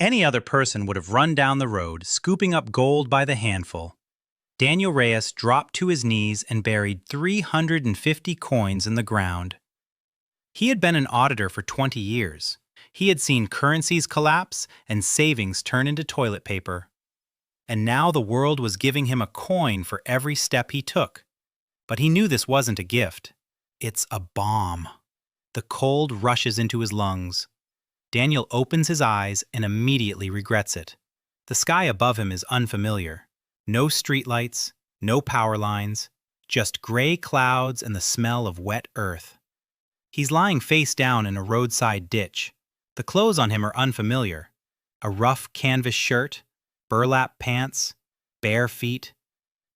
Any other person would have run down the road, scooping up gold by the handful. Daniel Reyes dropped to his knees and buried 350 coins in the ground. He had been an auditor for 20 years. He had seen currencies collapse and savings turn into toilet paper. And now the world was giving him a coin for every step he took. But he knew this wasn't a gift. It's a bomb. The cold rushes into his lungs. Daniel opens his eyes and immediately regrets it. The sky above him is unfamiliar. No streetlights, no power lines, just gray clouds and the smell of wet earth. He's lying face down in a roadside ditch. The clothes on him are unfamiliar. A rough canvas shirt, burlap pants, bare feet.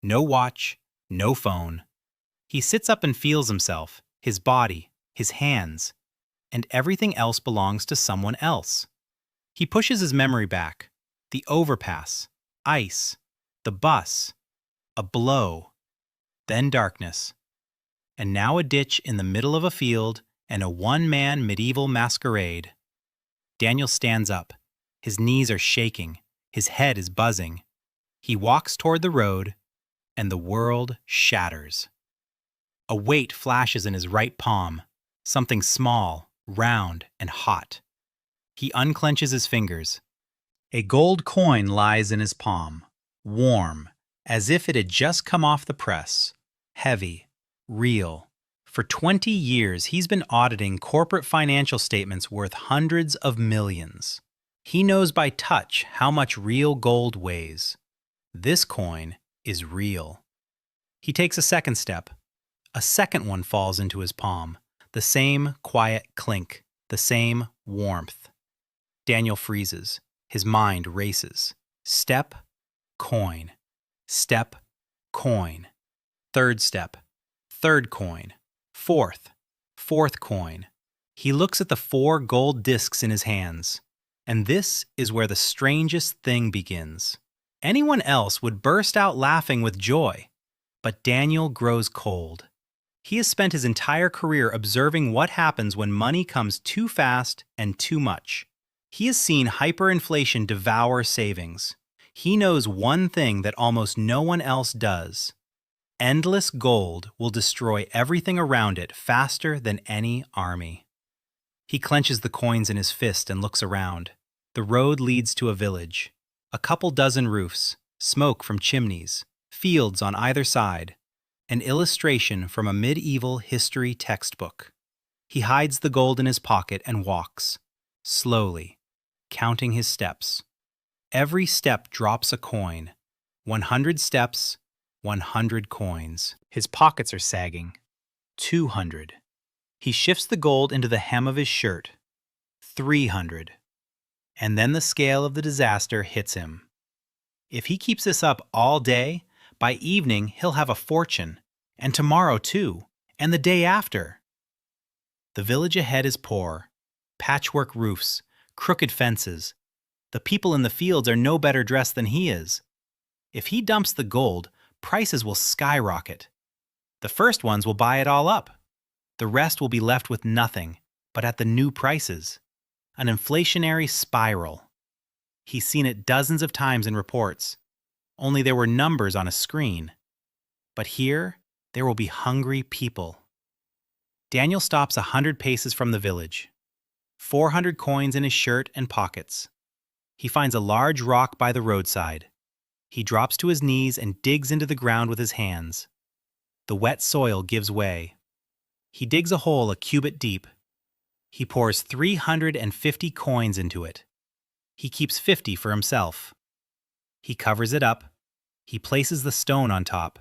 No watch, no phone. He sits up and feels himself, his body, his hands, and everything else belongs to someone else. He pushes his memory back. The overpass, ice, the bus, a blow, then darkness. And now a ditch in the middle of a field and a one-man medieval masquerade. Daniel stands up. His knees are shaking. His head is buzzing. He walks toward the road, and the world shatters. A weight flashes in his right palm, something small, round, and hot. He unclenches his fingers. A gold coin lies in his palm, warm, as if it had just come off the press, heavy, real. For 20 years, he's been auditing corporate financial statements worth hundreds of millions. He knows by touch how much real gold weighs. This coin is real. He takes a second step. A second one falls into his palm. The same quiet clink, the same warmth. Daniel freezes. His mind races. Step, coin. Step, coin. Third step. Third coin. Fourth coin. He looks at the 4 gold discs in his hands. And this is where the strangest thing begins. Anyone else would burst out laughing with joy. But Daniel grows cold. He has spent his entire career observing what happens when money comes too fast and too much. He has seen hyperinflation devour savings. He knows one thing that almost no one else does. Endless gold will destroy everything around it faster than any army. He clenches the coins in his fist and looks around. The road leads to a village. A couple dozen roofs, smoke from chimneys, fields on either side. An illustration from a medieval history textbook. He hides the gold in his pocket and walks, slowly, counting his steps. Every step drops a coin. 100 steps, 100 coins. His pockets are sagging. 200. He shifts the gold into the hem of his shirt. 300. And then the scale of the disaster hits him. If he keeps this up all day, by evening he'll have a fortune. And tomorrow too. And the day after. The village ahead is poor. Patchwork roofs, crooked fences. The people in the fields are no better dressed than he is. If he dumps the gold, prices will skyrocket. The first ones will buy it all up. The rest will be left with nothing, but at the new prices. An inflationary spiral. He's seen it dozens of times in reports. Only there were numbers on a screen. But here, there will be hungry people. Daniel stops 100 paces from the village. 400 coins in his shirt and pockets. He finds a large rock by the roadside. He drops to his knees and digs into the ground with his hands. The wet soil gives way. He digs a hole a cubit deep. He pours 350 coins into it. He keeps 50 for himself. He covers it up. He places the stone on top.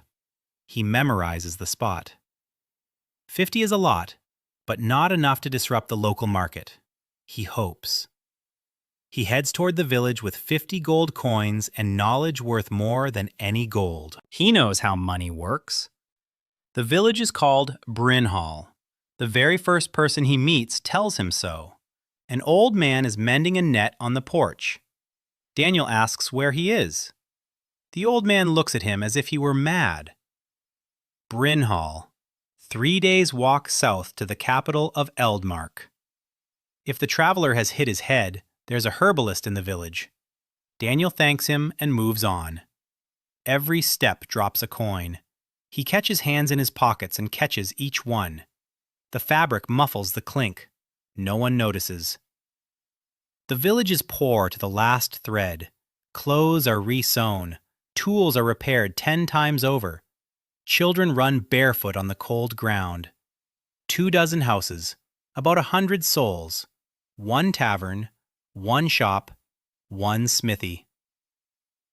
He memorizes the spot. 50 is a lot, but not enough to disrupt the local market. He hopes. He heads toward the village with 50 gold coins and knowledge worth more than any gold. He knows how money works. The village is called Brynhall. The very first person he meets tells him so. An old man is mending a net on the porch. Daniel asks where he is. The old man looks at him as if he were mad. Brynhall, 3 days' walk south to the capital of Eldmark. If the traveler has hit his head, There's a herbalist in the village. Daniel thanks him and moves on. Every step drops a coin. He catches hands in his pockets and catches each one. The fabric muffles the clink. No one notices. The village is poor to the last thread. Clothes are re-sewn. Tools are repaired 10 times over. Children run barefoot on the cold ground. 24 houses, about 100 souls, 1 tavern, 1 shop, 1 smithy.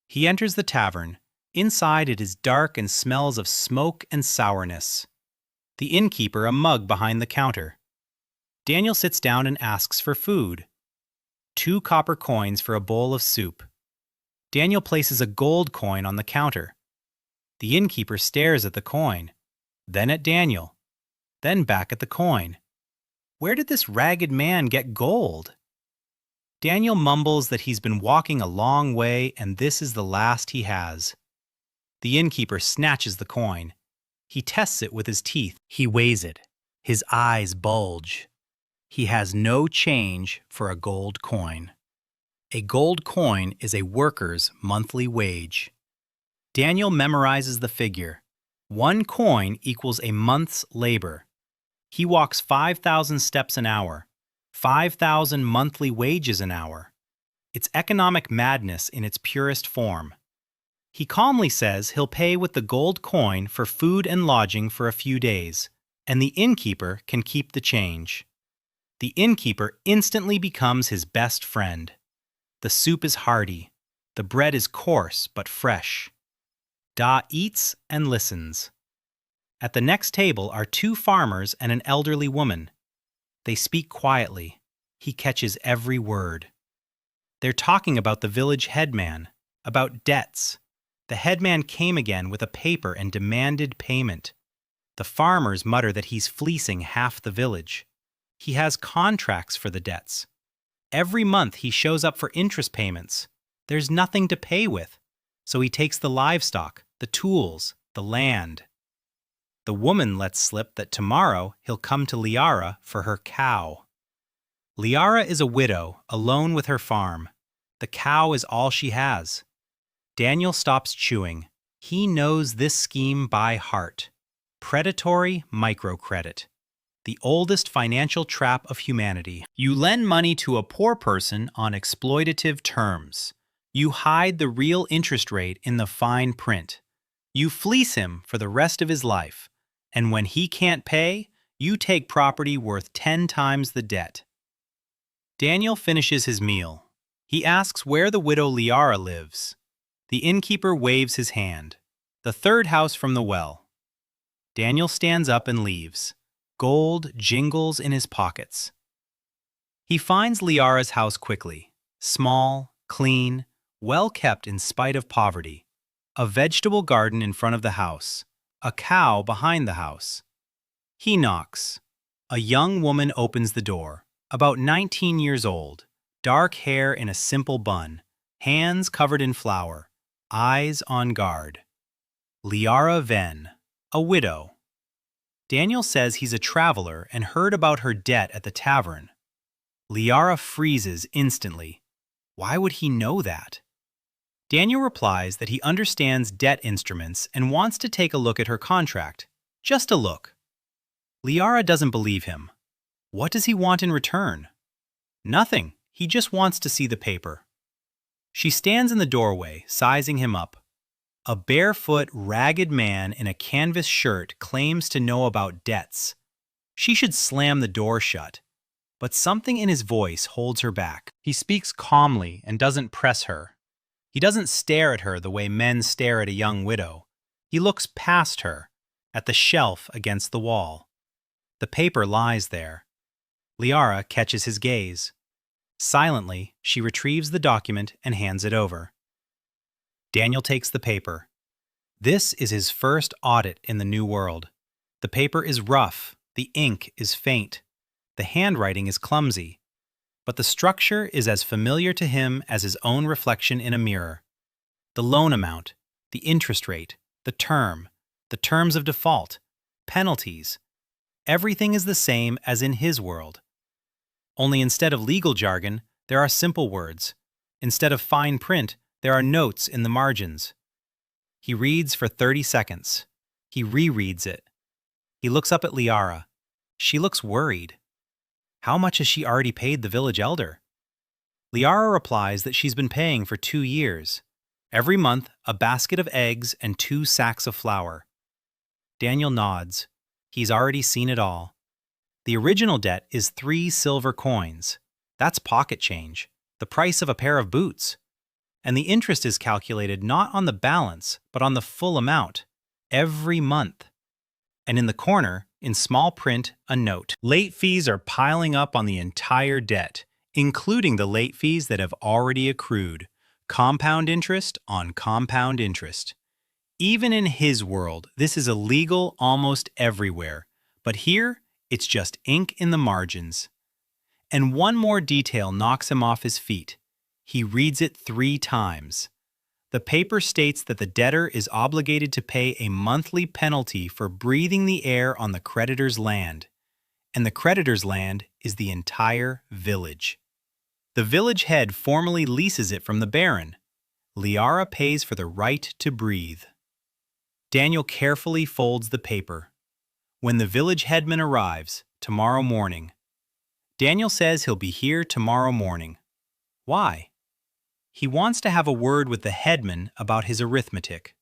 He enters the tavern. Inside it is dark and smells of smoke and sourness. The innkeeper a mug behind the counter. Daniel sits down and asks for food. 2 copper coins for a bowl of soup. Daniel places a gold coin on the counter. The innkeeper stares at the coin, then at Daniel, then back at the coin. Where did this ragged man get gold? Daniel mumbles that he's been walking a long way and this is the last he has. The innkeeper snatches the coin. He tests it with his teeth. He weighs it. His eyes bulge. He has no change for a gold coin. A gold coin is a worker's monthly wage. Daniel memorizes the figure. 1 coin equals a month's labor. He walks 5,000 steps an hour, 5,000 monthly wages an hour. It's economic madness in its purest form. He calmly says he'll pay with the gold coin for food and lodging for a few days, and the innkeeper can keep the change. The innkeeper instantly becomes his best friend. The soup is hearty. The bread is coarse but fresh. Da eats and listens. At the next table are 2 farmers and an elderly woman. They speak quietly. He catches every word. They're talking about the village headman, about debts. The headman came again with a paper and demanded payment. The farmers mutter that he's fleecing half the village. He has contracts for the debts. Every month he shows up for interest payments. There's nothing to pay with, so he takes the livestock, the tools, the land. The woman lets slip that tomorrow he'll come to Liara for her cow. Liara is a widow, alone with her farm. The cow is all she has. Daniel stops chewing. He knows this scheme by heart. Predatory microcredit. The oldest financial trap of humanity. You lend money to a poor person on exploitative terms. You hide the real interest rate in the fine print. You fleece him for the rest of his life. And when he can't pay, you take property worth 10 times the debt. Daniel finishes his meal. He asks where the widow Liara lives. The innkeeper waves his hand. The 3rd house from the well. Daniel stands up and leaves. Gold jingles in his pockets. He finds Liara's house quickly. Small, clean, well kept in spite of poverty. A vegetable garden in front of the house. A cow behind the house. He knocks. A young woman opens the door, about 19 years old, dark hair in a simple bun, hands covered in flour, eyes on guard. Liara Venn, a widow. Daniel says he's a traveler and heard about her debt at the tavern. Liara freezes instantly. Why would he know that? Daniel replies that he understands debt instruments and wants to take a look at her contract. Just a look. Liara doesn't believe him. What does he want in return? Nothing. He just wants to see the paper. She stands in the doorway, sizing him up. A barefoot, ragged man in a canvas shirt claims to know about debts. She should slam the door shut. But something in his voice holds her back. He speaks calmly and doesn't press her. He doesn't stare at her the way men stare at a young widow. He looks past her, at the shelf against the wall. The paper lies there. Liara catches his gaze. Silently, she retrieves the document and hands it over. Daniel takes the paper. This is his first audit in the new world. The paper is rough, the ink is faint, the handwriting is clumsy, but the structure is as familiar to him as his own reflection in a mirror. The loan amount, the interest rate, the terms of default, penalties, everything is the same as in his world. Only instead of legal jargon, there are simple words. Instead of fine print, there are notes in the margins. He reads for 30 seconds. He rereads it. He looks up at Liara. She looks worried. How much has she already paid the village elder? Liara replies that she's been paying for 2 years. Every month, a basket of eggs and 2 sacks of flour. Daniel nods. He's already seen it all. The original debt is 3 silver coins. That's pocket change, the price of a pair of boots. And the interest is calculated not on the balance, but on the full amount, every month. And in the corner, in small print, a note. Late fees are piling up on the entire debt, including the late fees that have already accrued. Compound interest on compound interest. Even in his world, this is illegal almost everywhere. But here, it's just ink in the margins. And one more detail knocks him off his feet. He reads it 3 times. The paper states that the debtor is obligated to pay a monthly penalty for breathing the air on the creditor's land. And the creditor's land is the entire village. The village head formally leases it from the baron. Liara pays for the right to breathe. Daniel carefully folds the paper. When the village headman arrives, tomorrow morning. Daniel says he'll be here tomorrow morning. Why? He wants to have a word with the headman about his arithmetic.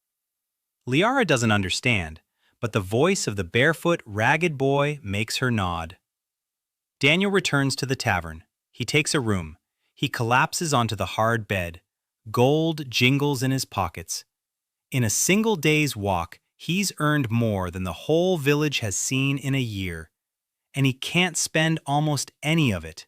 Liara doesn't understand, but the voice of the barefoot, ragged boy makes her nod. Daniel returns to the tavern. He takes a room. He collapses onto the hard bed. Gold jingles in his pockets. In a single day's walk, he's earned more than the whole village has seen in a year. And he can't spend almost any of it.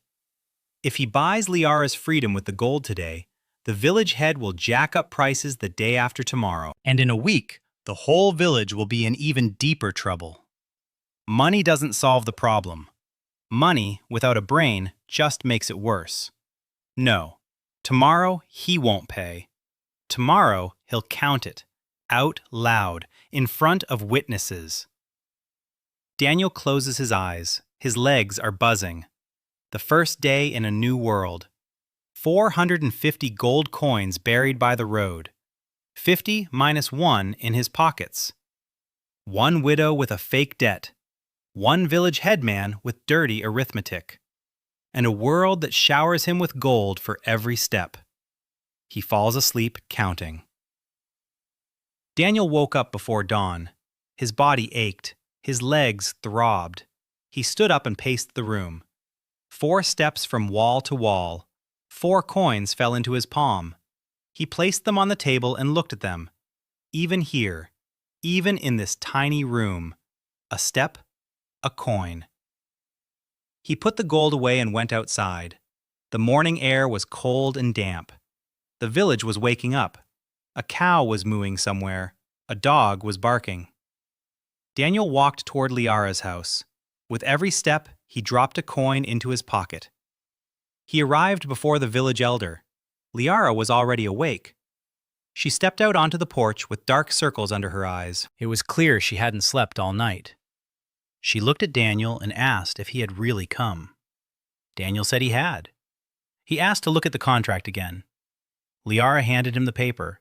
If he buys Liara's freedom with the gold today, the village head will jack up prices the day after tomorrow. And in a week, the whole village will be in even deeper trouble. Money doesn't solve the problem. Money, without a brain, just makes it worse. No, tomorrow he won't pay. Tomorrow he'll count it, out loud, in front of witnesses. Daniel closes his eyes. His legs are buzzing. The first day in a new world. 450 gold coins buried by the road. 50 minus 1 in his pockets. 1 widow with a fake debt. 1 village headman with dirty arithmetic. And a world that showers him with gold for every step. He falls asleep counting. Daniel woke up before dawn. His body ached. His legs throbbed. He stood up and paced the room. 4 steps from wall to wall. 4 coins fell into his palm. He placed them on the table and looked at them. Even here, even in this tiny room, a step, a coin. He put the gold away and went outside. The morning air was cold and damp. The village was waking up. A cow was mooing somewhere. A dog was barking. Daniel walked toward Liara's house. With every step, he dropped a coin into his pocket. He arrived before the village elder. Liara was already awake. She stepped out onto the porch with dark circles under her eyes. It was clear she hadn't slept all night. She looked at Daniel and asked if he had really come. Daniel said he had. He asked to look at the contract again. Liara handed him the paper.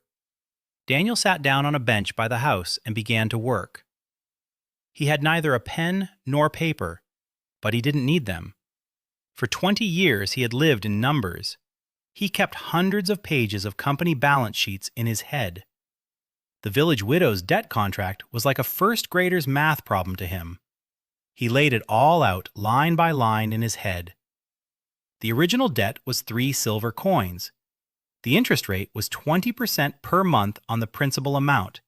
Daniel sat down on a bench by the house and began to work. He had neither a pen nor paper, but he didn't need them. For 20 years he had lived in numbers. He kept hundreds of pages of company balance sheets in his head. The village widow's debt contract was like a first grader's math problem to him. He laid it all out line by line in his head. The original debt was 3 silver coins. The interest rate was 20% per month on the principal amount.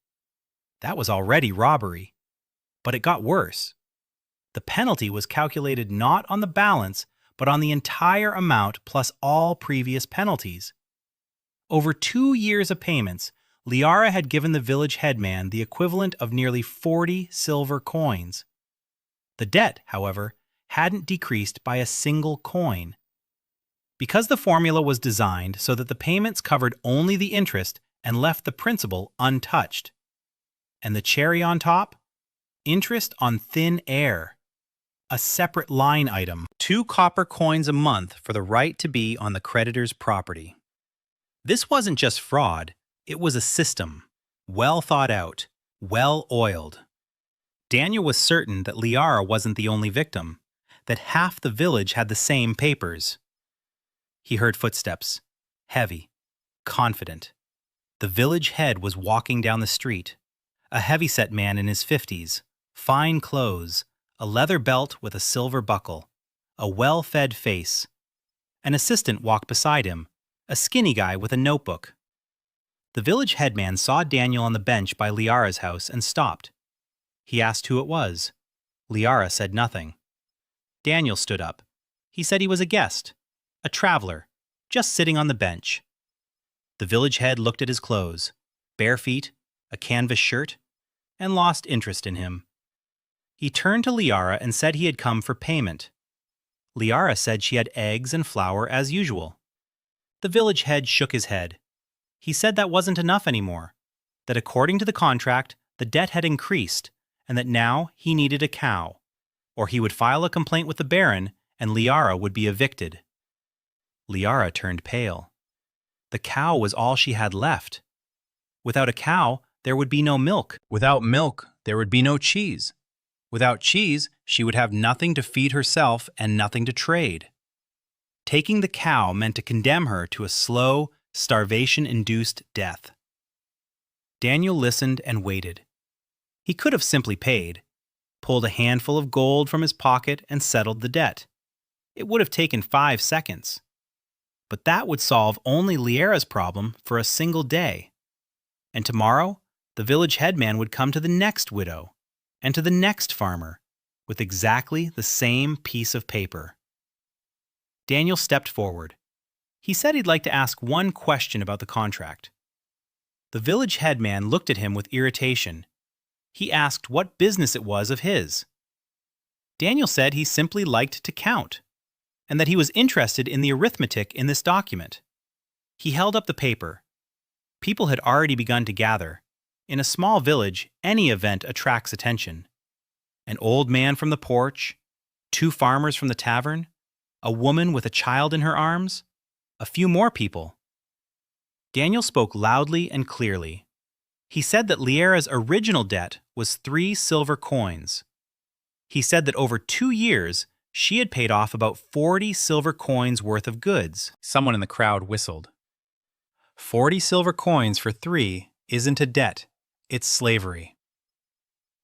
That was already robbery. But it got worse. The penalty was calculated not on the balance, but on the entire amount plus all previous penalties. Over 2 years of payments, Liara had given the village headman the equivalent of nearly 40 silver coins. The debt, however, hadn't decreased by a single coin. Because the formula was designed so that the payments covered only the interest and left the principal untouched. And the cherry on top? Interest on thin air. a separate line item, 2 copper coins a month for the right to be on the creditor's property. This wasn't just fraud, it was a system, well thought out, well oiled. Daniel was certain that Liara wasn't the only victim, that half the village had the same papers. He heard footsteps, heavy, confident. The village head was walking down the street, a heavy-set man in his 50s, fine clothes, a leather belt with a silver buckle, a well-fed face. An assistant walked beside him, a skinny guy with a notebook. The village headman saw Daniel on the bench by Liara's house and stopped. He asked who it was. Liara said nothing. Daniel stood up. He said he was a guest, a traveler, just sitting on the bench. The village head looked at his clothes, bare feet, a canvas shirt, and lost interest in him. He turned to Liara and said he had come for payment. Liara said she had eggs and flour as usual. The village head shook his head. He said that wasn't enough anymore, that according to the contract, the debt had increased, and that now he needed a cow, or he would file a complaint with the Baron and Liara would be evicted. Liara turned pale. The cow was all she had left. Without a cow, there would be no milk. Without milk, there would be no cheese. Without cheese, she would have nothing to feed herself and nothing to trade. Taking the cow meant to condemn her to a slow, starvation-induced death. Daniel listened and waited. He could have simply paid, pulled a handful of gold from his pocket and settled the debt. It would have taken 5 seconds. But that would solve only Liara's problem for a single day. And tomorrow, the village headman would come to the next widow and to the next farmer with exactly the same piece of paper. Daniel stepped forward. He said he'd like to ask one question about the contract. The village headman looked at him with irritation. He asked what business it was of his. Daniel said he simply liked to count, and that he was interested in the arithmetic in this document. He held up the paper. People had already begun to gather. In a small village, any event attracts attention. An old man from the porch, 2 farmers from the tavern, a woman with a child in her arms, a few more people. Daniel spoke loudly and clearly. He said that Liara's original debt was 3 silver coins. He said that over 2 years, she had paid off about 40 silver coins worth of goods. Someone in the crowd whistled. 40 silver coins for 3 isn't a debt, it's slavery.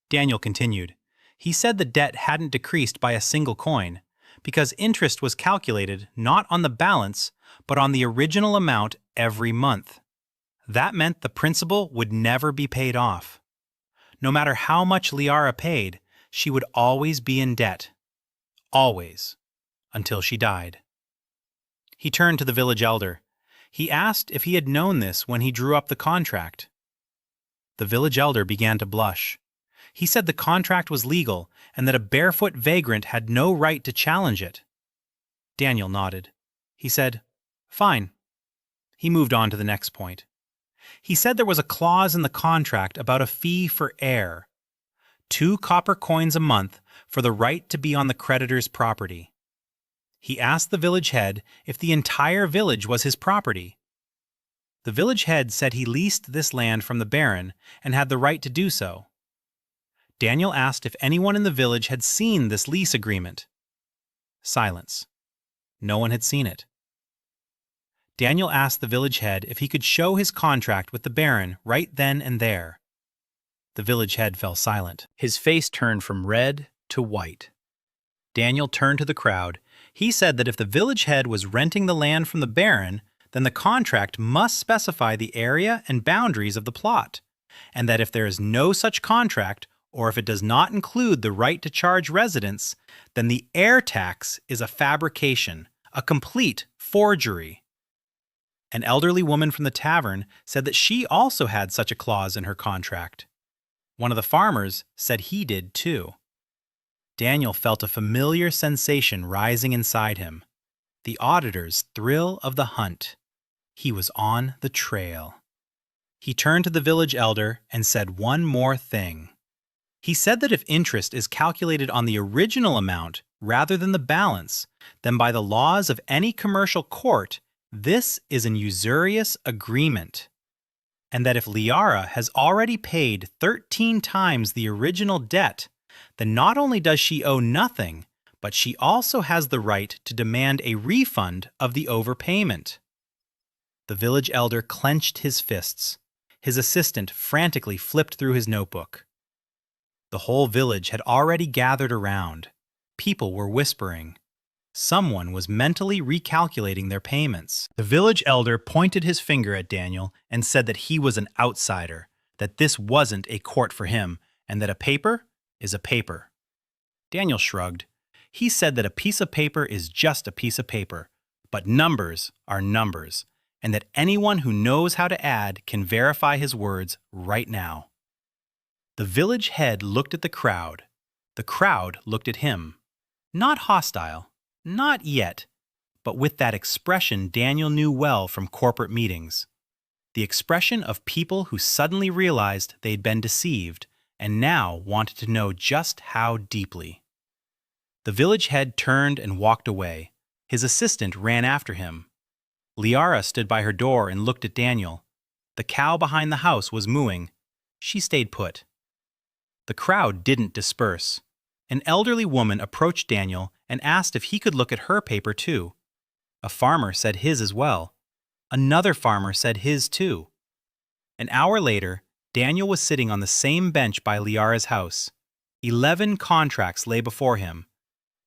Daniel continued. He said the debt hadn't decreased by a single coin, because interest was calculated not on the balance, but on the original amount every month. That meant the principal would never be paid off. No matter how much Liara paid, she would always be in debt. Always. Until she died. He turned to the village elder. He asked if he had known this when he drew up the contract. The village elder began to blush. He said the contract was legal and that a barefoot vagrant had no right to challenge it. Daniel nodded. He said, "Fine." He moved on to the next point. He said there was a clause in the contract about a fee for air. 2 copper coins a month for the right to be on the creditor's property. He asked the village head if the entire village was his property. The village head said he leased this land from the Baron and had the right to do so. Daniel asked if anyone in the village had seen this lease agreement. Silence. No one had seen it. Daniel asked the village head if he could show his contract with the Baron right then and there. The village head fell silent. His face turned from red to white. Daniel turned to the crowd. He said that if the village head was renting the land from the Baron, then the contract must specify the area and boundaries of the plot, and that if there is no such contract, or if it does not include the right to charge residents, then the air tax is a fabrication, a complete forgery. An elderly woman from the tavern said that she also had such a clause in her contract. One of the farmers said he did too. Daniel felt a familiar sensation rising inside him. The auditor's thrill of the hunt. He was on the trail. He turned to the village elder and said one more thing. He said that if interest is calculated on the original amount, rather than the balance, then by the laws of any commercial court, this is an usurious agreement. And that if Liara has already paid 13 times the original debt, then not only does she owe nothing, but she also has the right to demand a refund of the overpayment. The village elder clenched his fists. His assistant frantically flipped through his notebook. The whole village had already gathered around. People were whispering. Someone was mentally recalculating their payments. The village elder pointed his finger at Daniel and said that he was an outsider, that this wasn't a court for him, and that a paper is a paper. Daniel shrugged. He said that a piece of paper is just a piece of paper, but numbers are numbers, and that anyone who knows how to add can verify his words right now. The village head looked at the crowd. The crowd looked at him. Not hostile, not yet, but with that expression Daniel knew well from corporate meetings. The expression of people who suddenly realized they'd been deceived and now wanted to know just how deeply. The village head turned and walked away. His assistant ran after him. Liara stood by her door and looked at Daniel. The cow behind the house was mooing. She stayed put. The crowd didn't disperse. An elderly woman approached Daniel and asked if he could look at her paper too. A farmer said his as well. Another farmer said his too. An hour later, Daniel was sitting on the same bench by Liara's house. 11 contracts lay before him.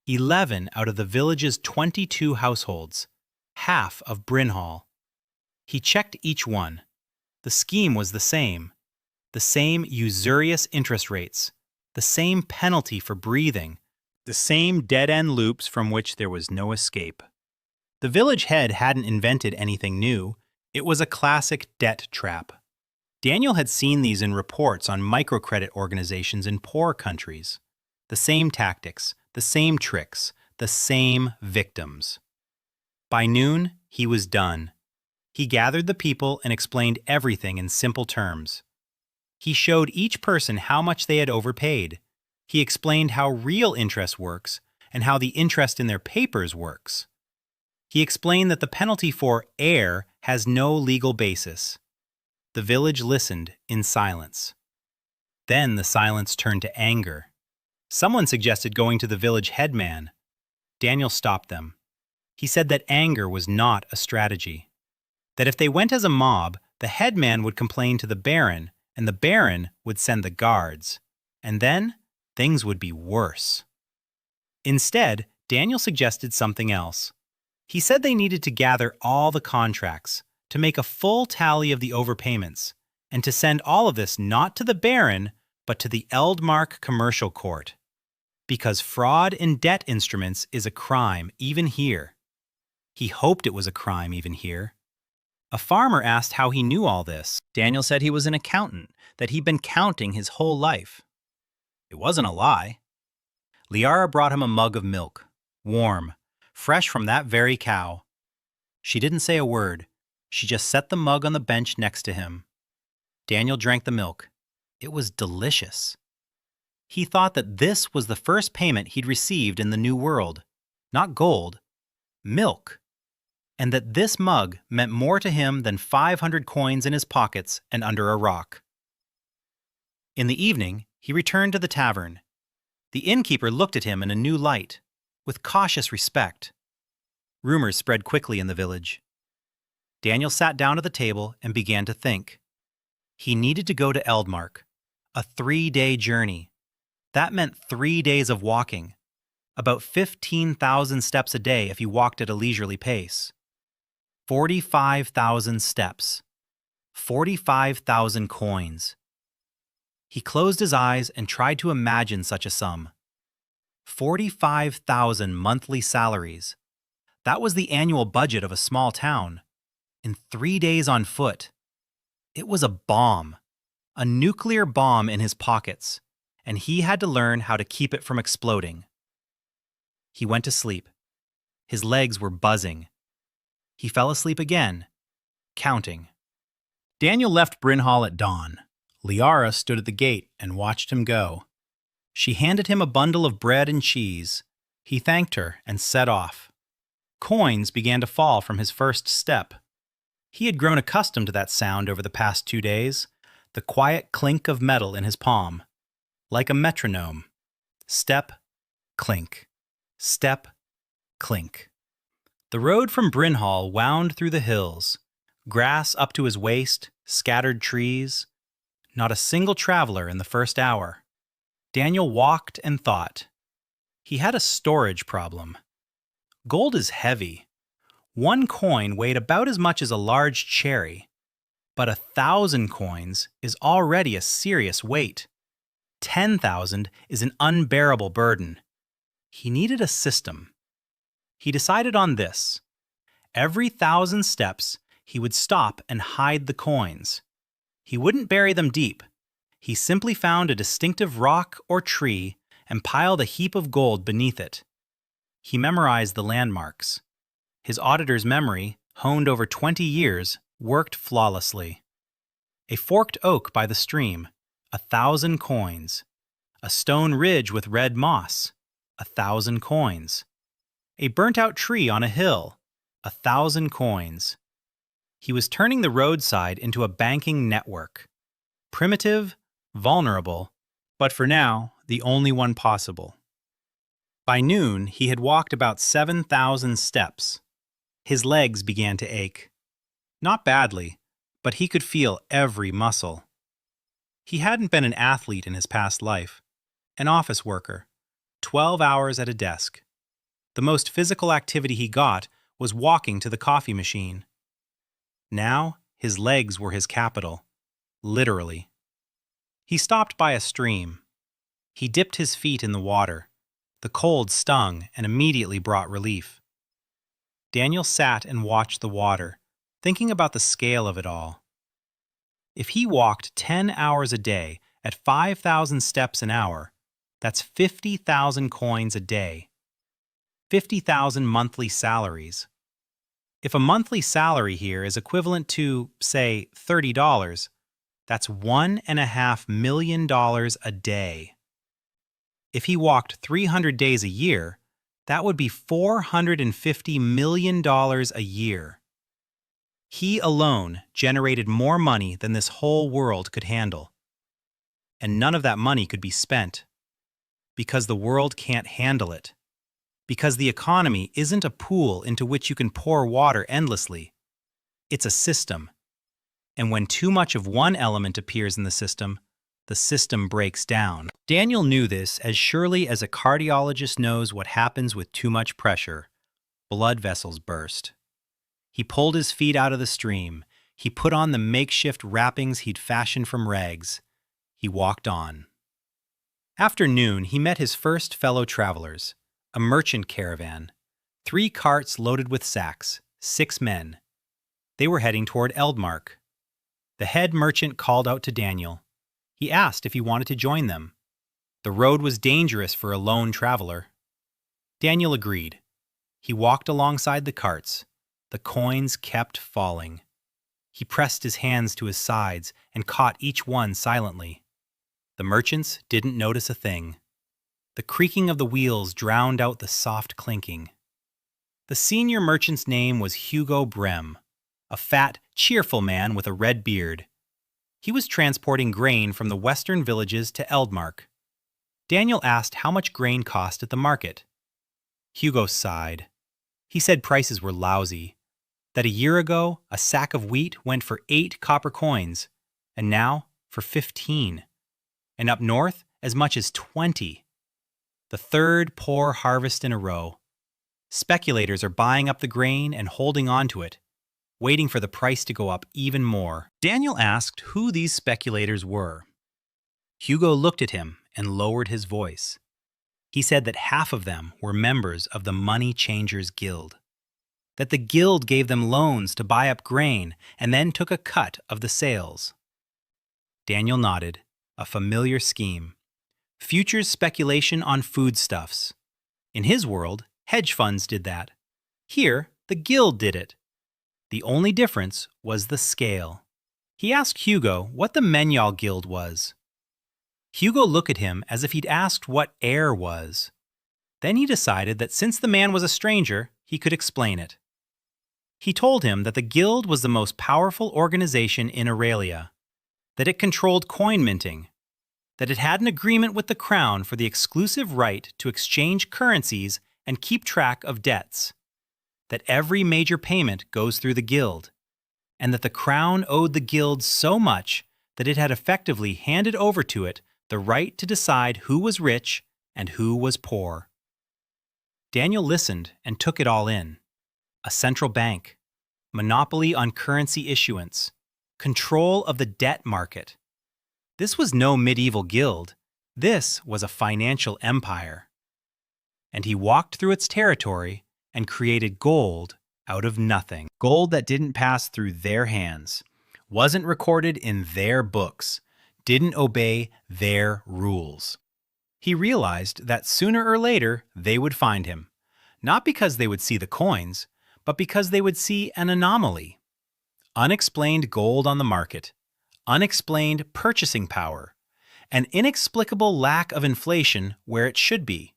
11 out of the village's 22 households. Half of Brynhall. He checked each one. The scheme was the same usurious interest rates, the same penalty for breathing, the same dead-end loops from which there was no escape. The village head hadn't invented anything new. It was a classic debt trap. Daniel had seen these in reports on microcredit organizations in poor countries. The same tactics, the same tricks, the same victims. By noon, he was done. He gathered the people and explained everything in simple terms. He showed each person how much they had overpaid. He explained how real interest works and how the interest in their papers works. He explained that the penalty for error has no legal basis. The village listened in silence. Then the silence turned to anger. Someone suggested going to the village headman. Daniel stopped them. He said that anger was not a strategy. That if they went as a mob, the headman would complain to the baron, and the baron would send the guards. And then, things would be worse. Instead, Daniel suggested something else. He said they needed to gather all the contracts, to make a full tally of the overpayments, and to send all of this not to the baron, but to the Eldmark Commercial Court. Because fraud in debt instruments is a crime even here. He hoped it was a crime even here. A farmer asked how he knew all this. Daniel said he was an accountant, that he'd been counting his whole life. It wasn't a lie. Liara brought him a mug of milk, warm, fresh from that very cow. She didn't say a word. She just set the mug on the bench next to him. Daniel drank the milk. It was delicious. He thought that this was the first payment he'd received in the New World. Not gold, milk. And that this mug meant more to him than 500 coins in his pockets and under a rock. In the evening, he returned to the tavern. The innkeeper looked at him in a new light, with cautious respect. Rumors spread quickly in the village. Daniel sat down at the table and began to think. He needed to go to Eldmark, a 3-day journey. That meant 3 days of walking, about 15,000 steps a day if he walked at a leisurely pace. 45,000 steps, 45,000 coins. He closed his eyes and tried to imagine such a sum. 45,000 monthly salaries. That was the annual budget of a small town. In 3 days on foot. It was a bomb, a nuclear bomb in his pockets, and he had to learn how to keep it from exploding. He went to sleep. His legs were buzzing. He fell asleep again, counting. Daniel left Brynhall at dawn. Liara stood at the gate and watched him go. She handed him a bundle of bread and cheese. He thanked her and set off. Coins began to fall from his first step. He had grown accustomed to that sound over the past 2 days, the quiet clink of metal in his palm, like a metronome. Step, clink. Step, clink. The road from Brynhall wound through the hills, grass up to his waist, scattered trees. Not a single traveler in the first hour. Daniel walked and thought. He had a storage problem. Gold is heavy. 1 coin weighed about as much as a large cherry. But 1,000 coins is already a serious weight. 10,000 is an unbearable burden. He needed a system. He decided on this. Every 1,000 steps, he would stop and hide the coins. He wouldn't bury them deep. He simply found a distinctive rock or tree and piled a heap of gold beneath it. He memorized the landmarks. His auditor's memory, honed over 20 years, worked flawlessly. A forked oak by the stream, 1,000 coins. A stone ridge with red moss, 1,000 coins. A burnt-out tree on a hill, 1,000 coins. He was turning the roadside into a banking network. Primitive, vulnerable, but for now, the only one possible. By noon, he had walked about 7,000 steps. His legs began to ache. Not badly, but he could feel every muscle. He hadn't been an athlete in his past life. An office worker, 12 hours at a desk. The most physical activity he got was walking to the coffee machine. Now, his legs were his capital, literally. He stopped by a stream. He dipped his feet in the water. The cold stung and immediately brought relief. Daniel sat and watched the water, thinking about the scale of it all. If he walked 10 hours a day at 5,000 steps an hour, that's 50,000 coins a day. 50,000 monthly salaries. If a monthly salary here is equivalent to, say, $30, that's $1.5 million a day. If he walked 300 days a year, that would be $450 million a year. He alone generated more money than this whole world could handle. And none of that money could be spent. Because the world can't handle it. Because the economy isn't a pool into which you can pour water endlessly. It's a system. And when too much of one element appears in the system breaks down. Daniel knew this as surely as a cardiologist knows what happens with too much pressure. Blood vessels burst. He pulled his feet out of the stream. He put on the makeshift wrappings he'd fashioned from rags. He walked on. After noon, he met his first fellow travelers, a merchant caravan. 3 carts loaded with sacks, 6 men. They were heading toward Eldmark. The head merchant called out to Daniel. He asked if he wanted to join them. The road was dangerous for a lone traveler. Daniel agreed. He walked alongside the carts. The coins kept falling. He pressed his hands to his sides and caught each one silently. The merchants didn't notice a thing. The creaking of the wheels drowned out the soft clinking. The senior merchant's name was Hugo Brem, a fat, cheerful man with a red beard. He was transporting grain from the western villages to Eldmark. Daniel asked how much grain cost at the market. Hugo sighed. He said prices were lousy, that a year ago a sack of wheat went for 8 copper coins, and now for 15, and up north as much as 20. The third poor harvest in a row. Speculators are buying up the grain and holding on to it, waiting for the price to go up even more. Daniel asked who these speculators were. Hugo looked at him and lowered his voice. He said that half of them were members of the Money Changers Guild, that the guild gave them loans to buy up grain and then took a cut of the sales. Daniel nodded, a familiar scheme. Futures speculation on foodstuffs. In his world, hedge funds did that. Here, the guild did it. The only difference was the scale. He asked Hugo what the Menyal Guild was. Hugo looked at him as if he'd asked what air was. Then he decided that since the man was a stranger, he could explain it. He told him that the guild was the most powerful organization in Aurelia, that it controlled coin minting, that it had an agreement with the crown for the exclusive right to exchange currencies and keep track of debts, that every major payment goes through the guild, and that the crown owed the guild so much that it had effectively handed over to it the right to decide who was rich and who was poor. Daniel listened and took it all in. A central bank, monopoly on currency issuance, control of the debt market. This was no medieval guild. This was a financial empire. And he walked through its territory and created gold out of nothing. Gold that didn't pass through their hands, wasn't recorded in their books, didn't obey their rules. He realized that sooner or later they would find him, not because they would see the coins, but because they would see an anomaly. Unexplained gold on the market, unexplained purchasing power, an inexplicable lack of inflation where it should be.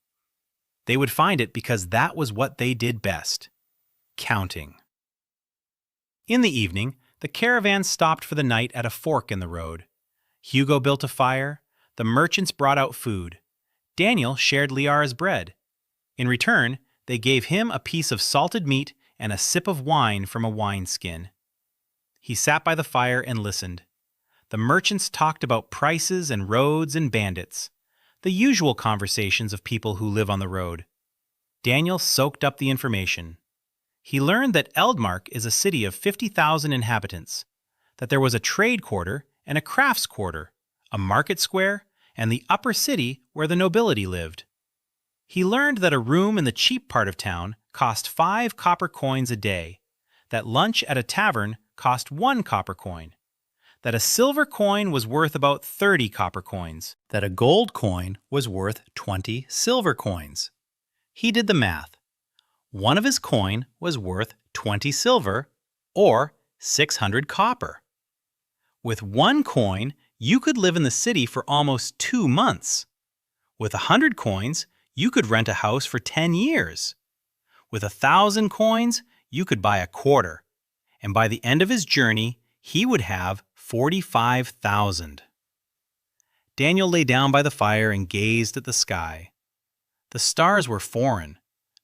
They would find it because that was what they did best: counting. In the evening, the caravan stopped for the night at a fork in the road. Hugo built a fire, the merchants brought out food. Daniel shared Liara's bread. In return, they gave him a piece of salted meat and a sip of wine from a wineskin. He sat by the fire and listened. The merchants talked about prices and roads and bandits, the usual conversations of people who live on the road. Daniel soaked up the information. He learned that Eldmark is a city of 50,000 inhabitants, that there was a trade quarter and a crafts quarter, a market square, and the upper city where the nobility lived. He learned that a room in the cheap part of town cost 5 copper coins a day, that lunch at a tavern cost 1 copper coin, that a silver coin was worth about 30 copper coins, that a gold coin was worth 20 silver coins. He did the math. One of his coin was worth 20 silver, or 600 copper. With 1 coin, you could live in the city for almost 2 months. With 100 coins, you could rent a house for 10 years. With 1,000 coins, you could buy a quarter. And by the end of his journey, he would have 45,000. Daniel lay down by the fire and gazed at the sky. The stars were foreign,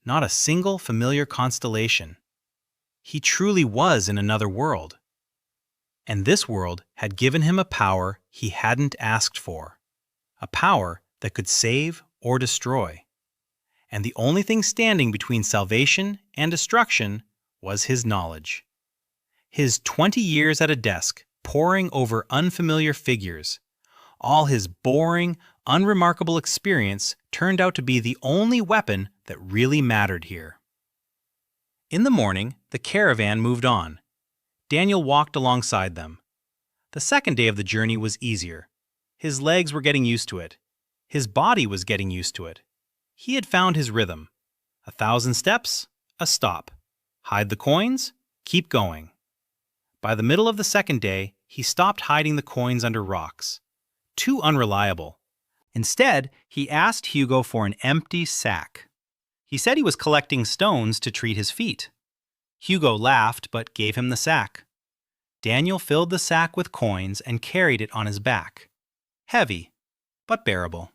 not a single familiar constellation. He truly was in another world. And this world had given him a power he hadn't asked for, a power that could save or destroy. And the only thing standing between salvation and destruction was his knowledge. His 20 years at a desk, poring over unfamiliar figures, all his boring, unremarkable experience turned out to be the only weapon that really mattered here. In the morning, the caravan moved on. Daniel walked alongside them. The second day of the journey was easier. His legs were getting used to it. His body was getting used to it. He had found his rhythm. 1,000 steps, a stop. Hide the coins, keep going. By the middle of the second day, he stopped hiding the coins under rocks. Too unreliable. Instead, he asked Hugo for an empty sack. He said he was collecting stones to treat his feet. Hugo laughed but gave him the sack. Daniel filled the sack with coins and carried it on his back. Heavy, but bearable.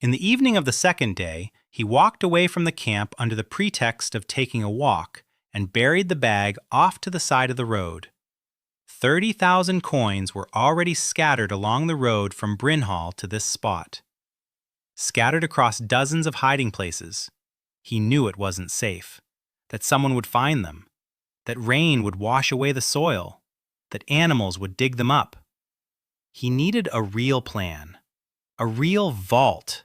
In the evening of the second day, he walked away from the camp under the pretext of taking a walk and buried the bag off to the side of the road. 30,000 coins were already scattered along the road from Brynhall to this spot. Scattered across dozens of hiding places. He knew it wasn't safe, that someone would find them, that rain would wash away the soil, that animals would dig them up. He needed a real plan, a real vault.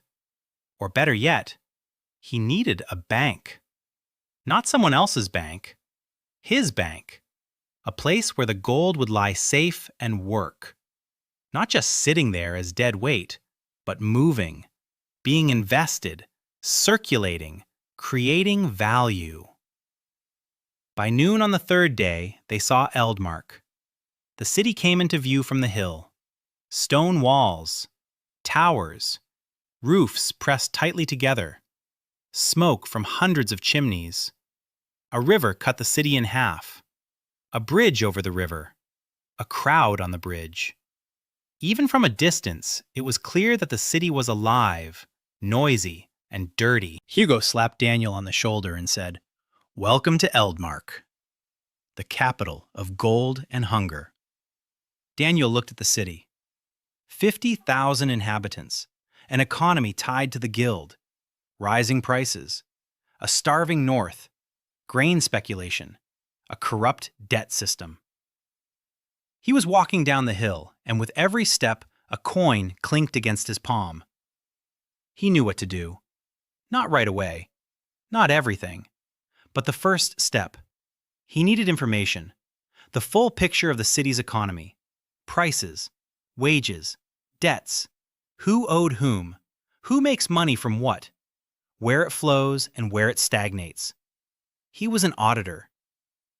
Or better yet, he needed a bank. Not someone else's bank, his bank. A place where the gold would lie safe and work. Not just sitting there as dead weight, but moving, being invested, circulating, creating value. By noon on the third day, they saw Eldmark. The city came into view from the hill. Stone walls, towers, roofs pressed tightly together, smoke from hundreds of chimneys. A river cut the city in half. A bridge over the river. A crowd on the bridge. Even from a distance, it was clear that the city was alive, noisy, and dirty. Hugo slapped Daniel on the shoulder and said, "Welcome to Eldmark, the capital of gold and hunger." Daniel looked at the city. 50,000 inhabitants, an economy tied to the guild, rising prices, a starving north, grain speculation, a corrupt debt system. He was walking down the hill, and with every step, a coin clinked against his palm. He knew what to do. Not right away. Not everything. But the first step. He needed information. The full picture of the city's economy. Prices, wages, debts. Who owed whom? Who makes money from what? Where it flows and where it stagnates. He was an auditor,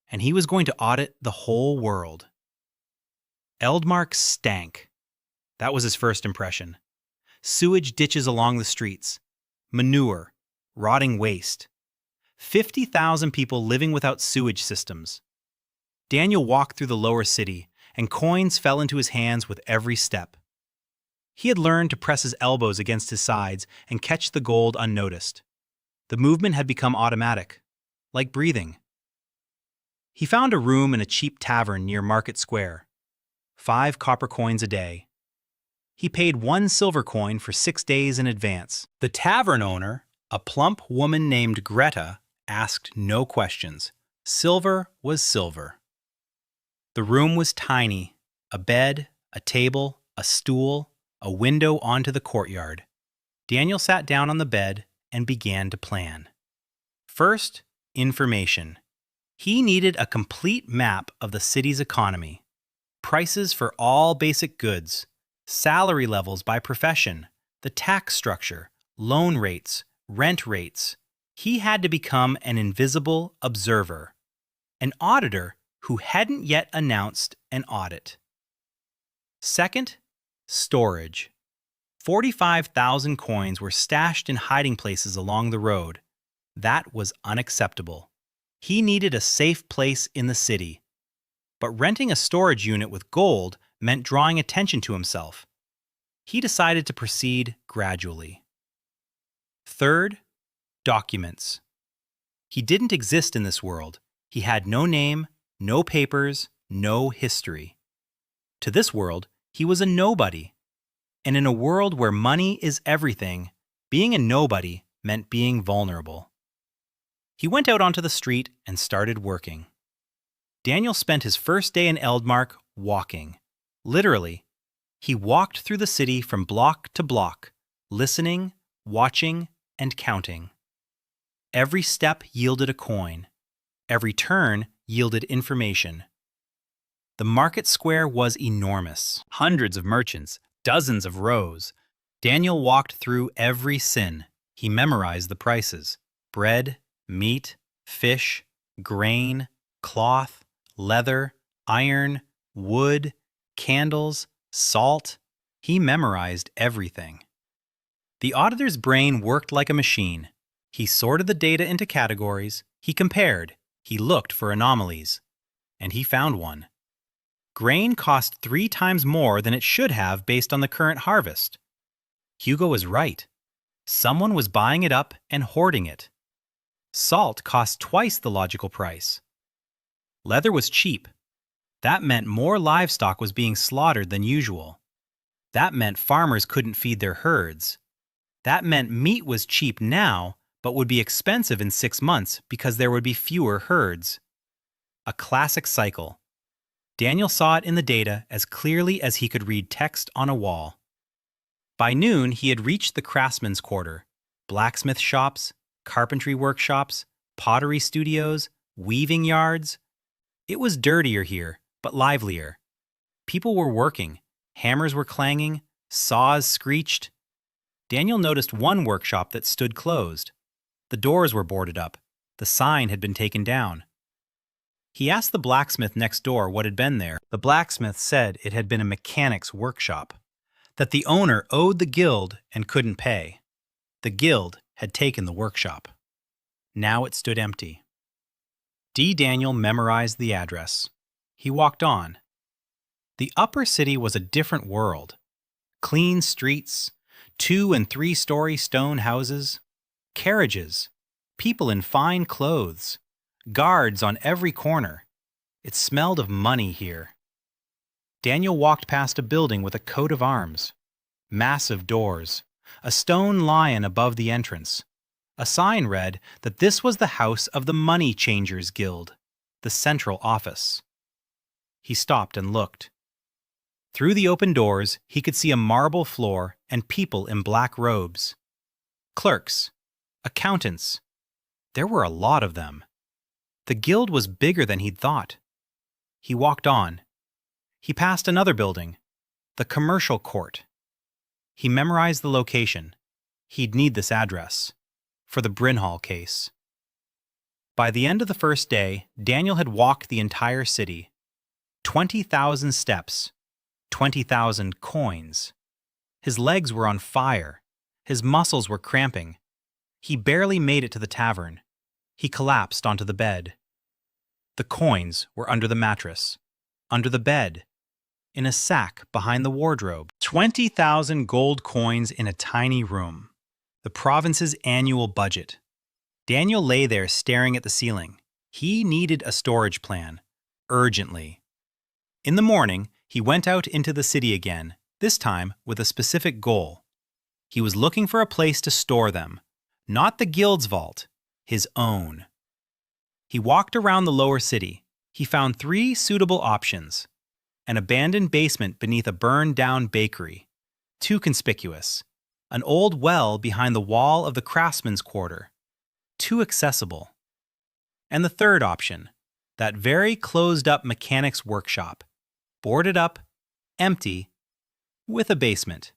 and he was going to audit the whole world. Eldmark stank. That was his first impression. Sewage ditches along the streets. Manure. Rotting waste. 50,000 people living without sewage systems. Daniel walked through the lower city, and coins fell into his hands with every step. He had learned to press his elbows against his sides and catch the gold unnoticed. The movement had become automatic, like breathing. He found a room in a cheap tavern near Market Square. 5 copper coins a day. He paid 1 silver coin for 6 days in advance. The tavern owner, a plump woman named Greta, asked no questions. Silver was silver. The room was tiny. A bed, a table, a stool, a window onto the courtyard. Daniel sat down on the bed and began to plan. First, information. He needed a complete map of the city's economy. Prices for all basic goods, salary levels by profession, the tax structure, loan rates, rent rates. He had to become an invisible observer, an auditor who hadn't yet announced an audit. Second, storage. 45,000 coins were stashed in hiding places along the road. That was unacceptable. He needed a safe place in the city. But renting a storage unit with gold meant drawing attention to himself. He decided to proceed gradually. Third, documents. He didn't exist in this world. He had no name, no papers, no history. To this world, he was a nobody. And in a world where money is everything, being a nobody meant being vulnerable. He went out onto the street and started working. Daniel spent his first day in Eldmark walking. Literally, he walked through the city from block to block, listening, watching, and counting. Every step yielded a coin. Every turn yielded information. The market square was enormous. Hundreds of merchants, dozens of rows. Daniel walked through every sin. He memorized the prices. Bread, meat, fish, grain, cloth, leather, iron, wood, candles, salt. He memorized everything. The auditor's brain worked like a machine. He sorted the data into categories, he compared, he looked for anomalies. And he found one. Grain cost 3 times more than it should have based on the current harvest. Hugo was right. Someone was buying it up and hoarding it. Salt cost twice the logical price. Leather was cheap. That meant more livestock was being slaughtered than usual. That meant farmers couldn't feed their herds. That meant meat was cheap now, but would be expensive in 6 months because there would be fewer herds. A classic cycle. Daniel saw it in the data as clearly as he could read text on a wall. By noon, he had reached the craftsmen's quarter. Blacksmith shops, carpentry workshops, pottery studios, weaving yards. It was dirtier here, but livelier. People were working. Hammers were clanging. Saws screeched. Daniel noticed one workshop that stood closed. The doors were boarded up. The sign had been taken down. He asked the blacksmith next door what had been there. The blacksmith said it had been a mechanic's workshop, that the owner owed the guild and couldn't pay. The guild had taken the workshop. Now it stood empty. Daniel memorized the address. He walked on. The upper city was a different world. Clean streets, 2- and 3-story stone houses, carriages, people in fine clothes, guards on every corner. It smelled of money here. Daniel walked past a building with a coat of arms, massive doors, a stone lion above the entrance. A sign read that this was the house of the Money Changers Guild, the central office. He stopped and looked. Through the open doors, he could see a marble floor and people in black robes. Clerks, accountants. There were a lot of them. The guild was bigger than he'd thought. He walked on. He passed another building, the commercial court. He memorized the location. He'd need this address for the Brinhall case. By the end of the first day, Daniel had walked the entire city. 20,000 steps, 20,000 coins. His legs were on fire. His muscles were cramping. He barely made it to the tavern. He collapsed onto the bed. The coins were under the mattress, under the bed, in a sack behind the wardrobe. 20,000 gold coins in a tiny room. The province's annual budget. Daniel lay there staring at the ceiling. He needed a storage plan, urgently. In the morning, he went out into the city again, this time with a specific goal. He was looking for a place to store them, not the guild's vault, his own. He walked around the lower city. He found 3 suitable options. An abandoned basement beneath a burned-down bakery, too conspicuous. An old well behind the wall of the craftsmen's quarter, too accessible. And the third option, that very closed-up mechanics workshop, boarded up, empty, with a basement.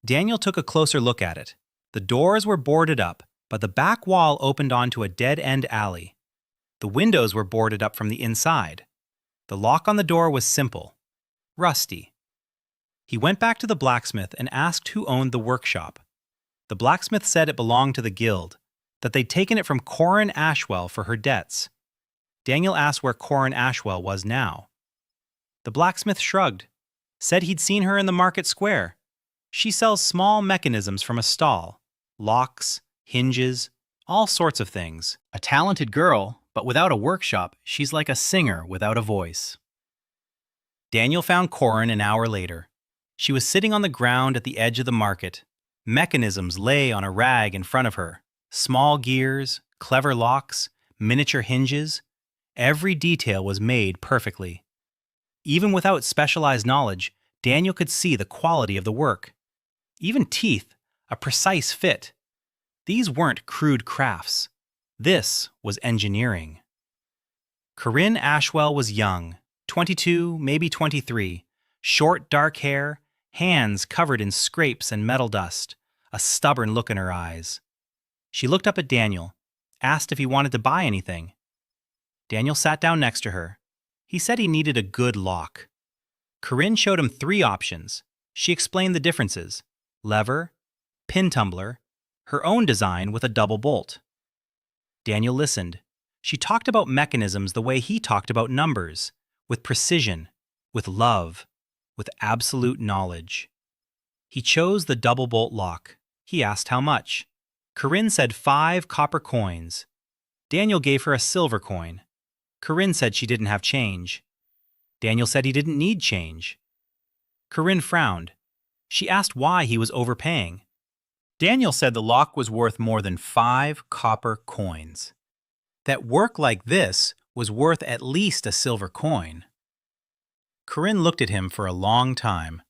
Daniel took a closer look at it. The doors were boarded up, but the back wall opened onto a dead-end alley. The windows were boarded up from the inside. The lock on the door was simple, rusty. He went back to the blacksmith and asked who owned the workshop. The blacksmith said it belonged to the guild, that they'd taken it from Corin Ashwell for her debts. Daniel asked where Corin Ashwell was now. The blacksmith shrugged, said he'd seen her in the market square. She sells small mechanisms from a stall, locks, hinges, all sorts of things. A talented girl, but without a workshop, she's like a singer without a voice. Daniel found Corin an hour later. She was sitting on the ground at the edge of the market. Mechanisms lay on a rag in front of her. Small gears, clever locks, miniature hinges. Every detail was made perfectly. Even without specialized knowledge, Daniel could see the quality of the work. Even teeth, a precise fit. These weren't crude crafts. This was engineering. Corinne Ashwell was young, 22, maybe 23, short dark hair, hands covered in scrapes and metal dust, a stubborn look in her eyes. She looked up at Daniel, asked if he wanted to buy anything. Daniel sat down next to her. He said he needed a good lock. Corinne showed him 3 options. She explained the differences: lever, pin tumbler, her own design with a double bolt. Daniel listened. She talked about mechanisms the way he talked about numbers, with precision, with love, with absolute knowledge. He chose the double bolt lock. He asked how much. Corinne said 5 copper coins. Daniel gave her a silver coin. Corinne said she didn't have change. Daniel said he didn't need change. Corinne frowned. She asked why he was overpaying. Daniel said the lock was worth more than 5 copper coins. That work like this was worth at least a silver coin. Corinne looked at him for a long time.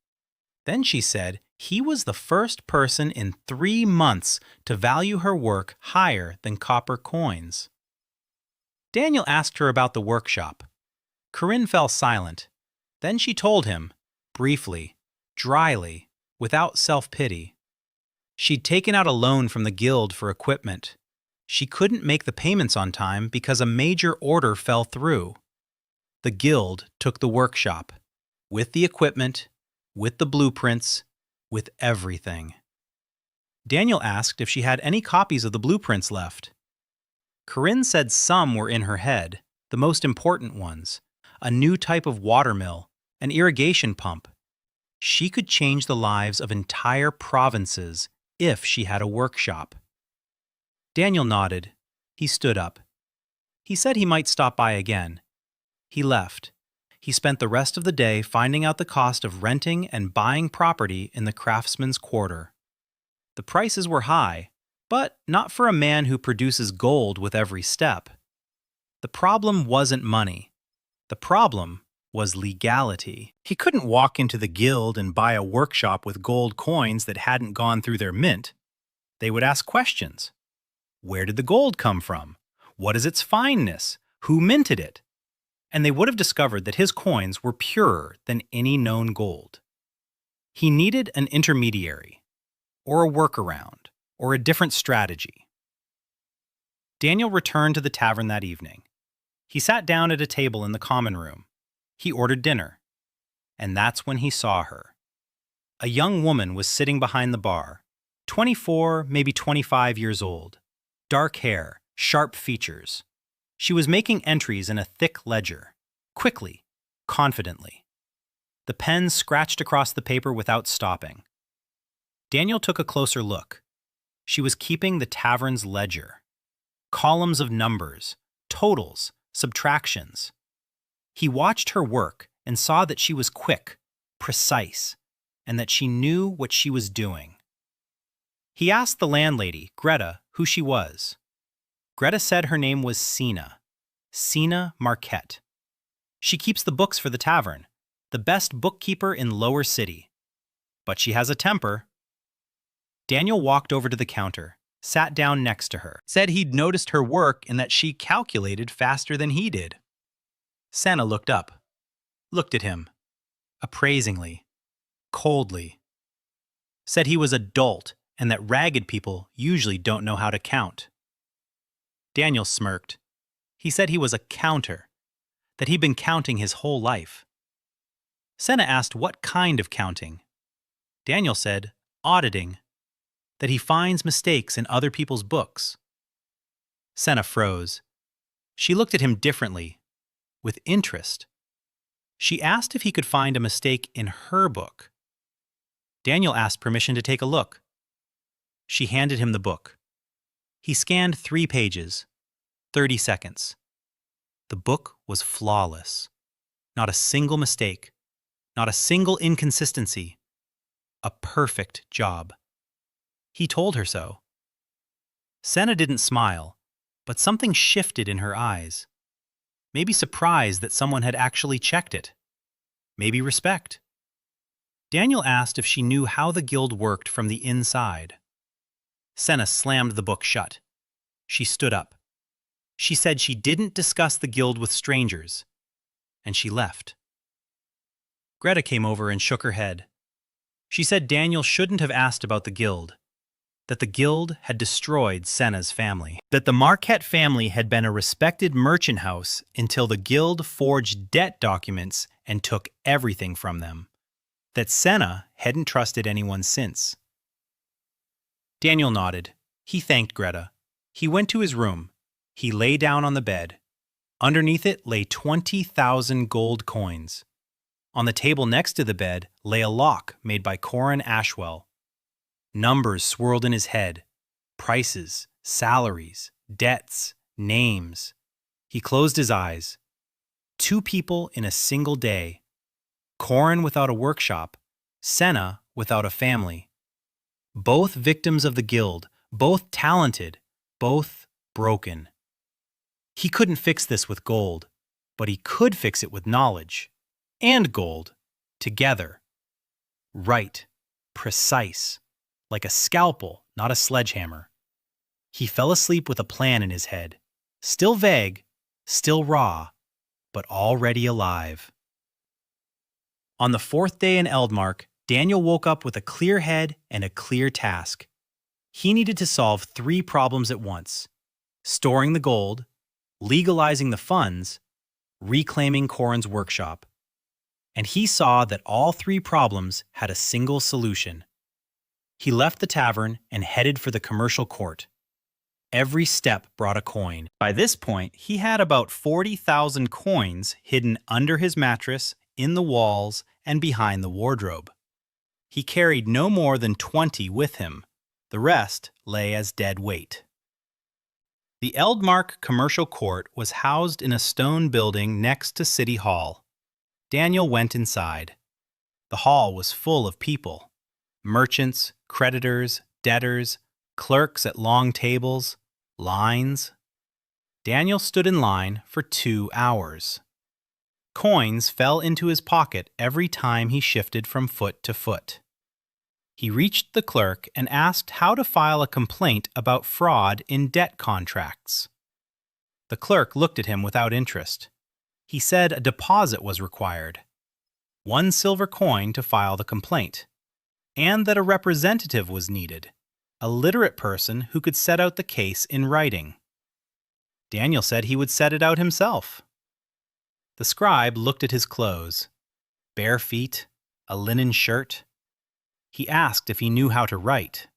Then she said he was the first person in 3 months to value her work higher than copper coins. Daniel asked her about the workshop. Corinne fell silent. Then she told him, briefly, dryly, without self-pity. She'd taken out a loan from the guild for equipment. She couldn't make the payments on time because a major order fell through. The guild took the workshop, with the equipment, with the blueprints, with everything. Daniel asked if she had any copies of the blueprints left. Corinne said some were in her head, the most important ones: a new type of water mill, an irrigation pump. She could change the lives of entire provinces if she had a workshop. Daniel nodded. He stood up. He said he might stop by again. He left. He spent the rest of the day finding out the cost of renting and buying property in the craftsmen's quarter. The prices were high, but not for a man who produces gold with every step. The problem wasn't money. The problem was legality. He couldn't walk into the guild and buy a workshop with gold coins that hadn't gone through their mint. They would ask questions. Where did the gold come from? What is its fineness? Who minted it? And they would have discovered that his coins were purer than any known gold. He needed an intermediary, or a workaround, or a different strategy. Daniel returned to the tavern that evening. He sat down at a table in the common room. He ordered dinner. And that's when he saw her. A young woman was sitting behind the bar, 24, maybe 25 years old. Dark hair, sharp features. She was making entries in a thick ledger, quickly, confidently. The pen scratched across the paper without stopping. Daniel took a closer look. She was keeping the tavern's ledger. Columns of numbers, totals, subtractions. He watched her work and saw that she was quick, precise, and that she knew what she was doing. He asked the landlady, Greta, who she was. Greta said her name was Sina Marquette. She keeps the books for the tavern, the best bookkeeper in Lower City. But she has a temper. Daniel walked over to the counter, sat down next to her, said he'd noticed her work and that she calculated faster than he did. Sena looked up, looked at him, appraisingly, coldly. Said he was a dolt and that ragged people usually don't know how to count. Daniel smirked. He said he was a counter, that he'd been counting his whole life. Sena asked what kind of counting. Daniel said, auditing, that he finds mistakes in other people's books. Sena froze. She looked at him differently, with interest. She asked if he could find a mistake in her book. Daniel asked permission to take a look. She handed him the book. He scanned 3 pages, 30 seconds. The book was flawless. Not a single mistake, not a single inconsistency. A perfect job. He told her so. Sena didn't smile, but something shifted in her eyes. Maybe surprise that someone had actually checked it. Maybe respect. Daniel asked if she knew how the guild worked from the inside. Sena slammed the book shut. She stood up. She said she didn't discuss the guild with strangers, and she left. Greta came over and shook her head. She said Daniel shouldn't have asked about the guild, that the guild had destroyed Sena's family, that the Marquette family had been a respected merchant house until the guild forged debt documents and took everything from them, that Sena hadn't trusted anyone since. Daniel nodded. He thanked Greta. He went to his room. He lay down on the bed. Underneath it lay 20,000 gold coins. On the table next to the bed lay a lock made by Corin Ashwell. Numbers swirled in his head. Prices, salaries, debts, names. He closed his eyes. 2 people in a single day. Corin without a workshop. Sena without a family. Both victims of the guild, both talented, both broken. He couldn't fix this with gold, but he could fix it with knowledge. And gold. Together. Right. Precise. Like a scalpel, not a sledgehammer. He fell asleep with a plan in his head. Still vague, still raw, but already alive. On the 4th day in Eldmark, Daniel woke up with a clear head and a clear task. He needed to solve 3 problems at once: storing the gold, legalizing the funds, reclaiming Corin's workshop. And he saw that all 3 problems had a single solution: He left the tavern and headed for the commercial court. Every step brought a coin. By this point, he had about 40,000 coins hidden under his mattress, in the walls, and behind the wardrobe. He carried no more than 20 with him. The rest lay as dead weight. The Eldmark Commercial Court was housed in a stone building next to City Hall. Daniel went inside. The hall was full of people. Merchants, creditors, debtors, clerks at long tables, lines. Daniel stood in line for 2 hours. Coins fell into his pocket every time he shifted from foot to foot. He reached the clerk and asked how to file a complaint about fraud in debt contracts. The clerk looked at him without interest. He said a deposit was required, 1 silver coin to file the complaint, and that a representative was needed, a literate person who could set out the case in writing. Daniel said he would set it out himself. The scribe looked at his clothes, bare feet, a linen shirt. He asked if he knew how to write.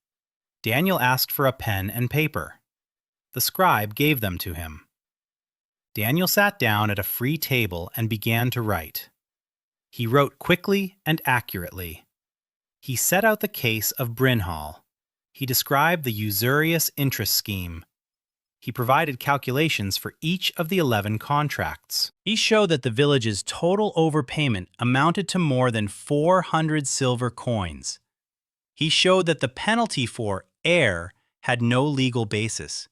Daniel asked for a pen and paper. The scribe gave them to him. Daniel sat down at a free table and began to write. He wrote quickly and accurately. He set out the case of Brynhall. He described the usurious interest scheme. He provided calculations for each of the 11 contracts. He showed that the village's total overpayment amounted to more than 400 silver coins. He showed that the penalty for error had no legal basis.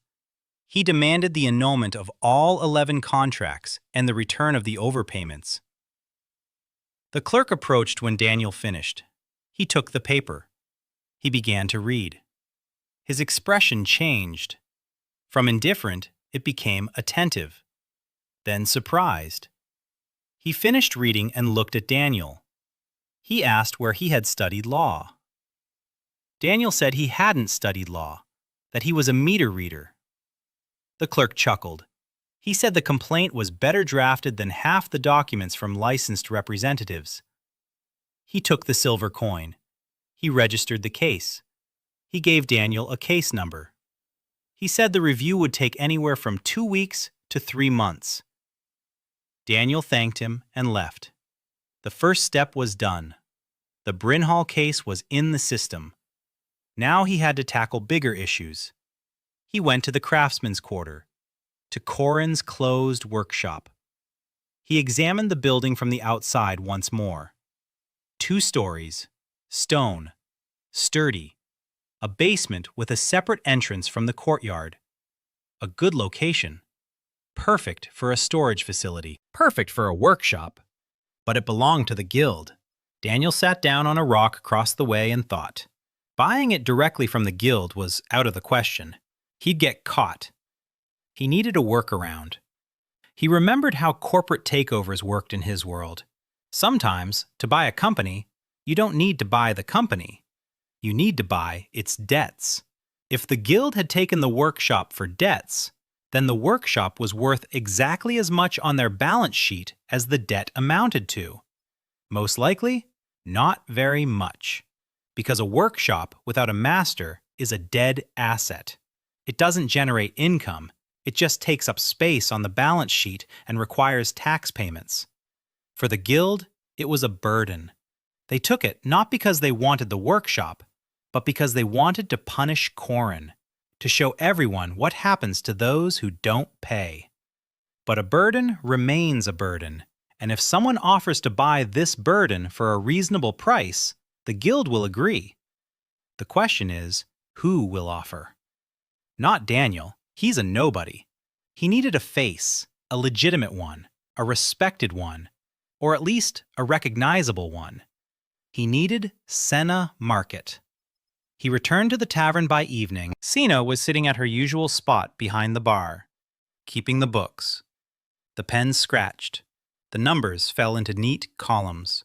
He demanded the annulment of all 11 contracts and the return of the overpayments. The clerk approached when Daniel finished. He took the paper. He began to read. His expression changed. From indifferent, it became attentive, then surprised. He finished reading and looked at Daniel. He asked where he had studied law. Daniel said he hadn't studied law, that he was a meter reader. The clerk chuckled. He said the complaint was better drafted than half the documents from licensed representatives. He took the silver coin. He registered the case. He gave Daniel a case number. He said the review would take anywhere from 2 weeks to 3 months. Daniel thanked him and left. The first step was done. The Brynhall case was in the system. Now he had to tackle bigger issues. He went to the craftsmen's quarter, to Corin's closed workshop. He examined the building from the outside once more. 2 stories, stone, sturdy, a basement with a separate entrance from the courtyard. A good location. Perfect for a storage facility. Perfect for a workshop. But it belonged to the guild. Daniel sat down on a rock across the way and thought. Buying it directly from the guild was out of the question. He'd get caught. He needed a workaround. He remembered how corporate takeovers worked in his world. Sometimes, to buy a company, you don't need to buy the company. You need to buy its debts. If the guild had taken the workshop for debts, then the workshop was worth exactly as much on their balance sheet as the debt amounted to. Most likely, not very much. Because a workshop without a master is a dead asset. It doesn't generate income. It just takes up space on the balance sheet and requires tax payments. For the guild, it was a burden. They took it not because they wanted the workshop, but because they wanted to punish Corin, to show everyone what happens to those who don't pay. But a burden remains a burden, and if someone offers to buy this burden for a reasonable price, the guild will agree. The question is, who will offer? Not Daniel. He's a nobody. He needed a face, a legitimate one, a respected one, or at least a recognizable one. He needed Senna Market. He returned to the tavern by evening. Sina was sitting at her usual spot behind the bar, keeping the books. The pens scratched. The numbers fell into neat columns.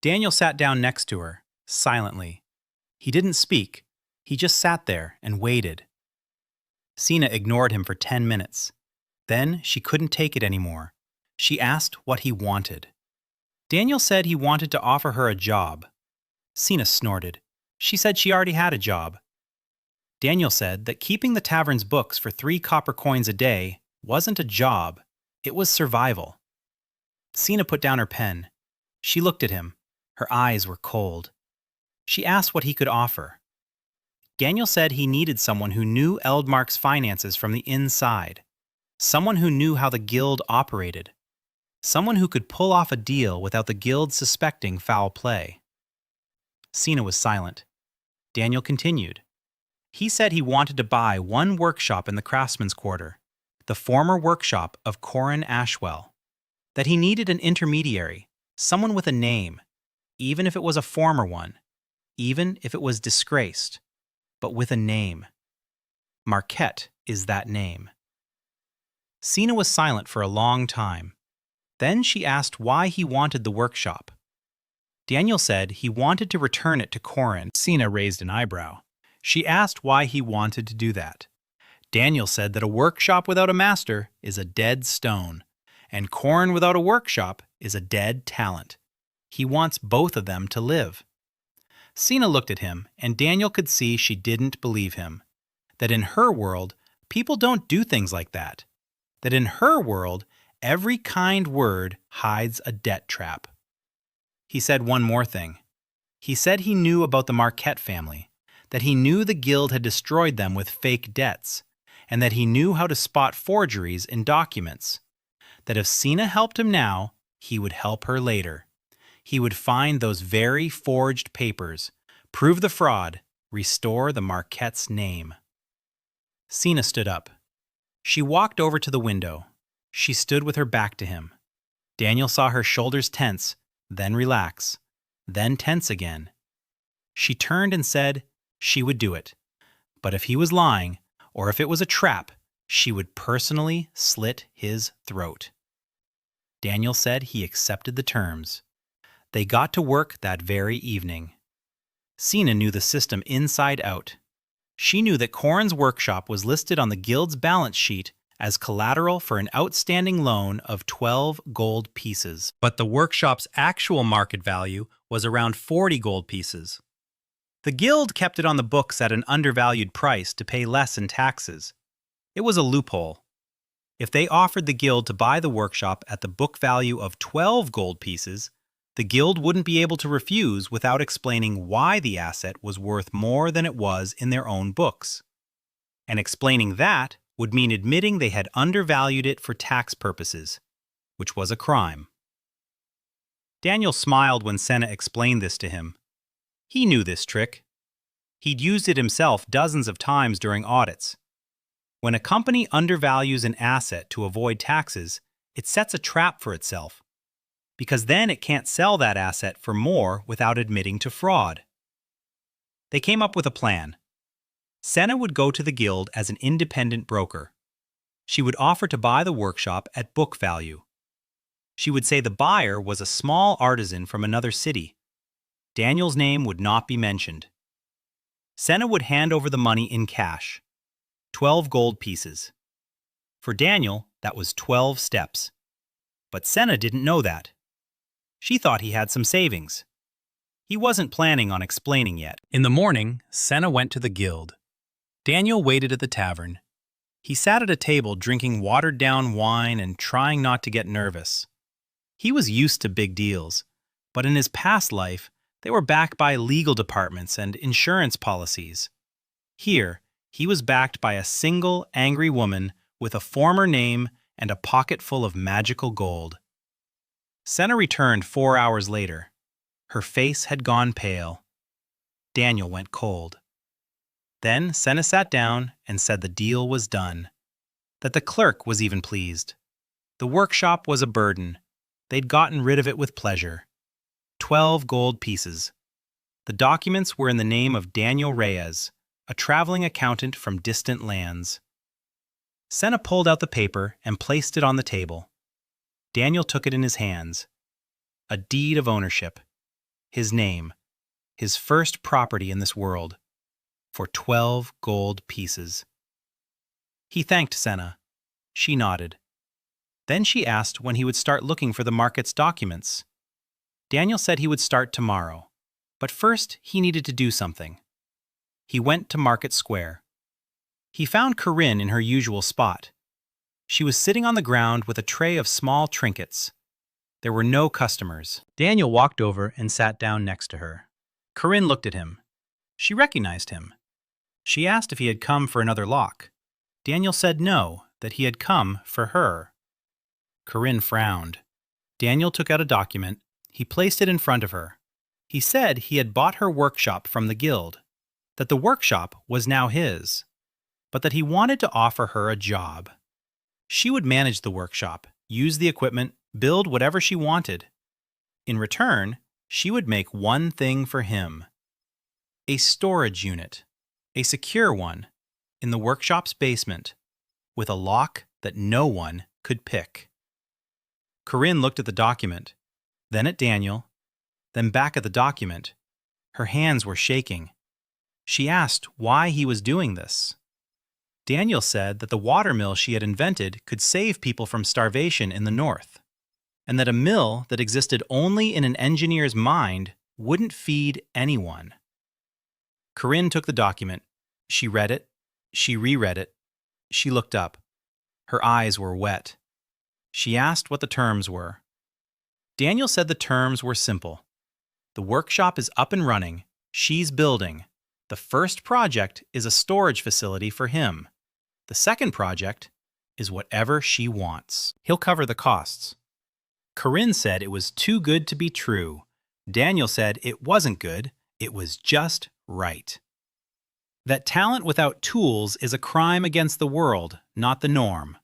Daniel sat down next to her, silently. He didn't speak. He just sat there and waited. Sina ignored him for 10 minutes. Then she couldn't take it anymore. She asked what he wanted. Daniel said he wanted to offer her a job. Sina snorted. She said she already had a job. Daniel said that keeping the tavern's books for 3 copper coins a day wasn't a job, it was survival. Sina put down her pen. She looked at him. Her eyes were cold. She asked what he could offer. Daniel said he needed someone who knew Eldmark's finances from the inside, someone who knew how the guild operated, someone who could pull off a deal without the guild suspecting foul play. Sina was silent. Daniel continued. He said he wanted to buy one workshop in the craftsmen's quarter, the former workshop of Corin Ashwell, that he needed an intermediary, someone with a name, even if it was a former one, even if it was disgraced, but with a name. Marquette is that name. Sina was silent for a long time. Then she asked why he wanted the workshop. Daniel said he wanted to return it to Corin. Sina raised an eyebrow. She asked why he wanted to do that. Daniel said that a workshop without a master is a dead stone, and Corin without a workshop is a dead talent. He wants both of them to live. Sina looked at him, and Daniel could see she didn't believe him. That in her world, people don't do things like that. That in her world, every kind word hides a debt trap. He said one more thing. He said he knew about the Marquette family, that he knew the guild had destroyed them with fake debts, and that he knew how to spot forgeries in documents. That if Sina helped him now, he would help her later. He would find those very forged papers, prove the fraud, restore the Marquette's name. Sina stood up. She walked over to the window. She stood with her back to him. Daniel saw her shoulders tense, then relax, then tense again. She turned and said she would do it. But if he was lying, or if it was a trap, she would personally slit his throat. Daniel said he accepted the terms. They got to work that very evening. Sina knew the system inside out. She knew that Corin's workshop was listed on the guild's balance sheet as collateral for an outstanding loan of 12 gold pieces. But the workshop's actual market value was around 40 gold pieces. The guild kept it on the books at an undervalued price to pay less in taxes. It was a loophole. If they offered the guild to buy the workshop at the book value of 12 gold pieces, the guild wouldn't be able to refuse without explaining why the asset was worth more than it was in their own books. And explaining that would mean admitting they had undervalued it for tax purposes, which was a crime. Daniel smiled when Senna explained this to him. He knew this trick. He'd used it himself dozens of times during audits. When a company undervalues an asset to avoid taxes, it sets a trap for itself, because then it can't sell that asset for more without admitting to fraud. They came up with a plan. Senna would go to the guild as an independent broker. She would offer to buy the workshop at book value. She would say the buyer was a small artisan from another city. Daniel's name would not be mentioned. Senna would hand over the money in cash, 12 gold pieces. For Daniel, that was 12 steps. But Senna didn't know that. She thought he had some savings. He wasn't planning on explaining yet. In the morning, Senna went to the guild. Daniel waited at the tavern. He sat at a table drinking watered-down wine and trying not to get nervous. He was used to big deals, but in his past life, they were backed by legal departments and insurance policies. Here, he was backed by a single angry woman with a former name and a pocket full of magical gold. Senna returned 4 hours later. Her face had gone pale. Daniel went cold. Then Senna sat down and said the deal was done, that the clerk was even pleased. The workshop was a burden. They'd gotten rid of it with pleasure. 12 gold pieces. The documents were in the name of Daniel Reyes, a traveling accountant from distant lands. Senna pulled out the paper and placed it on the table. Daniel took it in his hands. A deed of ownership. His name. His first property in this world. For 12 gold pieces. He thanked Senna. She nodded. Then she asked when he would start looking for the market's documents. Daniel said he would start tomorrow, But first, he needed to do something. He went to Market Square. He found Corinne in her usual spot. She was sitting on the ground with a tray of small trinkets. There were no customers. Daniel walked over and sat down next to her. Corinne looked at him. She recognized him. She asked if he had come for another lock. Daniel said no, that he had come for her. Corinne frowned. Daniel took out a document. He placed it in front of her. He said he had bought her workshop from the guild, that the workshop was now his, but that he wanted to offer her a job. She would manage the workshop, use the equipment, build whatever she wanted. In return, she would make one thing for him: a storage unit, a secure one, in the workshop's basement, with a lock that no one could pick. Corinne looked at the document, then at Daniel, then back at the document. Her hands were shaking. She asked why he was doing this. Daniel said that the watermill she had invented could save people from starvation in the north, and that a mill that existed only in an engineer's mind wouldn't feed anyone. Corinne took the document. She read it. She reread it. She looked up. Her eyes were wet. She asked what the terms were. Daniel said the terms were simple. The workshop is up and running. She's building. The first project is a storage facility for him. The second project is whatever she wants. He'll cover the costs. Corinne said it was too good to be true. Daniel said it wasn't good, it was just right. That talent without tools is a crime against the world, not the norm.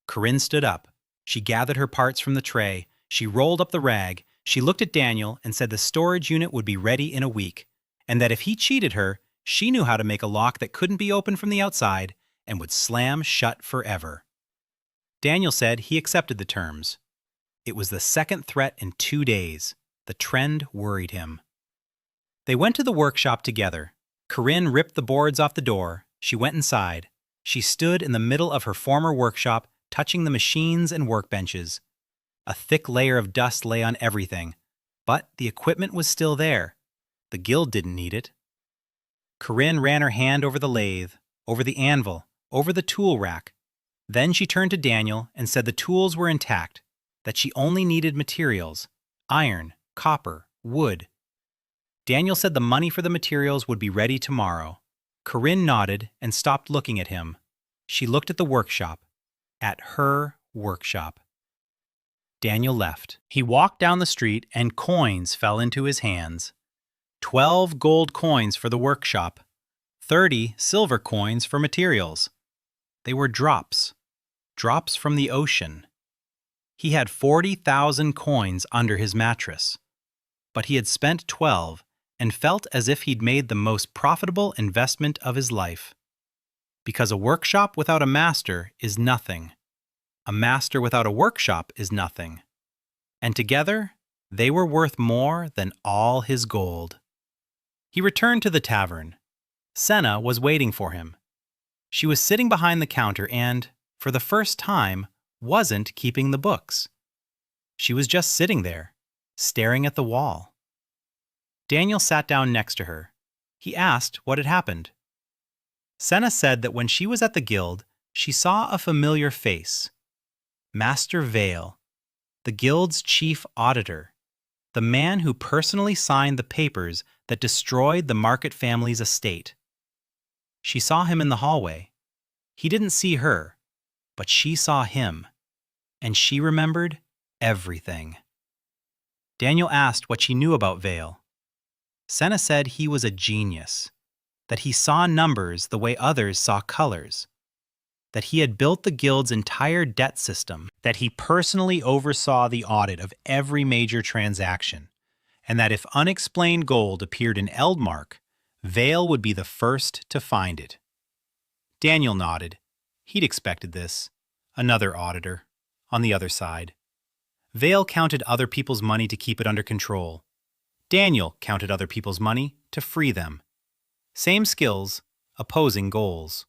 Corinne stood up. She gathered her parts from the tray. She rolled up the rag. She looked at Daniel and said the storage unit would be ready in a week, and that if he cheated her, she knew how to make a lock that couldn't be opened from the outside and would slam shut forever. Daniel said he accepted the terms. It was the second threat in 2 days. The trend worried him. They went to the workshop together. Corinne ripped the boards off the door. She went inside. She stood in the middle of her former workshop, touching the machines and workbenches. A thick layer of dust lay on everything, but the equipment was still there. The guild didn't need it. Corinne ran her hand over the lathe, over the anvil, over the tool rack. Then she turned to Daniel and said the tools were intact, that she only needed materials: iron, copper, wood. Daniel said the money for the materials would be ready tomorrow. Corinne nodded and stopped looking at him. She looked at the workshop, at her workshop. Daniel left. He walked down the street and coins fell into his hands. 12 gold coins for the workshop, 30 silver coins for materials. They were drops, drops from the ocean. He had 40,000 coins under his mattress, but he had spent 12 and felt as if he'd made the most profitable investment of his life. Because a workshop without a master is nothing. A master without a workshop is nothing. And together, they were worth more than all his gold. He returned to the tavern. Senna was waiting for him. She was sitting behind the counter and, for the first time, wasn't keeping the books. She was just sitting there, staring at the wall. Daniel sat down next to her. He asked what had happened. Senna said that when she was at the guild, she saw a familiar face. Master Vale, the guild's chief auditor, the man who personally signed the papers that destroyed the Market family's estate. She saw him in the hallway. He didn't see her, but she saw him, and she remembered everything. Daniel asked what she knew about Vale. Senna said he was a genius, that he saw numbers the way others saw colors, that he had built the guild's entire debt system, that he personally oversaw the audit of every major transaction, and that if unexplained gold appeared in Eldmark, Vale would be the first to find it. Daniel nodded. He'd expected this. Another auditor, on the other side. Vale counted other people's money to keep it under control. Daniel counted other people's money to free them. Same skills, opposing goals.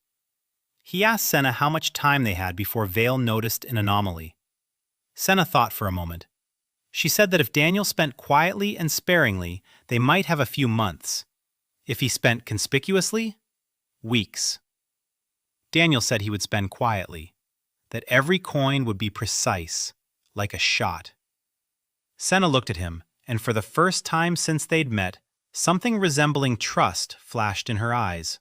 He asked Senna how much time they had before Vale noticed an anomaly. Senna thought for a moment. She said that if Daniel spent quietly and sparingly, they might have a few months. If he spent conspicuously, weeks. Daniel said he would spend quietly, that every coin would be precise, like a shot. Senna looked at him, and for the first time since they'd met, something resembling trust flashed in her eyes.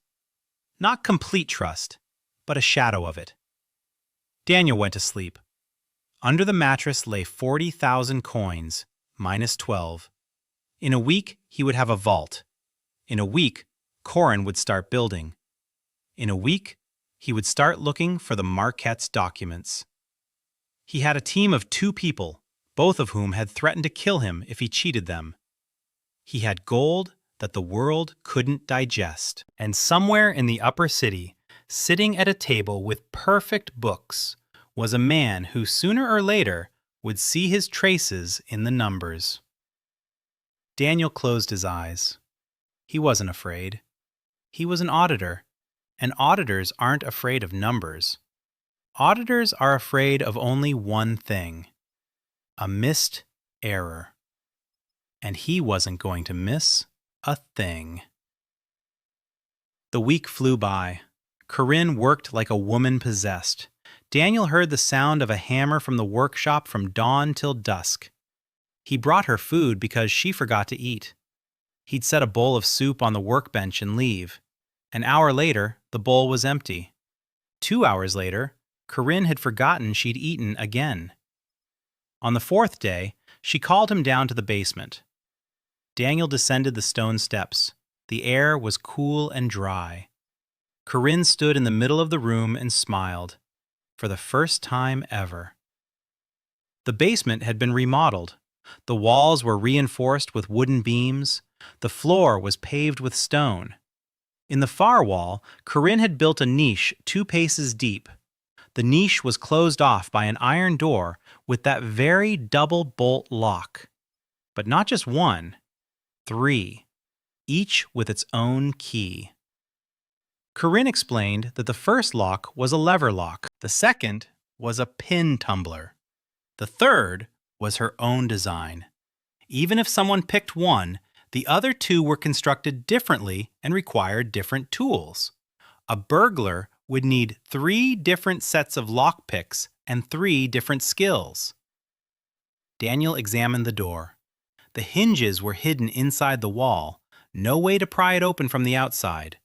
Not complete trust, but a shadow of it. Daniel went to sleep. Under the mattress lay 40,000 coins, minus 12. In a week, he would have a vault. In a week, Corin would start building. In a week, he would start looking for the Marquette's documents. He had a team of 2 people, both of whom had threatened to kill him if he cheated them. He had gold that the world couldn't digest. And somewhere in the upper city, sitting at a table with perfect books, was a man who sooner or later would see his traces in the numbers. Daniel closed his eyes. He wasn't afraid. He was an auditor, and auditors aren't afraid of numbers. Auditors are afraid of only one thing: a missed error. And he wasn't going to miss a thing. The week flew by. Corinne worked like a woman possessed. Daniel heard the sound of a hammer from the workshop from dawn till dusk. He brought her food because she forgot to eat. He'd set a bowl of soup on the workbench and leave. An hour later, the bowl was empty. 2 hours later, Corinne had forgotten she'd eaten again. On the 4th day, she called him down to the basement. Daniel descended the stone steps. The air was cool and dry. Corinne stood in the middle of the room and smiled. For the first time ever. The basement had been remodeled. The walls were reinforced with wooden beams. The floor was paved with stone. In the far wall, Corinne had built a niche 2 paces deep. The niche was closed off by an iron door with that very double bolt lock. But not just 1, 3, each with its own key. Corinne explained that the first lock was a lever lock, the second was a pin tumbler, the third was her own design. Even if someone picked one, the other 2 were constructed differently and required different tools. A burglar would need 3 different sets of lockpicks and 3 different skills. Daniel examined the door. The hinges were hidden inside the wall, no way to pry it open from the outside.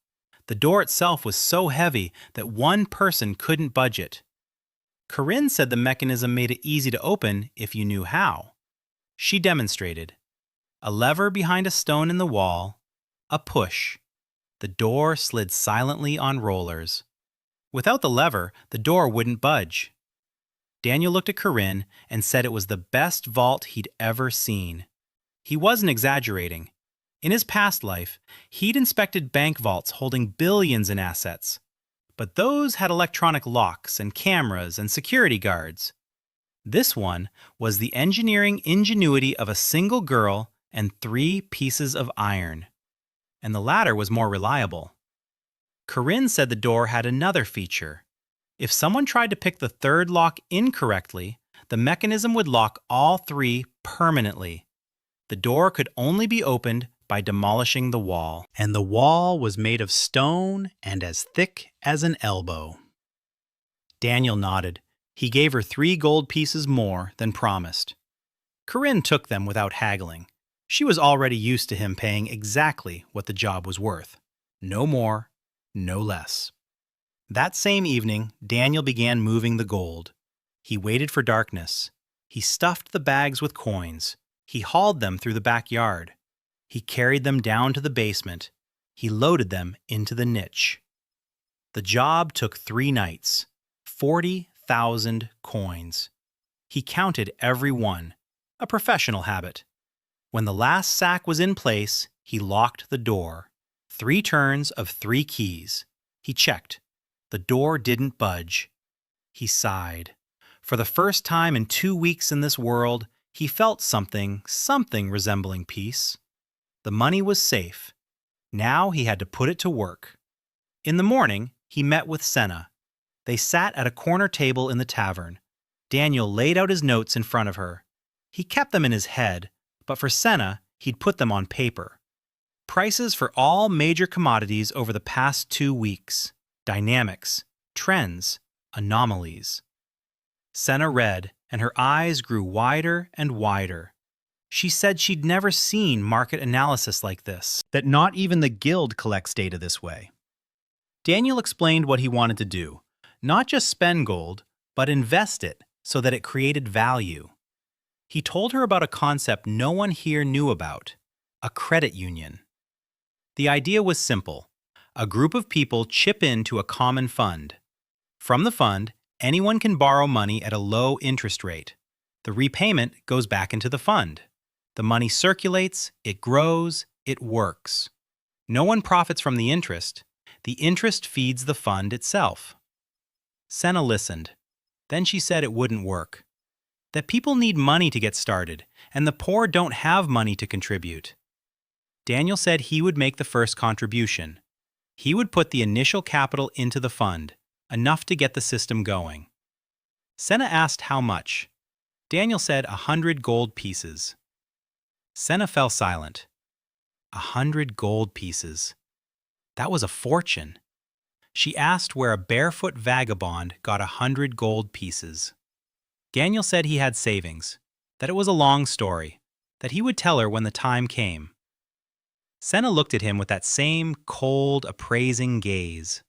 The door itself was so heavy that one person couldn't budge it. Corinne said the mechanism made it easy to open if you knew how. She demonstrated. A lever behind a stone in the wall, a push. The door slid silently on rollers. Without the lever, the door wouldn't budge. Daniel looked at Corinne and said it was the best vault he'd ever seen. He wasn't exaggerating. In his past life, he'd inspected bank vaults holding billions in assets. But those had electronic locks and cameras and security guards. This one was the engineering ingenuity of a single girl and 3 pieces of iron. And the latter was more reliable. Corinne said the door had another feature. If someone tried to pick the 3rd lock incorrectly, the mechanism would lock all 3 permanently. The door could only be opened by demolishing the wall. And the wall was made of stone and as thick as an elbow. Daniel nodded. He gave her 3 gold pieces more than promised. Corinne took them without haggling. She was already used to him paying exactly what the job was worth. No more, no less. That same evening, Daniel began moving the gold. He waited for darkness. He stuffed the bags with coins. He hauled them through the backyard. He carried them down to the basement. He loaded them into the niche. The job took 3 nights, 40,000 coins. He counted every one, a professional habit. When the last sack was in place, he locked the door. 3 turns of 3 keys. He checked. The door didn't budge. He sighed. For the first time in 2 weeks in this world, he felt something resembling peace. The money was safe. Now he had to put it to work. In the morning, he met with Senna. They sat at a corner table in the tavern. Daniel laid out his notes in front of her. He kept them in his head, but for Senna, he'd put them on paper. Prices for all major commodities over the past 2 weeks. Dynamics, trends, anomalies. Senna read, and her eyes grew wider and wider. She said she'd never seen market analysis like this, that not even the guild collects data this way. Daniel explained what he wanted to do, not just spend gold, but invest it so that it created value. He told her about a concept no one here knew about, a credit union. The idea was simple. A group of people chip into a common fund. From the fund, anyone can borrow money at a low interest rate. The repayment goes back into the fund. The money circulates, it grows, it works. No one profits from the interest. The interest feeds the fund itself. Senna listened. Then she said it wouldn't work. That people need money to get started, and the poor don't have money to contribute. Daniel said he would make the first contribution. He would put the initial capital into the fund, enough to get the system going. Senna asked how much. Daniel said 100 gold pieces. Senna fell silent. 100 gold pieces. That was a fortune. She asked where a barefoot vagabond got 100 gold pieces. Daniel said he had savings, that it was a long story, that he would tell her when the time came. Senna looked at him with that same cold, appraising gaze.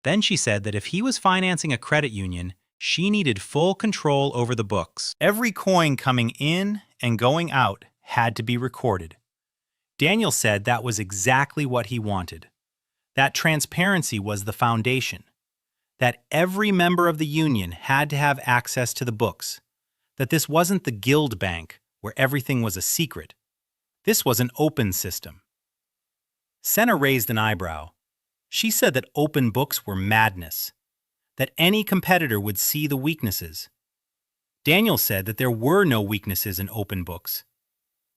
Then she said that if he was financing a credit union, she needed full control over the books. Every coin coming in and going out had to be recorded. Daniel said that was exactly what he wanted. That transparency was the foundation. That every member of the union had to have access to the books. That this wasn't the guild bank, where everything was a secret. This was an open system. Senna raised an eyebrow. She said that open books were madness. That any competitor would see the weaknesses. Daniel said that there were no weaknesses in open books.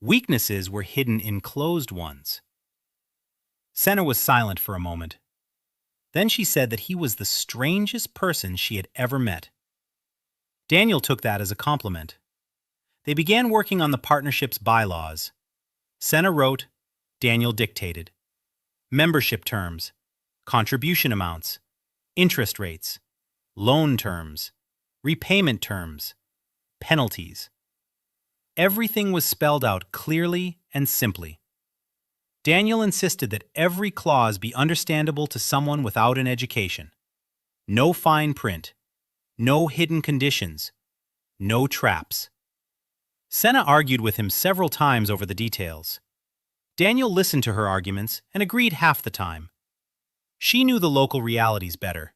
Weaknesses were hidden in closed ones. Senna was silent for a moment. Then she said that he was the strangest person she had ever met. Daniel took that as a compliment. They began working on the partnership's bylaws. Senna wrote, Daniel dictated. Membership terms, contribution amounts, interest rates, loan terms, repayment terms, penalties. Everything was spelled out clearly and simply. Daniel insisted that every clause be understandable to someone without an education. No fine print, no hidden conditions, no traps. Senna argued with him several times over the details. Daniel listened to her arguments and agreed half the time. She knew the local realities better.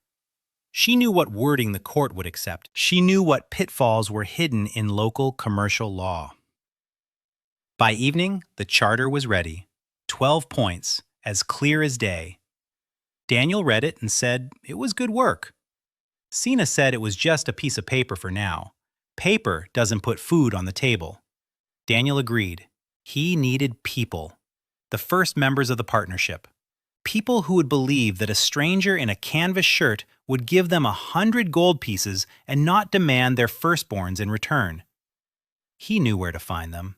She knew what wording the court would accept. She knew what pitfalls were hidden in local commercial law. By evening, the charter was ready. 12 points, as clear as day. Daniel read it and said it was good work. Senna said it was just a piece of paper for now. Paper doesn't put food on the table. Daniel agreed. He needed people. The first members of the partnership. People who would believe that a stranger in a canvas shirt would give them 100 gold pieces and not demand their firstborns in return. He knew where to find them.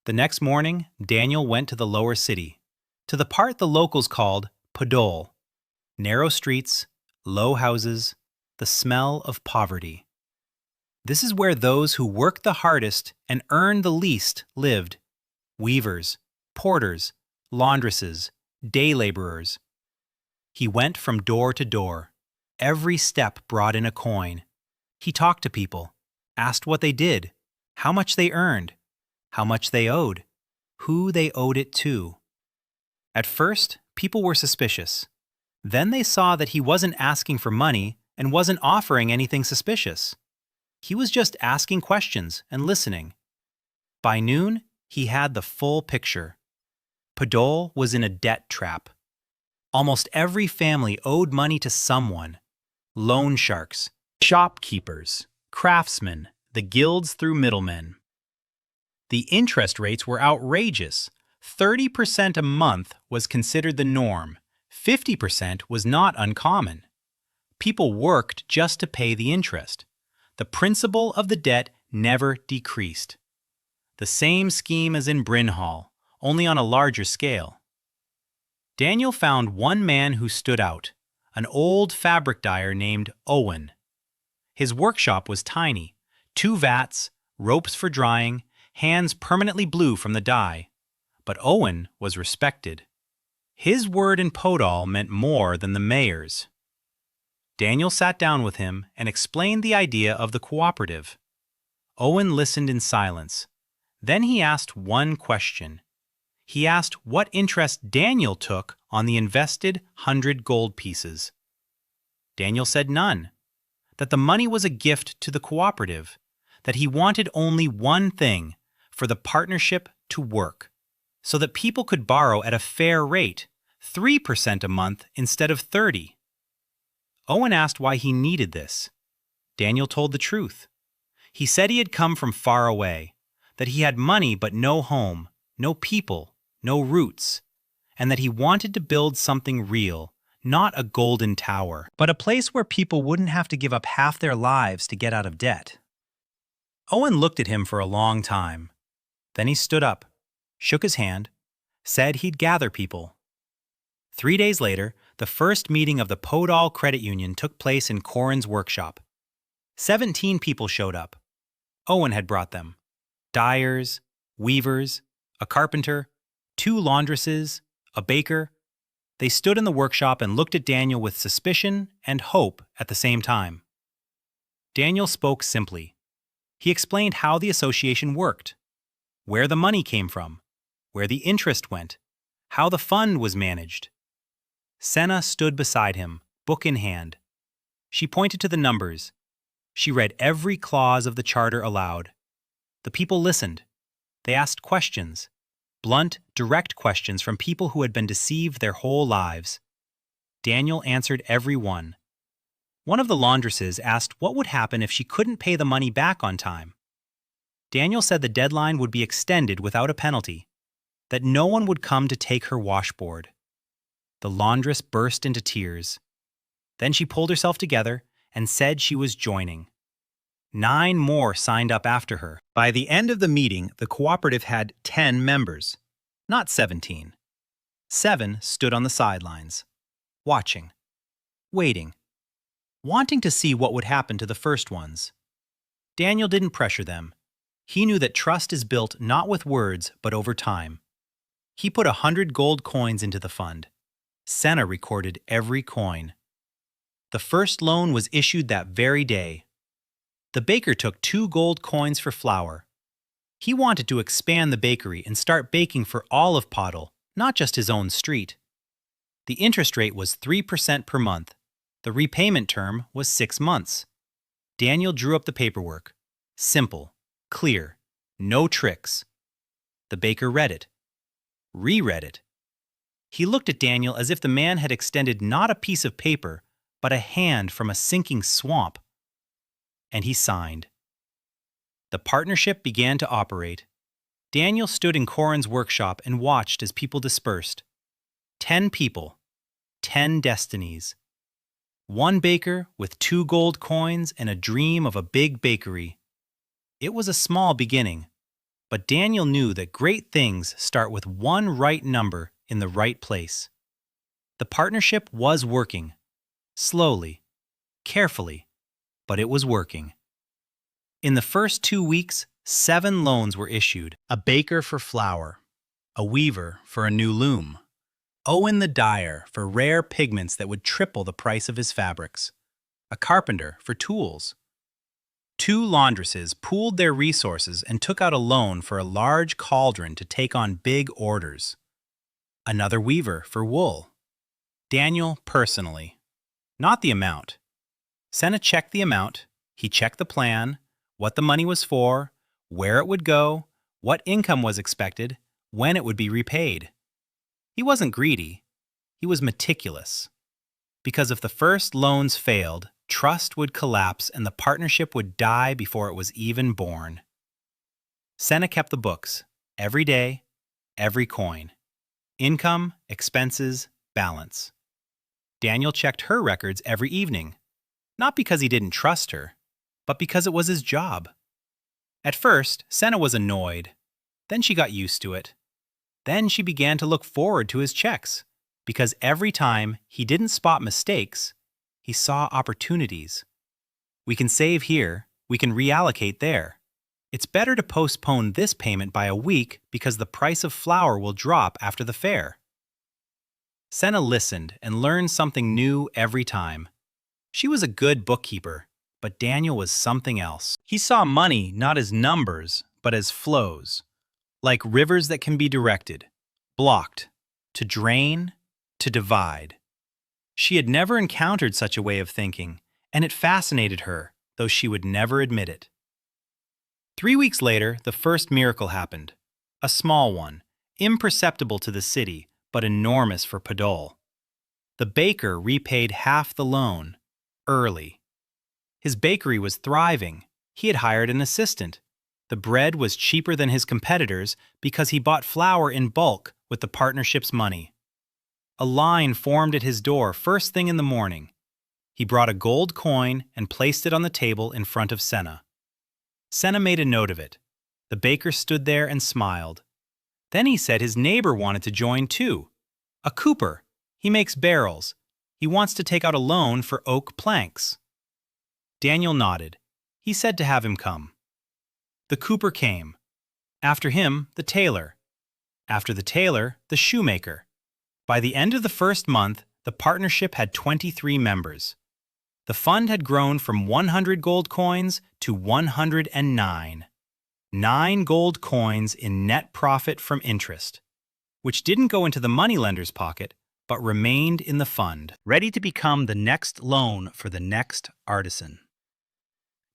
The next morning, Daniel went to the lower city, to the part the locals called Podol. Narrow streets, low houses, the smell of poverty. This is where those who worked the hardest and earned the least lived. Weavers, porters, laundresses, day laborers. He went from door to door. Every step brought in a coin. He talked to people, asked what they did, how much they earned, how much they owed, who they owed it to. At first, people were suspicious. Then they saw that he wasn't asking for money and wasn't offering anything suspicious. He was just asking questions and listening. By noon, he had the full picture. Podol was in a debt trap. Almost every family owed money to someone. Loan sharks, shopkeepers, craftsmen, the guilds through middlemen. The interest rates were outrageous. 30% a month was considered the norm. 50% was not uncommon. People worked just to pay the interest. The principal of the debt never decreased. The same scheme as in Bryn Hall, only on a larger scale. Daniel found one man who stood out, an old fabric dyer named Owen. His workshop was tiny, 2 vats, ropes for drying, hands permanently blue from the dye. But Owen was respected. His word in Podol meant more than the mayor's. Daniel sat down with him and explained the idea of the cooperative. Owen listened in silence. Then he asked one question. He asked what interest Daniel took on the invested 100 gold pieces. Daniel said none, that the money was a gift to the cooperative, that he wanted only one thing, for the partnership to work, so that people could borrow at a fair rate, 3% a month instead of 30. Owen asked why he needed this. Daniel told the truth. He said he had come from far away, that he had money but no home, no people, no roots, and that he wanted to build something real, not a golden tower, but a place where people wouldn't have to give up half their lives to get out of debt. Owen looked at him for a long time. Then he stood up, shook his hand, said he'd gather people. 3 days later, the first meeting of the Podol Credit Union took place in Corin's workshop. 17 people showed up. Owen had brought them. Dyers, weavers, a carpenter, 2 laundresses, a baker. They stood in the workshop and looked at Daniel with suspicion and hope at the same time. Daniel spoke simply. He explained how the association worked, where the money came from, where the interest went, how the fund was managed. Senna stood beside him, book in hand. She pointed to the numbers. She read every clause of the charter aloud. The people listened. They asked questions, blunt, direct questions from people who had been deceived their whole lives. Daniel answered every one. One of the laundresses asked what would happen if she couldn't pay the money back on time. Daniel said the deadline would be extended without a penalty, that no one would come to take her washboard. The laundress burst into tears. Then she pulled herself together and said she was joining. 9 more signed up after her. By the end of the meeting, the cooperative had 10 members, not 17. 7 stood on the sidelines, watching, waiting, wanting to see what would happen to the first ones. Daniel didn't pressure them. He knew that trust is built not with words, but over time. He put 100 gold coins into the fund. Senna recorded every coin. The first loan was issued that very day. The baker took 2 gold coins for flour. He wanted to expand the bakery and start baking for all of Podol, not just his own street. The interest rate was 3% per month. The repayment term was 6 months. Daniel drew up the paperwork. Simple, clear, no tricks. The baker read it, reread it. He looked at Daniel as if the man had extended not a piece of paper, but a hand from a sinking swamp. And he signed. The partnership began to operate. Daniel stood in Corin's workshop and watched as people dispersed. 10 people, 10 destinies. 1 baker with 2 gold coins and a dream of a big bakery. It was a small beginning, but Daniel knew that great things start with 1 right number in the right place. The partnership was working. Slowly, carefully, but it was working. In the first 2 weeks, 7 loans were issued. A baker for flour, a weaver for a new loom, Owen the dyer for rare pigments that would triple the price of his fabrics, a carpenter for tools. 2 laundresses pooled their resources and took out a loan for a large cauldron to take on big orders. Another weaver for wool. Daniel personally. Not the amount. Senna checked the amount, he checked the plan, what the money was for, where it would go, what income was expected, when it would be repaid. He wasn't greedy. He was meticulous. Because if the first loans failed, trust would collapse and the partnership would die before it was even born. Senna kept the books, every day, every coin. Income, expenses, balance. Daniel checked her records every evening, not because he didn't trust her, but because it was his job. At first, Senna was annoyed. Then she got used to it. Then she began to look forward to his checks, because every time he didn't spot mistakes, he saw opportunities. We can save here, we can reallocate there. It's better to postpone this payment by a week because the price of flour will drop after the fair. Senna listened and learned something new every time. She was a good bookkeeper, but Daniel was something else. He saw money not as numbers, but as flows, like rivers that can be directed, blocked, to drain, to divide. She had never encountered such a way of thinking, and it fascinated her, though she would never admit it. 3 weeks later, the first miracle happened. A small one, imperceptible to the city, but enormous for Podol. The baker repaid half the loan, early. His bakery was thriving. He had hired an assistant. The bread was cheaper than his competitors because he bought flour in bulk with the partnership's money. A line formed at his door first thing in the morning. He brought a gold coin and placed it on the table in front of Senna. Senna made a note of it. The baker stood there and smiled. Then he said his neighbor wanted to join too. A cooper. He makes barrels. He wants to take out a loan for oak planks. Daniel nodded. He said to have him come. The cooper came. After him, the tailor. After the tailor, the shoemaker. By the end of the first month, the partnership had 23 members. The fund had grown from 100 gold coins to 109. 9 gold coins in net profit from interest, which didn't go into the moneylender's pocket, but remained in the fund, ready to become the next loan for the next artisan.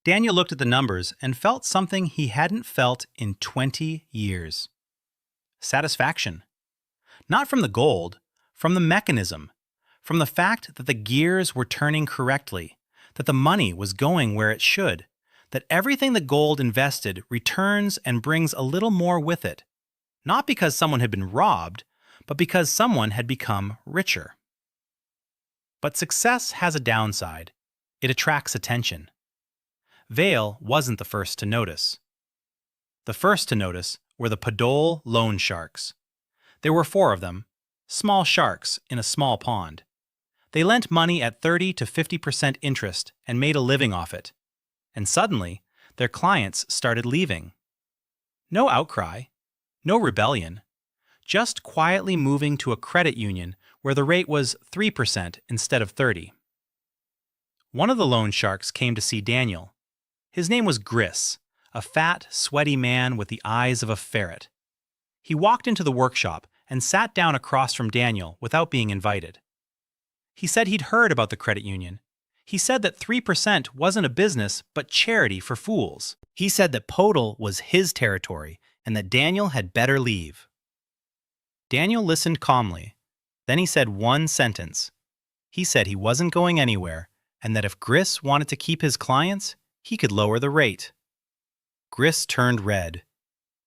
Daniel looked at the numbers and felt something he hadn't felt in 20 years. Satisfaction. Not from the gold, from the mechanism, from the fact that the gears were turning correctly, that the money was going where it should, that everything the gold invested returns and brings a little more with it, not because someone had been robbed, but because someone had become richer. But success has a downside. It attracts attention. Vale wasn't the first to notice. The first to notice were the Podol loan sharks. There were 4 of them, small sharks in a small pond. They lent money at 30 to 50% interest and made a living off it. And suddenly, their clients started leaving. No outcry, no rebellion, just quietly moving to a credit union where the rate was 3% instead of 30%. One of the loan sharks came to see Daniel. His name was Gris, a fat, sweaty man with the eyes of a ferret. He walked into the workshop and sat down across from Daniel without being invited. He said he'd heard about the credit union. He said that 3% wasn't a business but charity for fools. He said that Podol was his territory and that Daniel had better leave. Daniel listened calmly. Then he said one sentence. He said he wasn't going anywhere and that if Gris wanted to keep his clients, he could lower the rate. Gris turned red.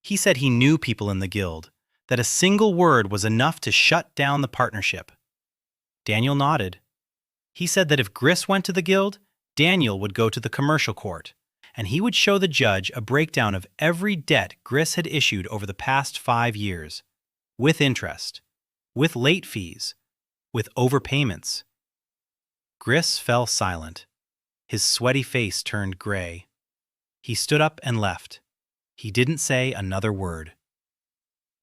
He said he knew people in the guild, that a single word was enough to shut down the partnership. Daniel nodded. He said that if Gris went to the guild, Daniel would go to the commercial court, and he would show the judge a breakdown of every debt Gris had issued over the past 5 years, with interest, with late fees, with overpayments. Gris fell silent. His sweaty face turned gray. He stood up and left. He didn't say another word.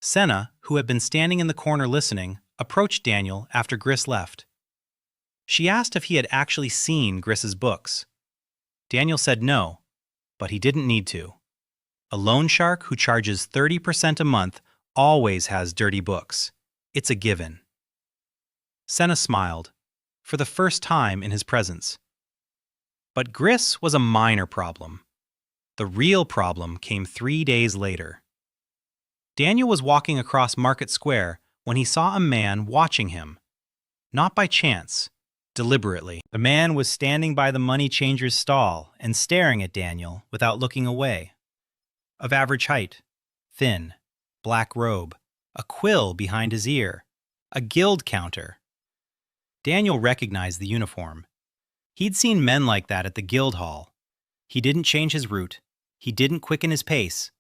Senna, who had been standing in the corner listening, approached Daniel after Gris left. She asked if he had actually seen Gris's books. Daniel said no, but he didn't need to. A loan shark who charges 30% a month always has dirty books. It's a given. Senna smiled, for the first time in his presence. But Gris was a minor problem. The real problem came 3 days later. Daniel was walking across Market Square when he saw a man watching him. Not by chance, deliberately. The man was standing by the money changer's stall and staring at Daniel without looking away. Of average height, thin, black robe, a quill behind his ear, a guild counter. Daniel recognized the uniform. He'd seen men like that at the guild hall. He didn't change his route. He didn't quicken his pace.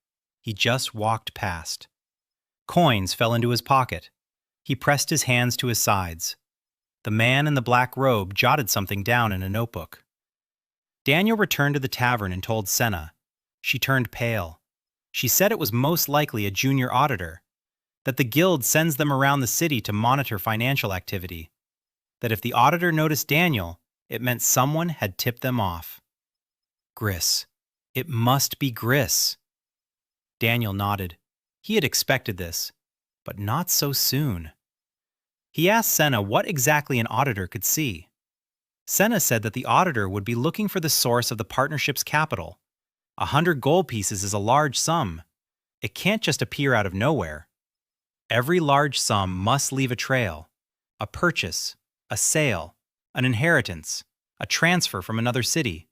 He just walked past. Coins fell into his pocket. He pressed his hands to his sides. The man in the black robe jotted something down in a notebook. Daniel returned to the tavern and told Senna. She turned pale. She said it was most likely a junior auditor, that the guild sends them around the city to monitor financial activity, that if the auditor noticed Daniel, it meant someone had tipped them off. Gris. It must be Gris. Daniel nodded. He had expected this, but not so soon. He asked Senna what exactly an auditor could see. Senna said that the auditor would be looking for the source of the partnership's capital. 100 gold pieces is a large sum. It can't just appear out of nowhere. Every large sum must leave a trail, a purchase, a sale, an inheritance, a transfer from another city.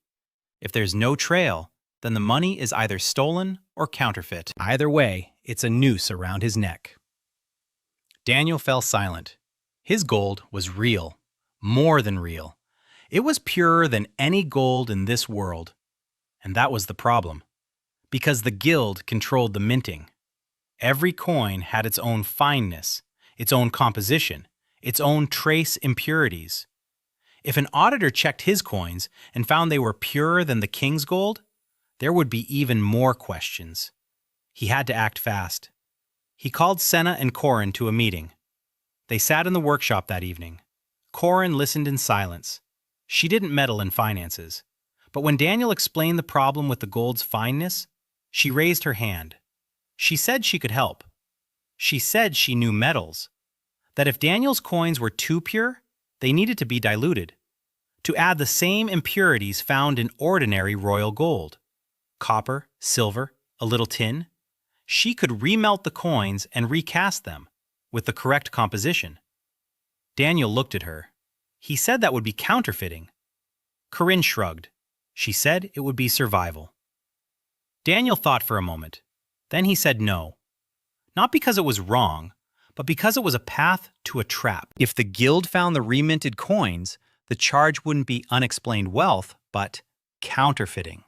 If there's no trail, then the money is either stolen or counterfeit. Either way, it's a noose around his neck. Daniel fell silent. His gold was real, more than real. It was purer than any gold in this world. And that was the problem, because the guild controlled the minting. Every coin had its own fineness, its own composition, its own trace impurities. If an auditor checked his coins and found they were purer than the king's gold, there would be even more questions. He had to act fast. He called Senna and Corin to a meeting. They sat in the workshop that evening. Corin listened in silence. She didn't meddle in finances. But when Daniel explained the problem with the gold's fineness, she raised her hand. She said she could help. She said she knew metals, that if Daniel's coins were too pure, they needed to be diluted, to add the same impurities found in ordinary royal gold. Copper, silver, a little tin. She could remelt the coins and recast them, with the correct composition. Daniel looked at her. He said that would be counterfeiting. Corinne shrugged. She said it would be survival. Daniel thought for a moment. Then he said no. Not because it was wrong, but because it was a path to a trap. If the guild found the reminted coins, the charge wouldn't be unexplained wealth, but counterfeiting.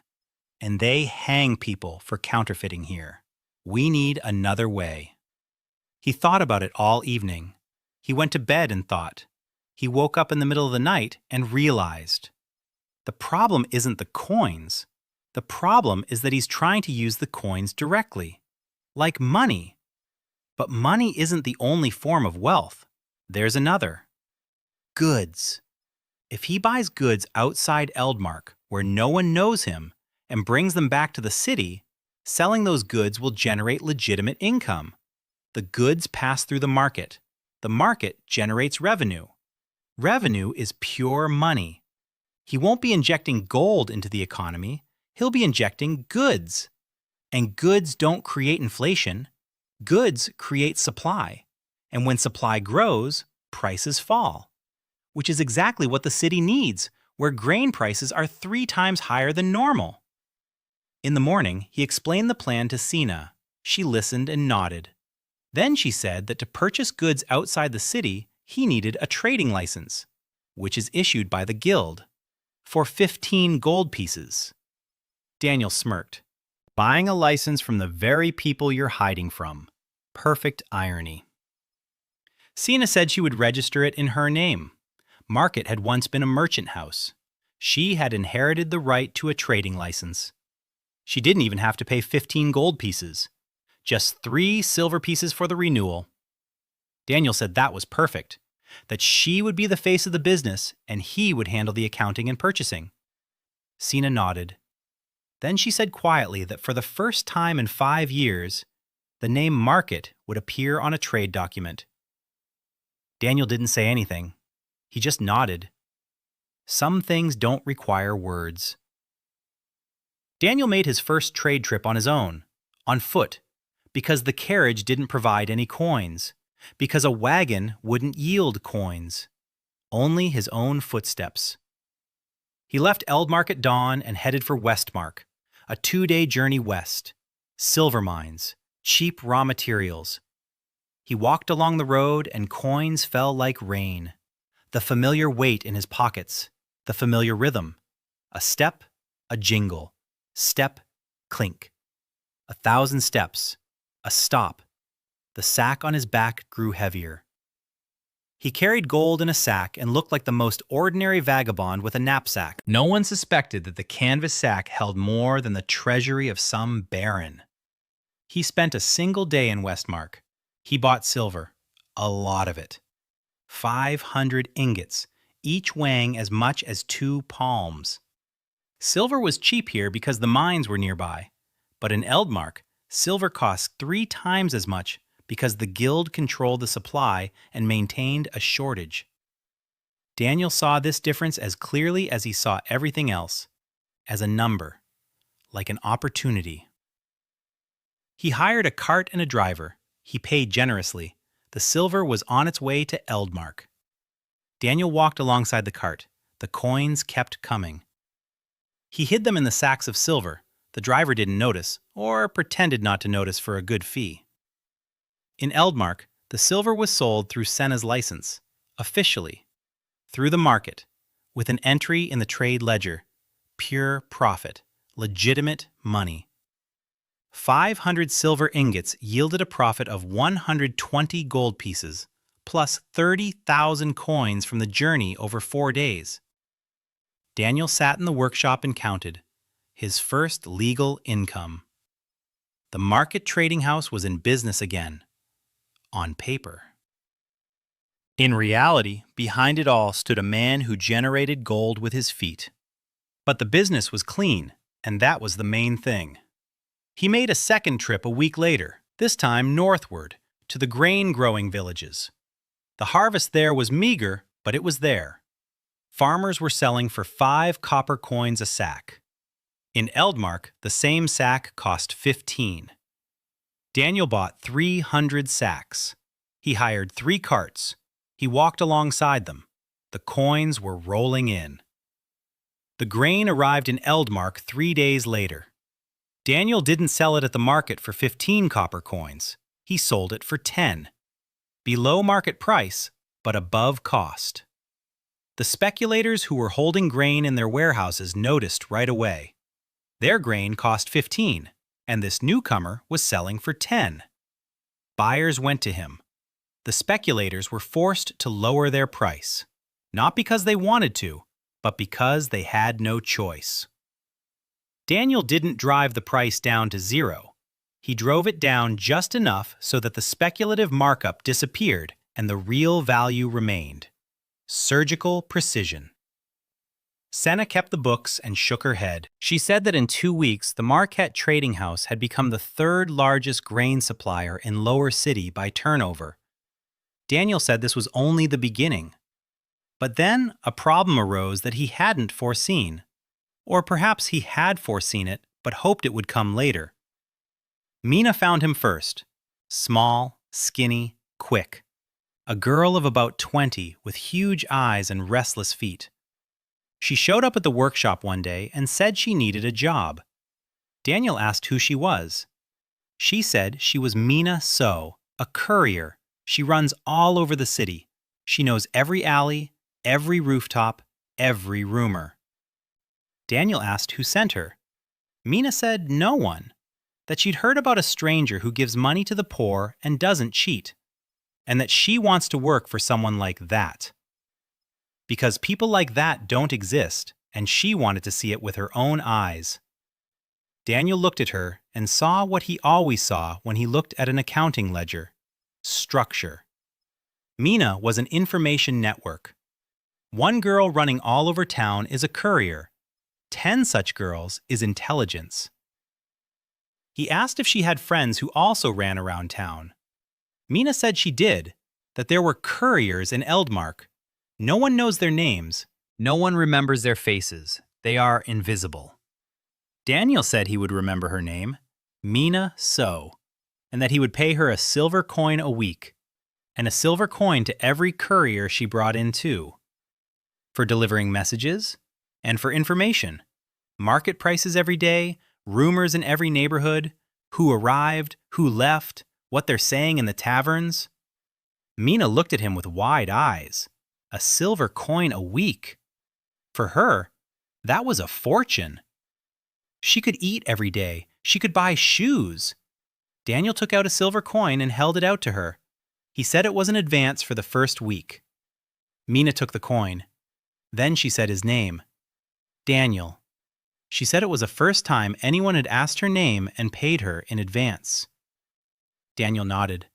And they hang people for counterfeiting here. We need another way. He thought about it all evening. He went to bed and thought. He woke up in the middle of the night and realized. The problem isn't the coins. The problem is that he's trying to use the coins directly, like money. But money isn't the only form of wealth. There's another. Goods. If he buys goods outside Eldmark, where no one knows him, and brings them back to the city, selling those goods will generate legitimate income. The goods pass through the market. The market generates revenue. Revenue is pure money. He won't be injecting gold into the economy. He'll be injecting goods. And goods don't create inflation. Goods create supply. And when supply grows, prices fall. Which is exactly what the city needs, where grain prices are 3 times higher than normal. In the morning, he explained the plan to Sina. She listened and nodded. Then she said that to purchase goods outside the city, he needed a trading license, which is issued by the guild, for 15 gold pieces. Daniel smirked. Buying a license from the very people you're hiding from. Perfect irony. Sina said she would register it in her name. Market had once been a merchant house. She had inherited the right to a trading license. She didn't even have to pay 15 gold pieces, just 3 silver pieces for the renewal. Daniel said that was perfect, that she would be the face of the business and he would handle the accounting and purchasing. Sina nodded. Then she said quietly that for the first time in 5 years, the name Market would appear on a trade document. Daniel didn't say anything. He just nodded. Some things don't require words. Daniel made his first trade trip on his own, on foot, because the carriage didn't provide any coins, because a wagon wouldn't yield coins, only his own footsteps. He left Eldmark at dawn and headed for Westmark, a 2-day journey west, silver mines, cheap raw materials. He walked along the road and coins fell like rain, the familiar weight in his pockets, the familiar rhythm, a step, a jingle, step, Clink. 1,000 steps. A stop. The sack on his back grew heavier. He carried gold in a sack and looked like the most ordinary vagabond with a knapsack. No one suspected that the canvas sack held more than the treasury of some baron. He spent a single day in Westmark. He bought silver, a lot of it. 500 ingots, each weighing as much as 2 palms. Silver was cheap here because the mines were nearby, but in Eldmark, silver cost 3 times as much because the guild controlled the supply and maintained a shortage. Daniel saw this difference as clearly as he saw everything else, as a number, like an opportunity. He hired a cart and a driver. He paid generously. The silver was on its way to Eldmark. Daniel walked alongside the cart. The coins kept coming. He hid them in the sacks of silver. The driver didn't notice, or pretended not to notice for a good fee. In Eldmark, the silver was sold through Senna's license, officially, through the market, with an entry in the trade ledger, pure profit, legitimate money. 500 silver ingots yielded a profit of 120 gold pieces, plus 30,000 coins from the journey over 4 days. Daniel sat in the workshop and counted, his first legal income. The market trading house was in business again. On paper. In reality, behind it all stood a man who generated gold with his feet. But the business was clean, and that was the main thing. He made a second trip a week later, this time northward, to the grain-growing villages. The harvest there was meager, but it was there. Farmers were selling for 5 copper coins a sack. In Eldmark, the same sack cost 15. Daniel bought 300 sacks. He hired 3 carts. He walked alongside them. The coins were rolling in. The grain arrived in Eldmark 3 days later. Daniel didn't sell it at the market for 15 copper coins. He sold it for 10. Below market price, but above cost. The speculators who were holding grain in their warehouses noticed right away. Their grain cost 15. And this newcomer was selling for 10. Buyers went to him. The speculators were forced to lower their price, not because they wanted to, but because they had no choice. Daniel didn't drive the price down to 0. He drove it down just enough so that the speculative markup disappeared and the real value remained. Surgical precision. Senna kept the books and shook her head. She said that in 2 weeks, the Marquette Trading House had become the 3rd largest grain supplier in Lower City by turnover. Daniel said this was only the beginning. But then a problem arose that he hadn't foreseen. Or perhaps he had foreseen it, but hoped it would come later. Mina found him first. Small, skinny, quick. A girl of about 20 with huge eyes and restless feet. She showed up at the workshop one day and said she needed a job. Daniel asked who she was. She said she was Mina So, a courier. She runs all over the city. She knows every alley, every rooftop, every rumor. Daniel asked who sent her. Mina said no one, that she'd heard about a stranger who gives money to the poor and doesn't cheat, and that she wants to work for someone like that. Because people like that don't exist, and she wanted to see it with her own eyes. Daniel looked at her and saw what he always saw when he looked at an accounting ledger: structure. Mina was an information network. 1 girl running all over town is a courier. 10 such girls is intelligence. He asked if she had friends who also ran around town. Mina said she did, that there were couriers in Eldmark. No one knows their names. No one remembers their faces. They are invisible. Daniel said he would remember her name, Mina So, and that he would pay her a silver coin a week, and a silver coin to every courier she brought in too. For delivering messages, and for information. Market prices every day, rumors in every neighborhood, who arrived, who left, what they're saying in the taverns. Mina looked at him with wide eyes. A silver coin a week. For her, that was a fortune. She could eat every day. She could buy shoes. Daniel took out a silver coin and held it out to her. He said it was an advance for the first week. Mina took the coin. Then she said his name. Daniel. She said it was the first time anyone had asked her name and paid her in advance. Daniel nodded.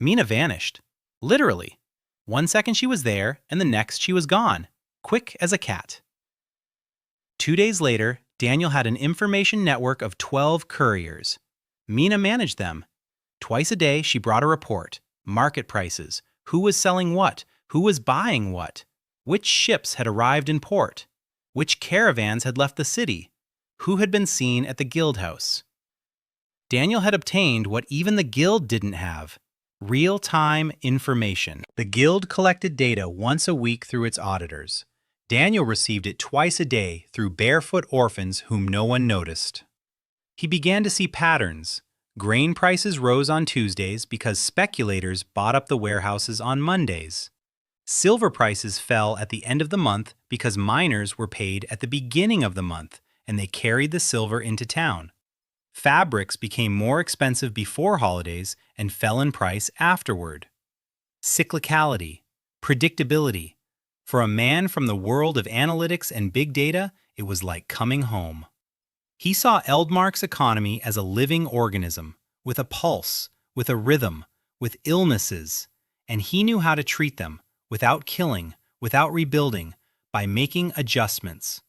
Mina vanished. Literally. 1 second she was there, and the next she was gone, quick as a cat. 2 days later, Daniel had an information network of 12 couriers. Mina managed them. Twice a day she brought a report, market prices, who was selling what, who was buying what, which ships had arrived in port, which caravans had left the city, who had been seen at the guild house. Daniel had obtained what even the guild didn't have: real-time information. The guild collected data once a week through its auditors. Daniel received it twice a day through barefoot orphans whom no one noticed. He began to see patterns. Grain prices rose on Tuesdays because speculators bought up the warehouses on Mondays. Silver prices fell at the end of the month because miners were paid at the beginning of the month and they carried the silver into town. Fabrics became more expensive before holidays and fell in price afterward. Cyclicality, predictability. For a man from the world of analytics and big data, it was like coming home. He saw Eldmark's economy as a living organism, with a pulse, with a rhythm, with illnesses, and he knew how to treat them, without killing, without rebuilding, by making adjustments.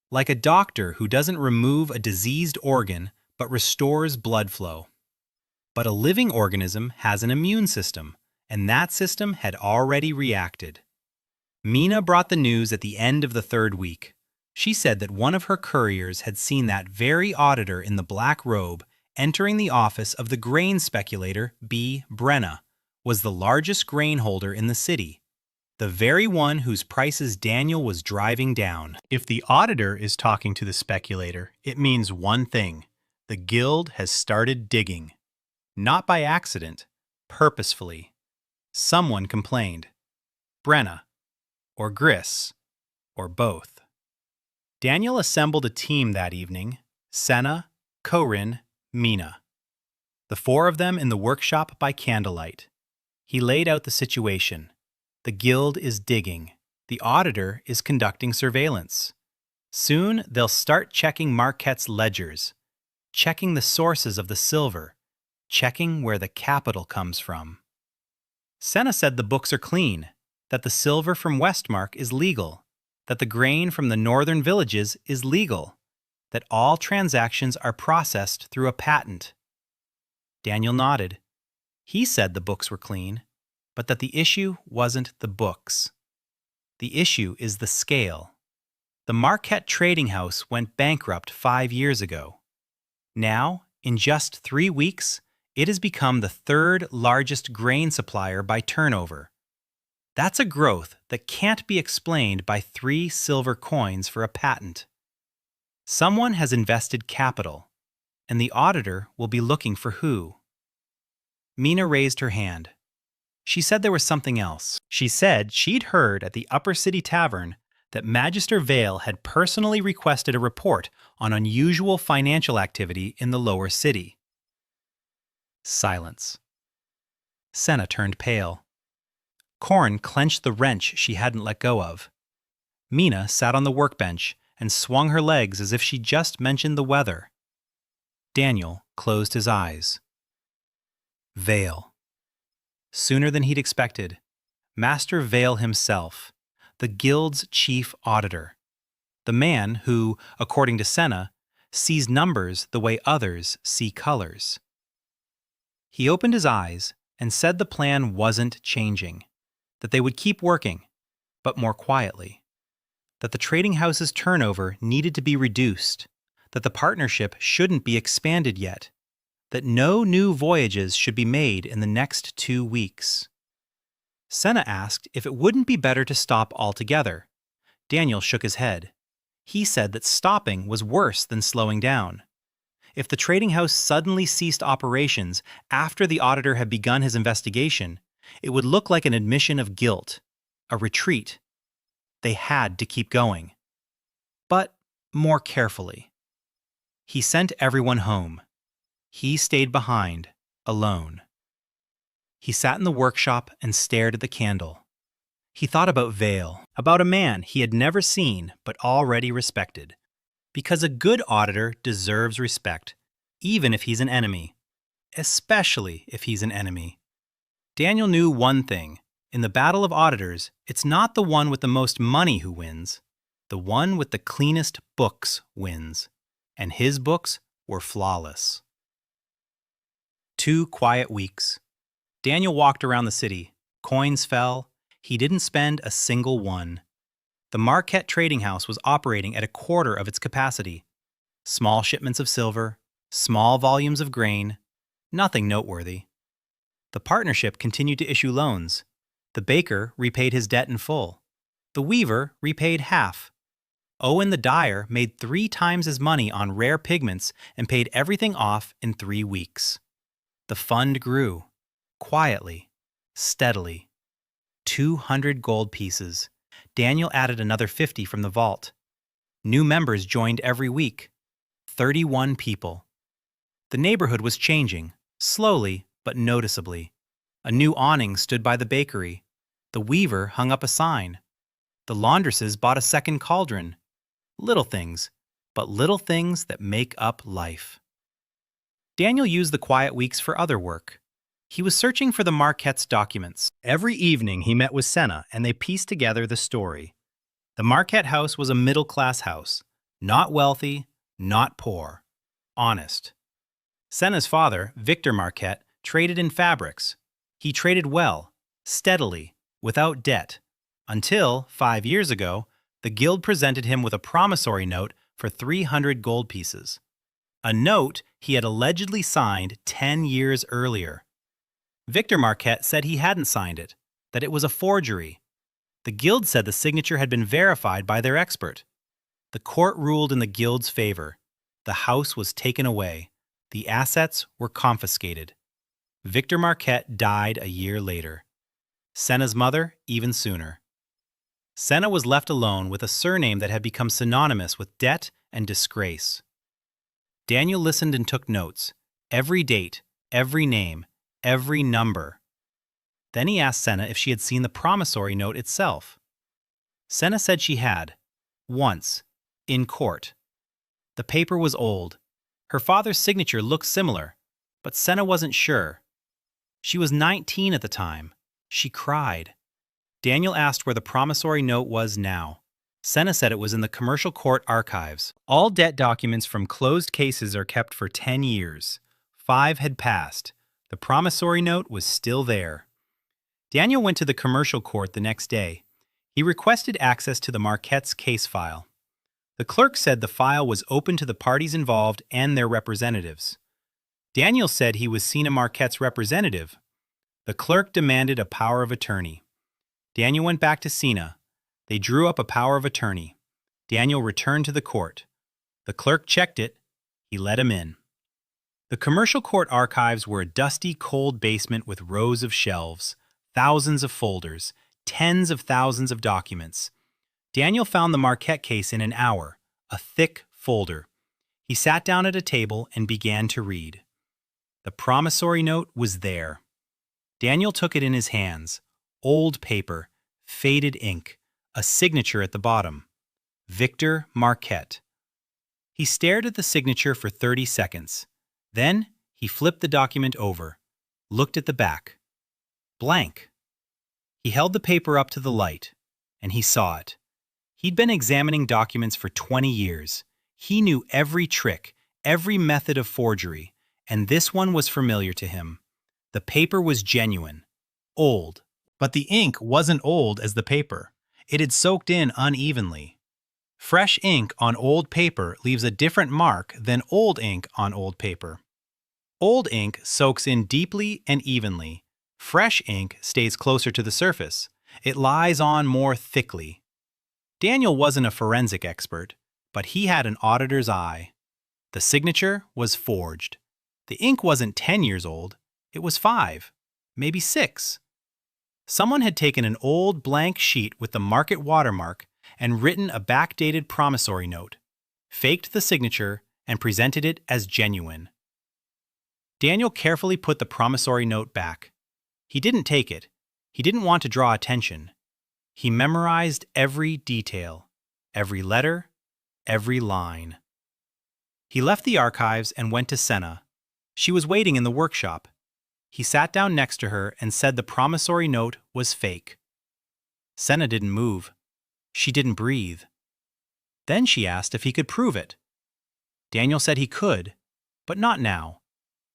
Like a doctor who doesn't remove a diseased organ, but restores blood flow. But a living organism has an immune system, and that system had already reacted. Mina brought the news at the end of the 3rd week. She said that one of her couriers had seen that very auditor in the black robe entering the office of the grain speculator B. Brenna, was the largest grain holder in the city, the very one whose prices Daniel was driving down. If the auditor is talking to the speculator, it means one thing: the guild has started digging. Not by accident, purposefully. Someone complained. Brenna, or Gris, or both. Daniel assembled a team that evening: Senna, Corinne, Mina. The 4 of them in the workshop by candlelight. He laid out the situation. The guild is digging. The auditor is conducting surveillance. Soon they'll start checking Marquette's ledgers, checking the sources of the silver, checking where the capital comes from. Senna said the books are clean, that the silver from Westmark is legal, that the grain from the northern villages is legal, that all transactions are processed through a patent. Daniel nodded. He said the books were clean, but that the issue wasn't the books. The issue is the scale. The Marquette Trading House went bankrupt 5 years ago. Now, in just 3 weeks, it has become the 3rd largest grain supplier by turnover. That's a growth that can't be explained by 3 silver coins for a patent. Someone has invested capital, and the auditor will be looking for who. Mina raised her hand. She said there was something else. She said she'd heard at the Upper City Tavern that Magister Vale had personally requested a report on unusual financial activity in the lower city. Silence. Senna turned pale. Corin clenched the wrench she hadn't let go of. Mina sat on the workbench and swung her legs as if she'd just mentioned the weather. Daniel closed his eyes. Vale. Sooner than he'd expected, Master Vale himself, the guild's chief auditor, the man who, according to Senna, sees numbers the way others see colors. He opened his eyes and said the plan wasn't changing, that they would keep working, but more quietly, that the trading house's turnover needed to be reduced, that the partnership shouldn't be expanded yet, that no new voyages should be made in the next 2 weeks. Senna asked if it wouldn't be better to stop altogether. Daniel shook his head. He said that stopping was worse than slowing down. If the trading house suddenly ceased operations after the auditor had begun his investigation, it would look like an admission of guilt, a retreat. They had to keep going. But more carefully. He sent everyone home. He stayed behind, alone. He sat in the workshop and stared at the candle. He thought about Vale, about a man he had never seen but already respected. Because a good auditor deserves respect, even if he's an enemy. Especially if he's an enemy. Daniel knew one thing. In the battle of auditors, it's not the one with the most money who wins. The one with the cleanest books wins. And his books were flawless. 2 quiet weeks. Daniel walked around the city. Coins fell. He didn't spend a single one. The Marquette Trading House was operating at a quarter of its capacity. Small shipments of silver, small volumes of grain, nothing noteworthy. The partnership continued to issue loans. The baker repaid his debt in full. The weaver repaid half. Owen the dyer made 3 times his money on rare pigments and paid everything off in 3 weeks. The fund grew, quietly, steadily. 200 gold pieces. Daniel added another 50 from the vault. New members joined every week. 31 people. The neighborhood was changing, slowly but noticeably. A new awning stood by the bakery. The weaver hung up a sign. The laundresses bought a second cauldron. Little things, but little things that make up life. Daniel used the quiet weeks for other work. He was searching for the Marquette's documents. Every evening he met with Senna and they pieced together the story. The Marquette house was a middle-class house. Not wealthy, not poor. Honest. Senna's father, Victor Marquette, traded in fabrics. He traded well, steadily, without debt, until, 5 years ago, the guild presented him with a promissory note for 300 gold pieces. A note he had allegedly signed 10 years earlier. Victor Marquette said he hadn't signed it, that it was a forgery. The guild said the signature had been verified by their expert. The court ruled in the guild's favor. The house was taken away. The assets were confiscated. Victor Marquette died a year later. Senna's mother even sooner. Senna was left alone with a surname that had become synonymous with debt and disgrace. Daniel listened and took notes. Every date, every name, every number. Then he asked Senna if she had seen the promissory note itself. Senna said she had. Once. In court. The paper was old. Her father's signature looked similar, but Senna wasn't sure. She was 19 at the time. She cried. Daniel asked where the promissory note was now. Senna said it was in the commercial court archives. All debt documents from closed cases are kept for 10 years. 5 had passed. The promissory note was still there. Daniel went to the commercial court the next day. He requested access to the Marquette's case file. The clerk said the file was open to the parties involved and their representatives. Daniel said he was Senna Marquette's representative. The clerk demanded a power of attorney. Daniel went back to Senna. They drew up a power of attorney. Daniel returned to the court. The clerk checked it. He let him in. The commercial court archives were a dusty, cold basement with rows of shelves, thousands of folders, tens of thousands of documents. Daniel found the Marquette case in an hour, a thick folder. He sat down at a table and began to read. The promissory note was there. Daniel took it in his hands. Old paper, faded ink, a signature at the bottom. Victor Marquette. He stared at the signature for 30 seconds. Then he flipped the document over, looked at the back. Blank. He held the paper up to the light, and he saw it. He'd been examining documents for 20 years. He knew every trick, every method of forgery, and this one was familiar to him. The paper was genuine, old, but the ink wasn't old as the paper. It had soaked in unevenly. Fresh ink on old paper leaves a different mark than old ink on old paper. Old ink soaks in deeply and evenly. Fresh ink stays closer to the surface. It lies on more thickly. Daniel wasn't a forensic expert, but he had an auditor's eye. The signature was forged. The ink wasn't 10 years old. It was 5, maybe 6. Someone had taken an old blank sheet with the Marquette watermark and written a backdated promissory note, faked the signature, and presented it as genuine. Daniel carefully put the promissory note back. He didn't take it. He didn't want to draw attention. He memorized every detail, every letter, every line. He left the archives and went to Senna. She was waiting in the workshop. He sat down next to her and said the promissory note was fake. Senna didn't move. She didn't breathe. Then she asked if he could prove it. Daniel said he could, but not now.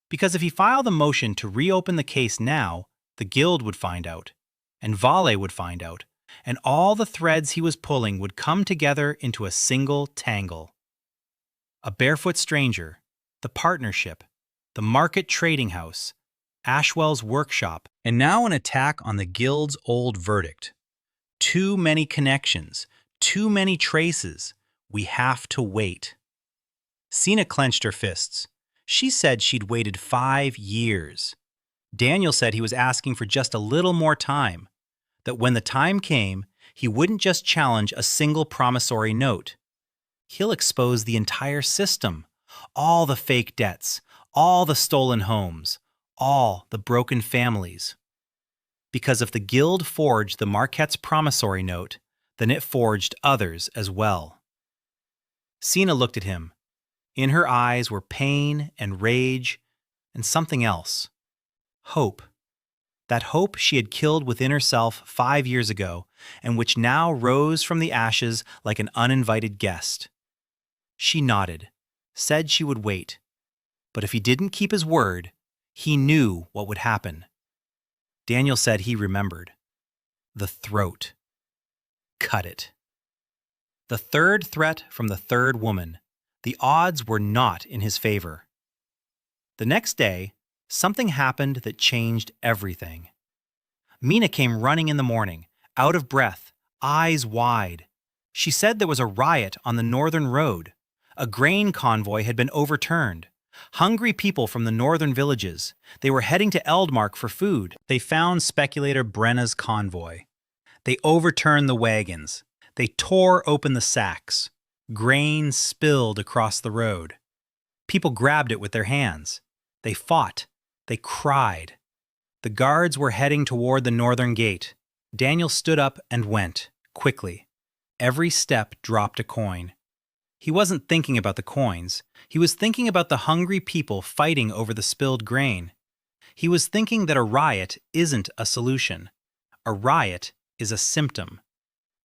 Because if he filed a motion to reopen the case now, the guild would find out, and Vale would find out, and all the threads he was pulling would come together into a single tangle. A barefoot stranger, the partnership, the market trading house, Ashwell's workshop, and now an attack on the guild's old verdict. Too many connections, too many traces. We have to wait. Sina clenched her fists. She said she'd waited 5 years. Daniel said he was asking for just a little more time, that when the time came, he wouldn't just challenge a single promissory note. He'll expose the entire system, all the fake debts, all the stolen homes, all the broken families. Because if the guild forged the Marquette's promissory note, then it forged others as well. Sina looked at him. In her eyes were pain and rage and something else. Hope. That hope she had killed within herself 5 years ago and which now rose from the ashes like an uninvited guest. She nodded, said she would wait. But if he didn't keep his word, he knew what would happen. Daniel said he remembered. The throat. Cut it. The third threat from the third woman. The odds were not in his favor. The next day, something happened that changed everything. Mina came running in the morning, out of breath, eyes wide. She said there was a riot on the northern road. A grain convoy had been overturned. Hungry people from the northern villages. They were heading to Eldmark for food. They found speculator Brenna's convoy. They overturned the wagons. They tore open the sacks. Grain spilled across the road. People grabbed it with their hands. They fought. They cried. The guards were heading toward the northern gate. Daniel stood up and went, quickly. Every step dropped a coin. He wasn't thinking about the coins. He was thinking about the hungry people fighting over the spilled grain. He was thinking that a riot isn't a solution. A riot is a symptom.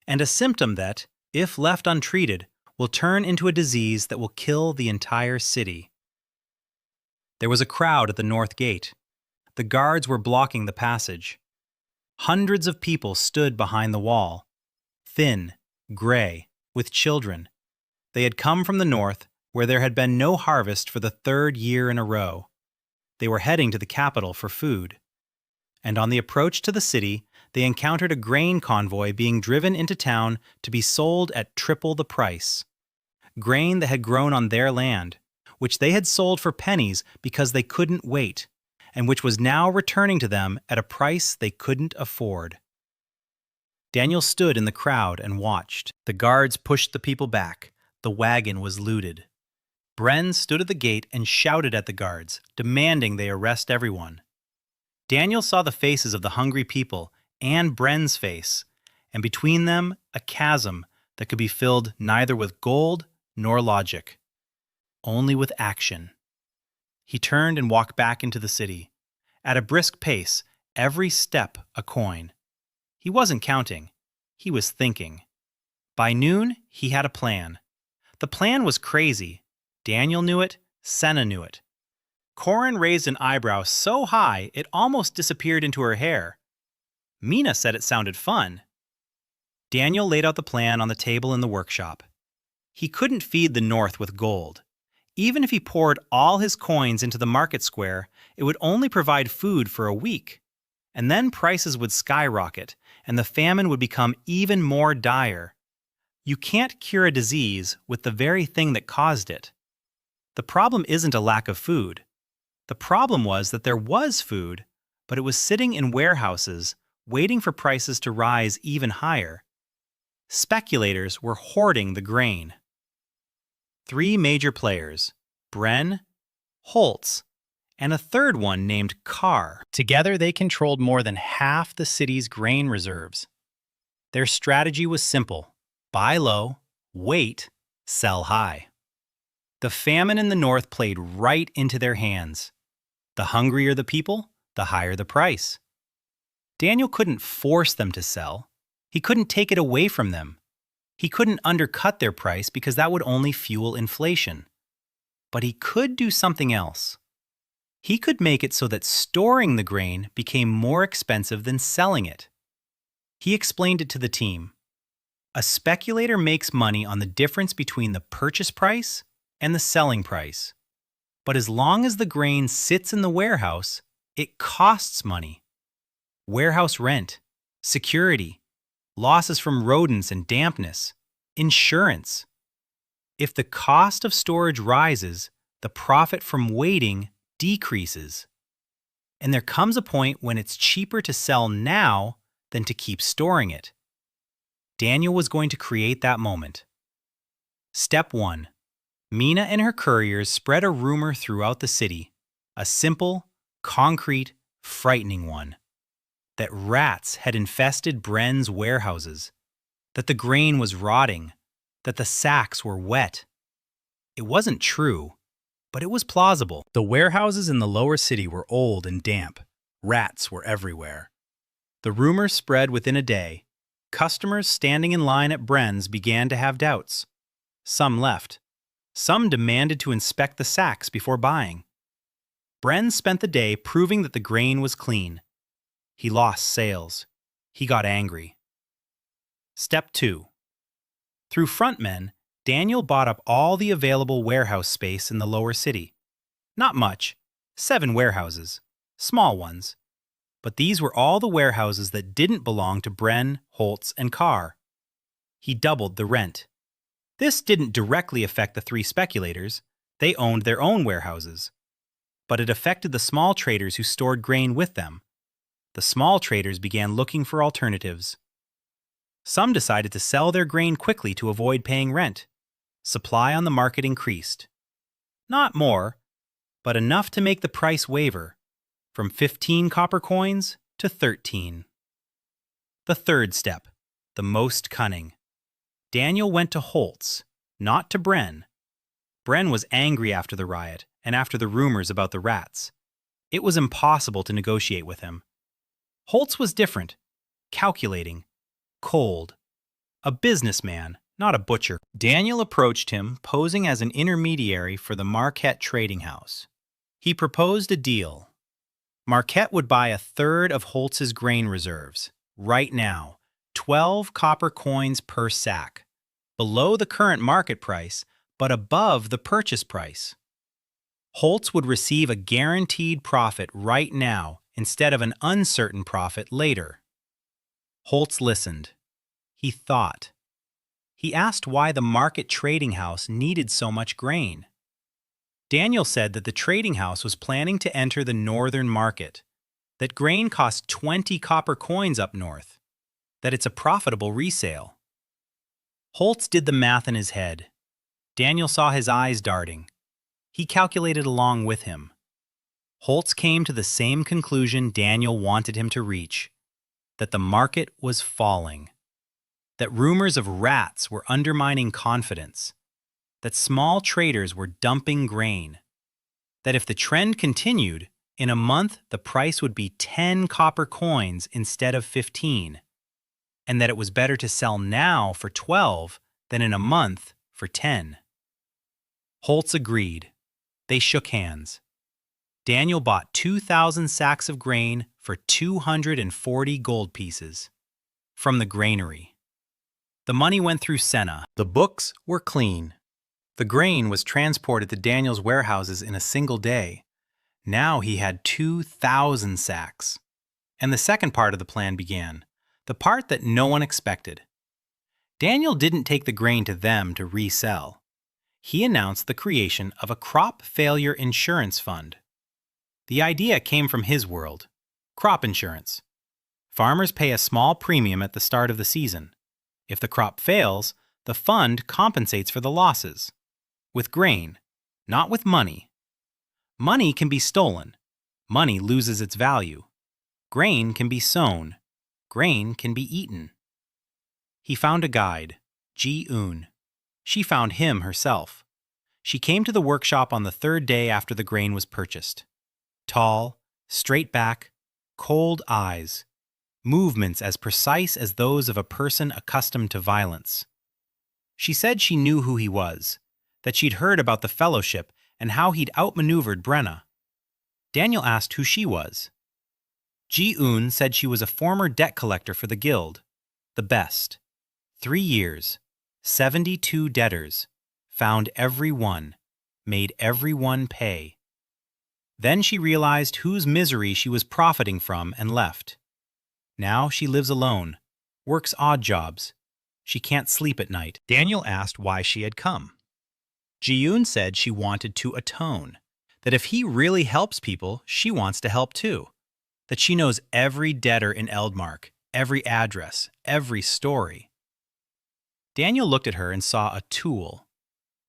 And a symptom that, if left untreated, will turn into a disease that will kill the entire city. There was a crowd at the north gate. The guards were blocking the passage. Hundreds of people stood behind the wall, thin, gray, with children. They had come from the north, where there had been no harvest for the 3rd year in a row. They were heading to the capital for food. And on the approach to the city, they encountered a grain convoy being driven into town to be sold at triple the price. Grain that had grown on their land, which they had sold for pennies because they couldn't wait, and which was now returning to them at a price they couldn't afford. Daniel stood in the crowd and watched. The guards pushed the people back. The wagon was looted. Bren stood at the gate and shouted at the guards, demanding they arrest everyone. Daniel saw the faces of the hungry people and Bren's face, and between them a chasm that could be filled neither with gold nor logic, only with action. He turned and walked back into the city. At a brisk pace, every step a coin. He wasn't counting. He was thinking. By noon, he had a plan. The plan was crazy. Daniel knew it. Senna knew it. Corin raised an eyebrow so high it almost disappeared into her hair. Mina said it sounded fun. Daniel laid out the plan on the table in the workshop. He couldn't feed the North with gold. Even if he poured all his coins into the market square, it would only provide food for a week. And then prices would skyrocket, and the famine would become even more dire. You can't cure a disease with the very thing that caused it. The problem isn't a lack of food. The problem was that there was food, but it was sitting in warehouses, waiting for prices to rise even higher. Speculators were hoarding the grain. Three major players, Bren, Holtz, and a third one named Carr. Together, they controlled more than half the city's grain reserves. Their strategy was simple: buy low, wait, sell high. The famine in the north played right into their hands. The hungrier the people, the higher the price. Daniel couldn't force them to sell. He couldn't take it away from them. He couldn't undercut their price because that would only fuel inflation. But he could do something else. He could make it so that storing the grain became more expensive than selling it. He explained it to the team. A speculator makes money on the difference between the purchase price and the selling price. But as long as the grain sits in the warehouse, it costs money. Warehouse rent, security, losses from rodents and dampness, insurance. If the cost of storage rises, the profit from waiting decreases. And there comes a point when it's cheaper to sell now than to keep storing it. Daniel was going to create that moment. Step 1. Mina and her couriers spread a rumor throughout the city, a simple, concrete, frightening one. That rats had infested Bren's warehouses, that the grain was rotting, that the sacks were wet. It wasn't true, but it was plausible. The warehouses in the lower city were old and damp. Rats were everywhere. The rumor spread within a day. Customers standing in line at Bren's began to have doubts. Some left. Some demanded to inspect the sacks before buying. Bren spent the day proving that the grain was clean. He lost sales. He got angry. Step 2. Through frontmen, Daniel bought up all the available warehouse space in the lower city. Not much, 7 warehouses, small ones. But these were all the warehouses that didn't belong to Bren, Holtz, and Carr. He doubled the rent. This didn't directly affect the 3 speculators. They owned their own warehouses. But it affected the small traders who stored grain with them. The small traders began looking for alternatives. Some decided to sell their grain quickly to avoid paying rent. Supply on the market increased. Not more, but enough to make the price waver, from 15 copper coins to 13. The third step, the most cunning. Daniel went to Holtz, not to Bren. Bren was angry after the riot and after the rumors about the rats. It was impossible to negotiate with him. Holtz was different, calculating, cold. A businessman, not a butcher. Daniel approached him, posing as an intermediary for the Marquette Trading House. He proposed a deal. Marquette would buy a third of Holtz's grain reserves, right now, 12 copper coins per sack, below the current market price, but above the purchase price. Holtz would receive a guaranteed profit right now instead of an uncertain profit later. Holtz listened. He thought. He asked why the Market Trading House needed so much grain. Daniel said that the trading house was planning to enter the northern market, that grain cost 20 copper coins up north, that it's a profitable resale. Holtz did the math in his head. Daniel saw his eyes darting. He calculated along with him. Holtz came to the same conclusion Daniel wanted him to reach, that the market was falling, that rumors of rats were undermining confidence, that small traders were dumping grain, that if the trend continued, in a month the price would be 10 copper coins instead of 15, and that it was better to sell now for 12 than in a month for 10. Holtz agreed. They shook hands. Daniel bought 2,000 sacks of grain for 240 gold pieces from the granary. The money went through Senna. The books were clean. The grain was transported to Daniel's warehouses in a single day. Now he had 2,000 sacks. And the second part of the plan began, the part that no one expected. Daniel didn't take the grain to them to resell. He announced the creation of a crop failure insurance fund. The idea came from his world, crop insurance. Farmers pay a small premium at the start of the season. If the crop fails, the fund compensates for the losses. with grain, not with money. Money can be stolen. Money loses its value. Grain can be sown. Grain can be eaten. He found a guide, Ji-un. She found him herself. She came to the workshop on the third day after the grain was purchased. Tall, straight back, cold eyes, movements as precise as those of a person accustomed to violence. She said she knew who he was, that she'd heard about the fellowship and how he'd outmaneuvered Brenna. Daniel asked who she was. Ji-un said she was a former debt collector for the guild, the best. 3 years, 72 debtors, found every one, made every one pay. Then she realized whose misery she was profiting from and left. Now she lives alone, works odd jobs. She can't sleep at night. Daniel asked why she had come. Ji-un said she wanted to atone, that if he really helps people, she wants to help too, that she knows every debtor in Eldmark, every address, every story. Daniel looked at her and saw a tool.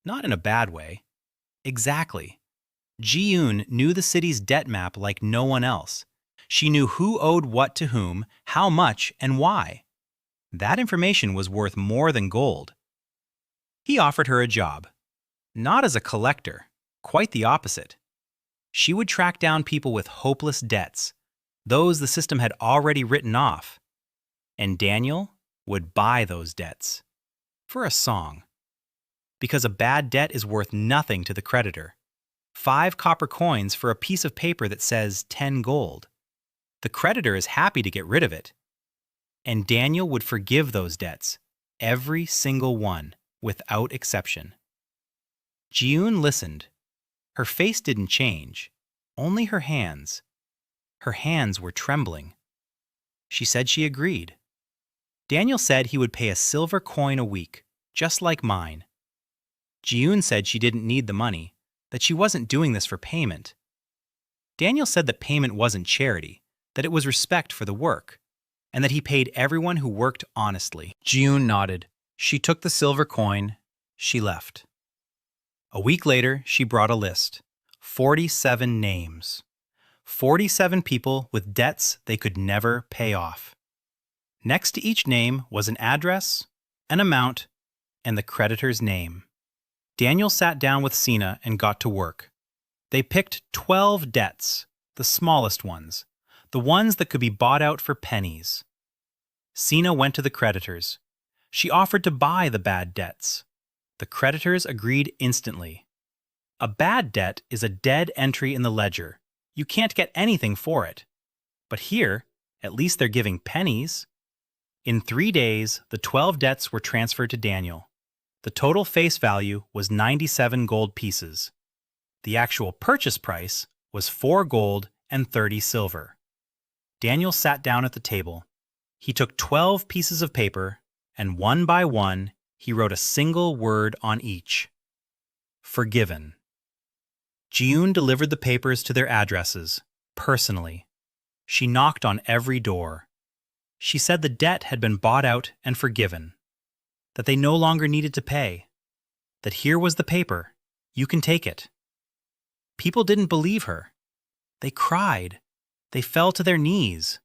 Not in a bad way. Exactly. Ji-un knew the city's debt map like no one else. She knew who owed what to whom, how much, and why. That information was worth more than gold. He offered her a job. Not as a collector, quite the opposite. She would track down people with hopeless debts, those the system had already written off. And Daniel would buy those debts. For a song. Because a bad debt is worth nothing to the creditor. 5 copper coins for a piece of paper that says 10 gold. The creditor is happy to get rid of it. And Daniel would forgive those debts, every single one, without exception. Ji-un listened. Her face didn't change, only her hands. Her hands were trembling. She said she agreed. Daniel said he would pay a silver coin a week, just like mine. Ji-un said she didn't need the money, that she wasn't doing this for payment. Daniel said that payment wasn't charity, that it was respect for the work, and that he paid everyone who worked honestly. Ji-un nodded. She took the silver coin. She left. A week later, she brought a list. 47 names. 47 people with debts they could never pay off. Next to each name was an address, an amount, and the creditor's name. Daniel sat down with Sina and got to work. They picked 12 debts, the smallest ones, the ones that could be bought out for pennies. Sina went to the creditors. She offered to buy the bad debts. The creditors agreed instantly. A bad debt is a dead entry in the ledger. You can't get anything for it. But here, at least they're giving pennies. In 3 days, the 12 debts were transferred to Daniel. The total face value was 97 gold pieces. The actual purchase price was 4 gold and 30 silver. Daniel sat down at the table. He took 12 pieces of paper, and one by one, he wrote a single word on each. Forgiven. Ji-un delivered the papers to their addresses, personally. She knocked on every door. She said the debt had been bought out and forgiven, that they no longer needed to pay, that here was the paper, you can take it. People didn't believe her. They cried. They fell to their knees.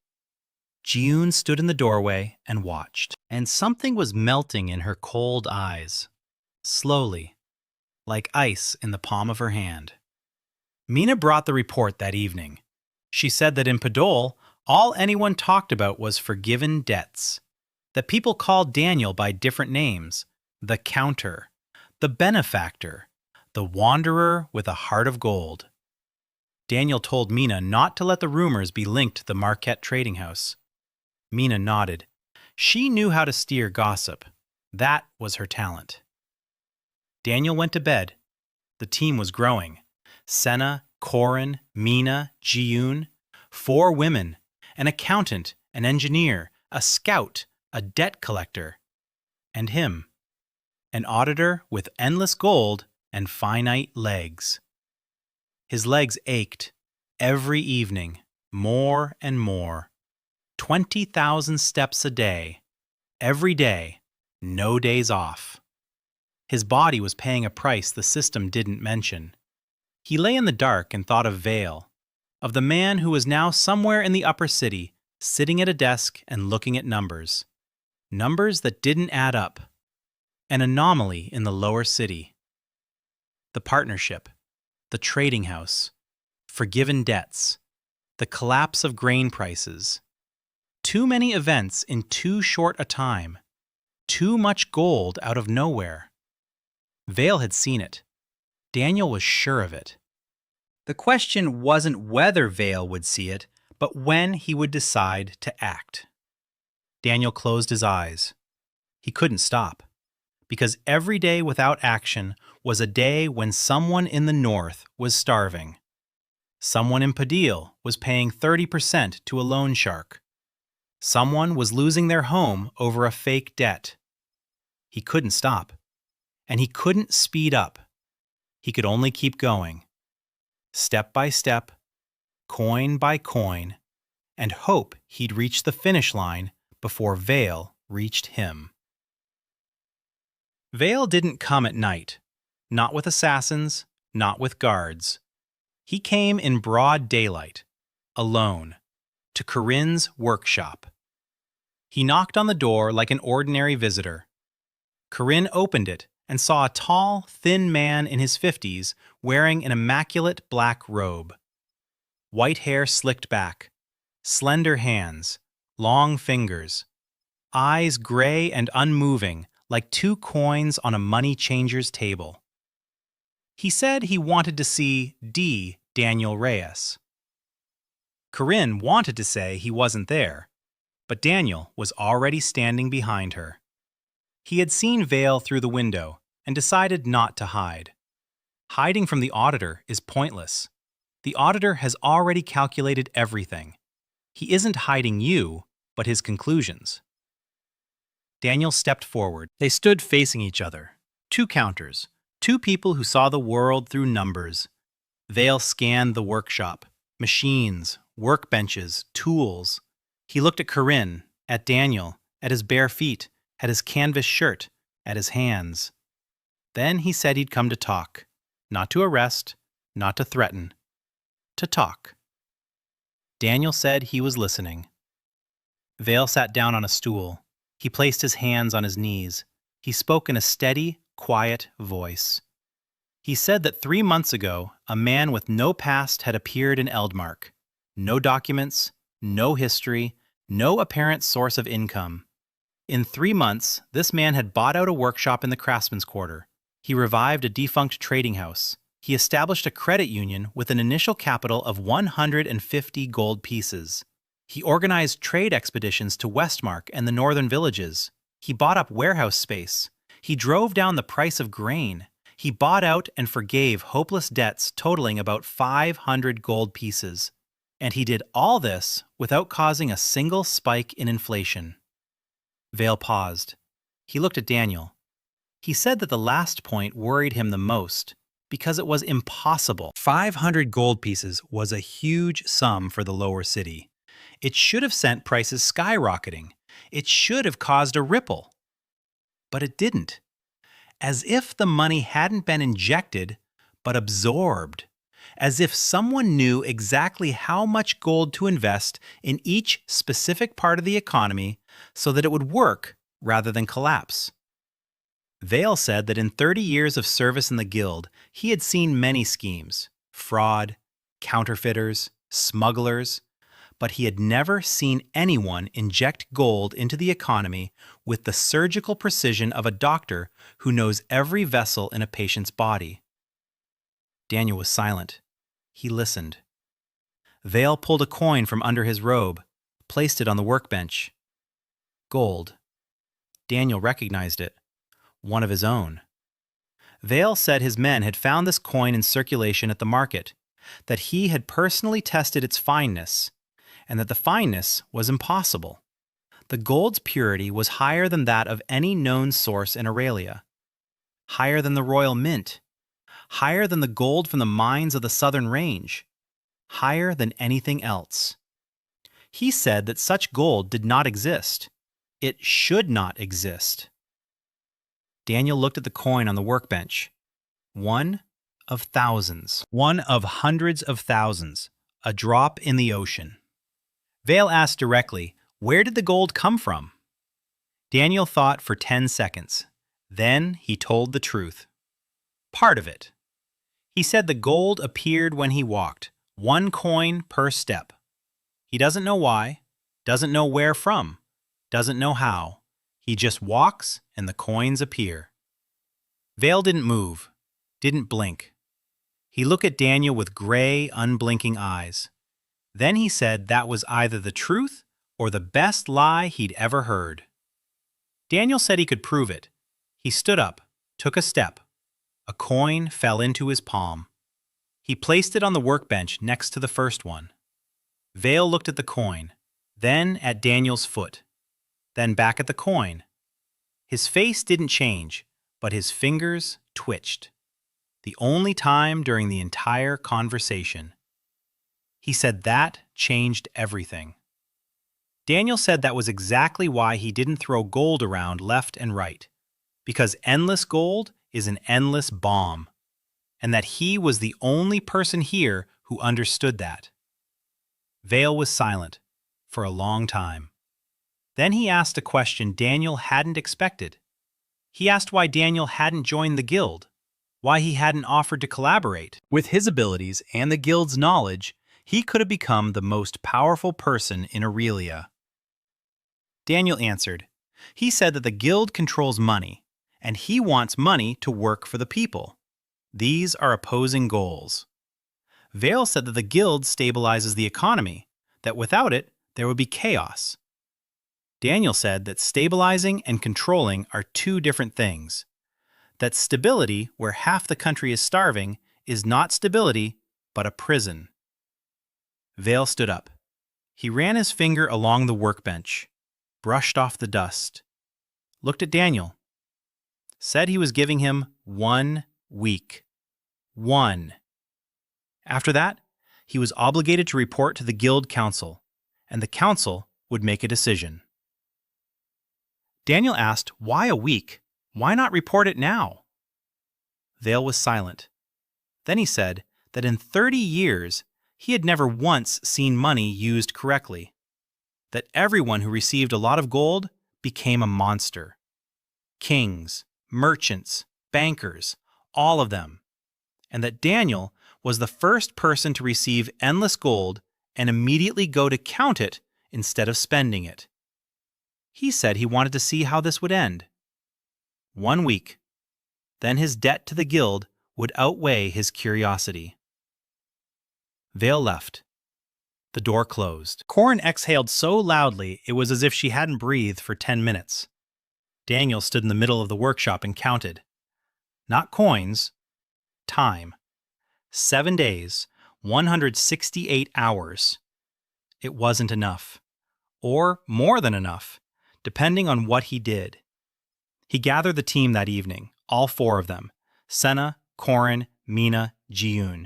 Ji-un stood in the doorway and watched, and something was melting in her cold eyes, slowly, like ice in the palm of her hand. Mina brought the report that evening. She said that in Podol, all anyone talked about was forgiven debts, that people called Daniel by different names, the counter, the benefactor, the wanderer with a heart of gold. Daniel told Mina not to let the rumors be linked to the Marquette Trading House. Mina nodded. She knew how to steer gossip. That was her talent. Daniel went to bed. The team was growing. Senna, Corin, Mina, Ji-un, 4 women, an accountant, an engineer, a scout, a debt collector, and him, an auditor with endless gold and finite legs. His legs ached every evening, more and more. 20,000 steps a day, every day, no days off. His body was paying a price the system didn't mention. He lay in the dark and thought of Vale, of the man who was now somewhere in the upper city, sitting at a desk and looking at numbers. Numbers that didn't add up. An anomaly in the lower city. The partnership, the trading house, forgiven debts, the collapse of grain prices. Too many events in too short a time. Too much gold out of nowhere. Vale had seen it. Daniel was sure of it. The question wasn't whether Vale would see it, but when he would decide to act. Daniel closed his eyes. He couldn't stop, because every day without action was a day when someone in the north was starving. Someone in Padil was paying 30% to a loan shark. Someone was losing their home over a fake debt. He couldn't stop, and he couldn't speed up. He could only keep going, step by step, coin by coin, and hope he'd reach the finish line before Vale reached him. Vale didn't come at night, not with assassins, not with guards. He came in broad daylight, alone, to Corinne's workshop. He knocked on the door like an ordinary visitor. Corinne opened it and saw a tall, thin man in his 50s wearing an immaculate black robe. White hair slicked back, slender hands, long fingers, eyes gray and unmoving like two coins on a money changer's table. He said he wanted to see Daniel Reyes. Corinne wanted to say he wasn't there, but Daniel was already standing behind her. He had seen Vale through the window and decided not to hide. Hiding from the auditor is pointless. The auditor has already calculated everything. He isn't hiding you, but his conclusions. Daniel stepped forward. They stood facing each other. Two counters. Two people who saw the world through numbers. Vale scanned the workshop. Machines, workbenches, tools. He looked at Corinne, at Daniel, at his bare feet, at his canvas shirt, at his hands. Then he said he'd come to talk. Not to arrest, not to threaten. To talk. Daniel said he was listening. Vale sat down on a stool. He placed his hands on his knees. He spoke in a steady, quiet voice. He said that 3 months ago, a man with no past had appeared in Eldmark. No documents, no history, no apparent source of income. In 3 months, this man had bought out a workshop in the craftsmen's quarter. He revived a defunct trading house. He established a credit union with an initial capital of 150 gold pieces. He organized trade expeditions to Westmark and the northern villages. He bought up warehouse space. He drove down the price of grain. He bought out and forgave hopeless debts totaling about 500 gold pieces. And he did all this without causing a single spike in inflation. Vale paused. He looked at Daniel. He said that the last point worried him the most because it was impossible. 500 gold pieces was a huge sum for the lower city. It should have sent prices skyrocketing. It should have caused a ripple. But it didn't. As if the money hadn't been injected, but absorbed. As if someone knew exactly how much gold to invest in each specific part of the economy so that it would work rather than collapse. Vale said that in 30 years of service in the guild, he had seen many schemes, fraud, counterfeiters, smugglers, but he had never seen anyone inject gold into the economy with the surgical precision of a doctor who knows every vessel in a patient's body. Daniel was silent. He listened. Vale pulled a coin from under his robe, placed it on the workbench. Gold. Daniel recognized it. One of his own. Vale said his men had found this coin in circulation at the market, that he had personally tested its fineness, and that the fineness was impossible. The gold's purity was higher than that of any known source in Aurelia, higher than the Royal Mint, higher than the gold from the mines of the Southern Range, higher than anything else. He said that such gold did not exist. It should not exist. Daniel looked at the coin on the workbench. One of thousands. One of hundreds of thousands. A drop in the ocean. Vale asked directly, "Where did the gold come from?" Daniel thought for 10 seconds. Then he told the truth. Part of it. He said the gold appeared when he walked, 1 coin per step. He doesn't know why, doesn't know where from, doesn't know how. He just walks and the coins appear. Vale didn't move, didn't blink. He looked at Daniel with gray, unblinking eyes. Then he said that was either the truth or the best lie he'd ever heard. Daniel said he could prove it. He stood up, took a step. A coin fell into his palm. He placed it on the workbench next to the first one. Vale looked at the coin, then at Daniel's foot, then back at the coin. His face didn't change, but his fingers twitched. The only time during the entire conversation. He said that changed everything. Daniel said that was exactly why he didn't throw gold around left and right, because endless gold is an endless bomb, and that he was the only person here who understood that. Vale was silent for a long time. Then he asked a question Daniel hadn't expected. He asked why Daniel hadn't joined the guild, why he hadn't offered to collaborate. With his abilities and the guild's knowledge, he could have become the most powerful person in Aurelia. Daniel answered. He said that the guild controls money, and he wants money to work for the people. These are opposing goals. Vale said that the guild stabilizes the economy, that without it, there would be chaos. Daniel said that stabilizing and controlling are 2 different things. That stability, where half the country is starving, is not stability, but a prison. Vale stood up. He ran his finger along the workbench, brushed off the dust, looked at Daniel, said he was giving him 1 week. 1. After that, he was obligated to report to the guild council, and the council would make a decision. Daniel asked, why a week? Why not report it now? Vale was silent. Then he said that in 30 years, he had never once seen money used correctly. That everyone who received a lot of gold became a monster. Kings, merchants, bankers, all of them. And that Daniel was the first person to receive endless gold and immediately go to count it instead of spending it. He said he wanted to see how this would end. 1 week. Then his debt to the guild would outweigh his curiosity. Vale left. The door closed. Corin exhaled so loudly it was as if she hadn't breathed for 10 minutes. Daniel stood in the middle of the workshop and counted. Not coins. Time. 7 days, 168 hours. It wasn't enough. Or more than enough, depending on what he did. He gathered the team that evening, all 4 of them, Senna, Corin, Mina, Jiyoon.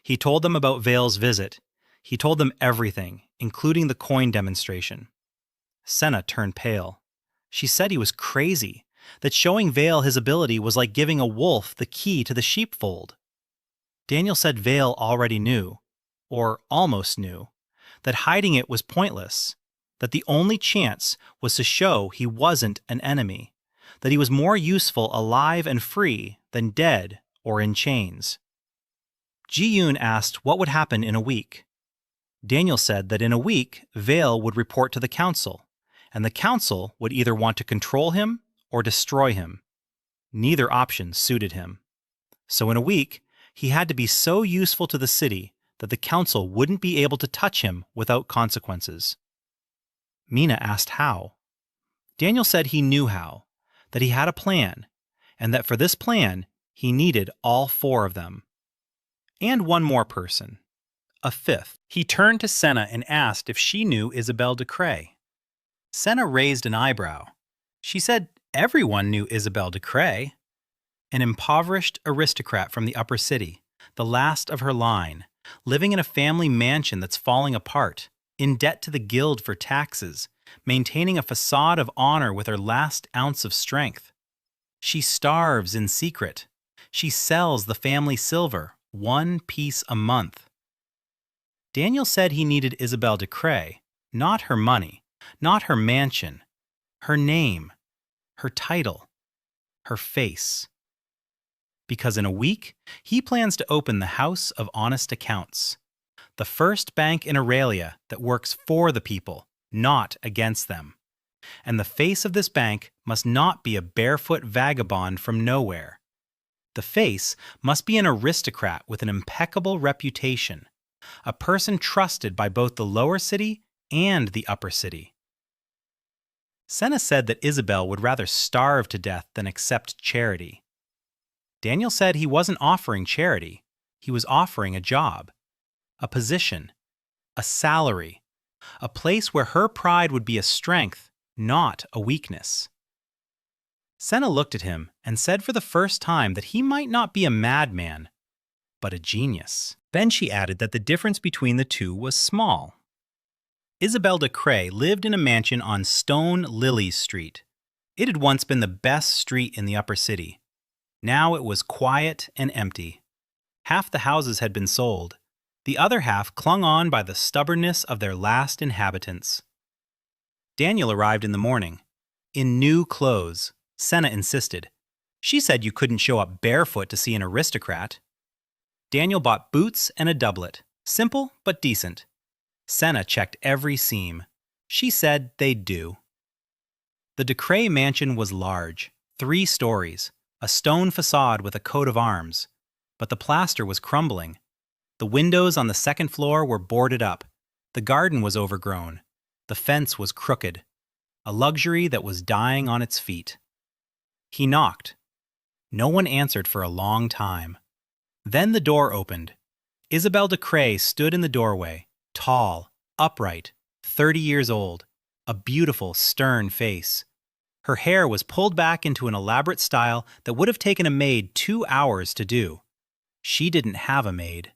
He told them about Vale's visit. He told them everything, including the coin demonstration. Senna turned pale. She said he was crazy, that showing Vale his ability was like giving a wolf the key to the sheepfold. Daniel said Vale already knew, or almost knew, that hiding it was pointless, that the only chance was to show he wasn't an enemy, that he was more useful alive and free than dead or in chains. Jiyoon asked what would happen in a week. Daniel said that in a week, Vale would report to the council, and the council would either want to control him or destroy him. Neither option suited him. So in a week, he had to be so useful to the city that the council wouldn't be able to touch him without consequences. Mina asked how. Daniel said he knew how, that he had a plan, and that for this plan, he needed all 4 of them. And one more person. A 5th. He turned to Senna and asked if she knew Isabelle de Cray. Senna raised an eyebrow. She said everyone knew Isabelle de Cray. An impoverished aristocrat from the upper city, the last of her line, living in a family mansion that's falling apart, in debt to the guild for taxes, maintaining a facade of honor with her last ounce of strength. She starves in secret. She sells the family silver, 1 piece a month. Daniel said he needed Isabel Decree, not her money, not her mansion, her name, her title, her face. Because in a week, he plans to open the House of Honest Accounts, the first bank in Australia that works for the people, not against them. And the face of this bank must not be a barefoot vagabond from nowhere. The face must be an aristocrat with an impeccable reputation, a person trusted by both the lower city and the upper city. Senna said that Isabel would rather starve to death than accept charity. Daniel said he wasn't offering charity, he was offering a job, a position, a salary, a place where her pride would be a strength, not a weakness. Senna looked at him and said for the first time that he might not be a madman, but a genius. Then she added that the difference between the two was small. Isabel Decree lived in a mansion on Stone Lilies Street. It had once been the best street in the upper city. Now it was quiet and empty. Half the houses had been sold. The other half clung on by the stubbornness of their last inhabitants. Daniel arrived in the morning. In new clothes, Senna insisted. She said you couldn't show up barefoot to see an aristocrat. Daniel bought boots and a doublet, simple but decent. Senna checked every seam. She said they'd do. The Decree mansion was large, 3 stories, a stone facade with a coat of arms, but the plaster was crumbling. The windows on the second floor were boarded up. The garden was overgrown. The fence was crooked, a luxury that was dying on its feet. He knocked. No one answered for a long time. Then the door opened. Isabel Decree stood in the doorway, tall, upright, 30 years old, a beautiful, stern face. Her hair was pulled back into an elaborate style that would have taken a maid 2 hours to do. She didn't have a maid.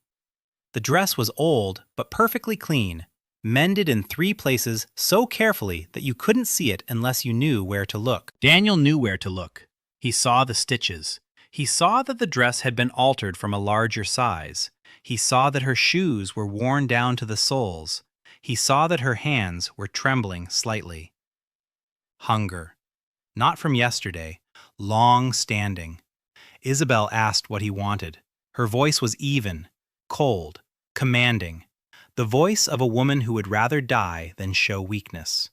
The dress was old but perfectly clean, mended in 3 places so carefully that you couldn't see it unless you knew where to look. Daniel knew where to look. He saw the stitches. He saw that the dress had been altered from a larger size. He saw that her shoes were worn down to the soles. He saw that her hands were trembling slightly. Hunger. Not from yesterday, long-standing. Isabel asked what he wanted. Her voice was even, cold, commanding. The voice of a woman who would rather die than show weakness.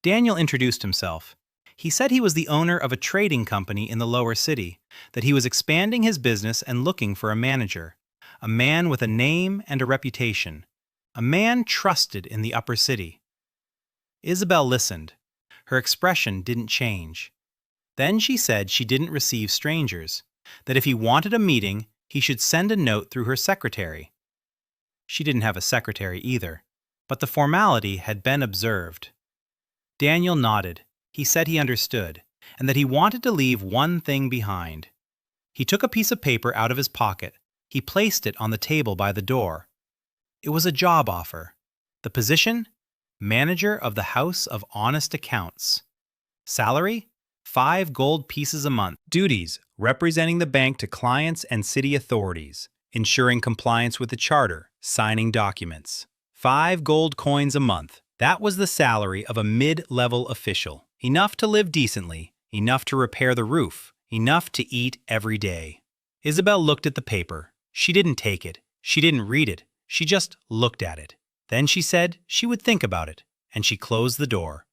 Daniel introduced himself. He said he was the owner of a trading company in the lower city, that he was expanding his business and looking for a manager, a man with a name and a reputation, a man trusted in the upper city. Isabel listened. Her expression didn't change. Then she said she didn't receive strangers, that if he wanted a meeting, he should send a note through her secretary. She didn't have a secretary either, but the formality had been observed. Daniel nodded. He said he understood, and that he wanted to leave one thing behind. He took a piece of paper out of his pocket. He placed it on the table by the door. It was a job offer. The position? Manager of the House of Honest Accounts. Salary? 5 gold pieces a month. Duties: representing the bank to clients and city authorities, ensuring compliance with the charter, signing documents. 5 gold coins a month. That was the salary of a mid-level official. Enough to live decently, enough to repair the roof, enough to eat every day. Isabel looked at the paper. She didn't take it. She didn't read it. She just looked at it. Then she said she would think about it, and she closed the door.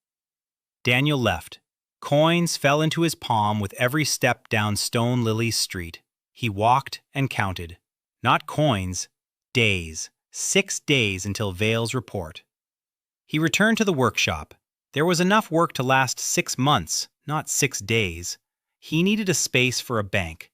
Daniel left. Coins fell into his palm with every step down Stone Lilies Street. He walked and counted. Not coins, days. 6 days until Vale's report. He returned to the workshop. There was enough work to last 6 months, not 6 days. He needed a space for a bank.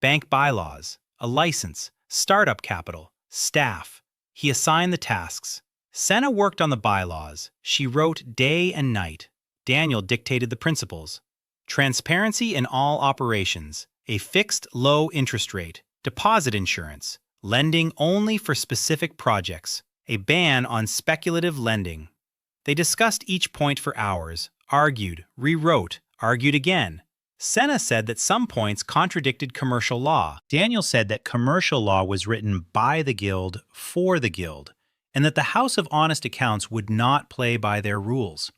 Bank bylaws, a license, startup capital, staff. He assigned the tasks. Senna worked on the bylaws. She wrote day and night. Daniel dictated the principles. Transparency in all operations, a fixed low interest rate, deposit insurance, lending only for specific projects, a ban on speculative lending. They discussed each point for hours, argued, rewrote, argued again. Senna said that some points contradicted commercial law. Daniel said that commercial law was written by the guild for the guild, and that the House of Honest Accounts would not play by their rules.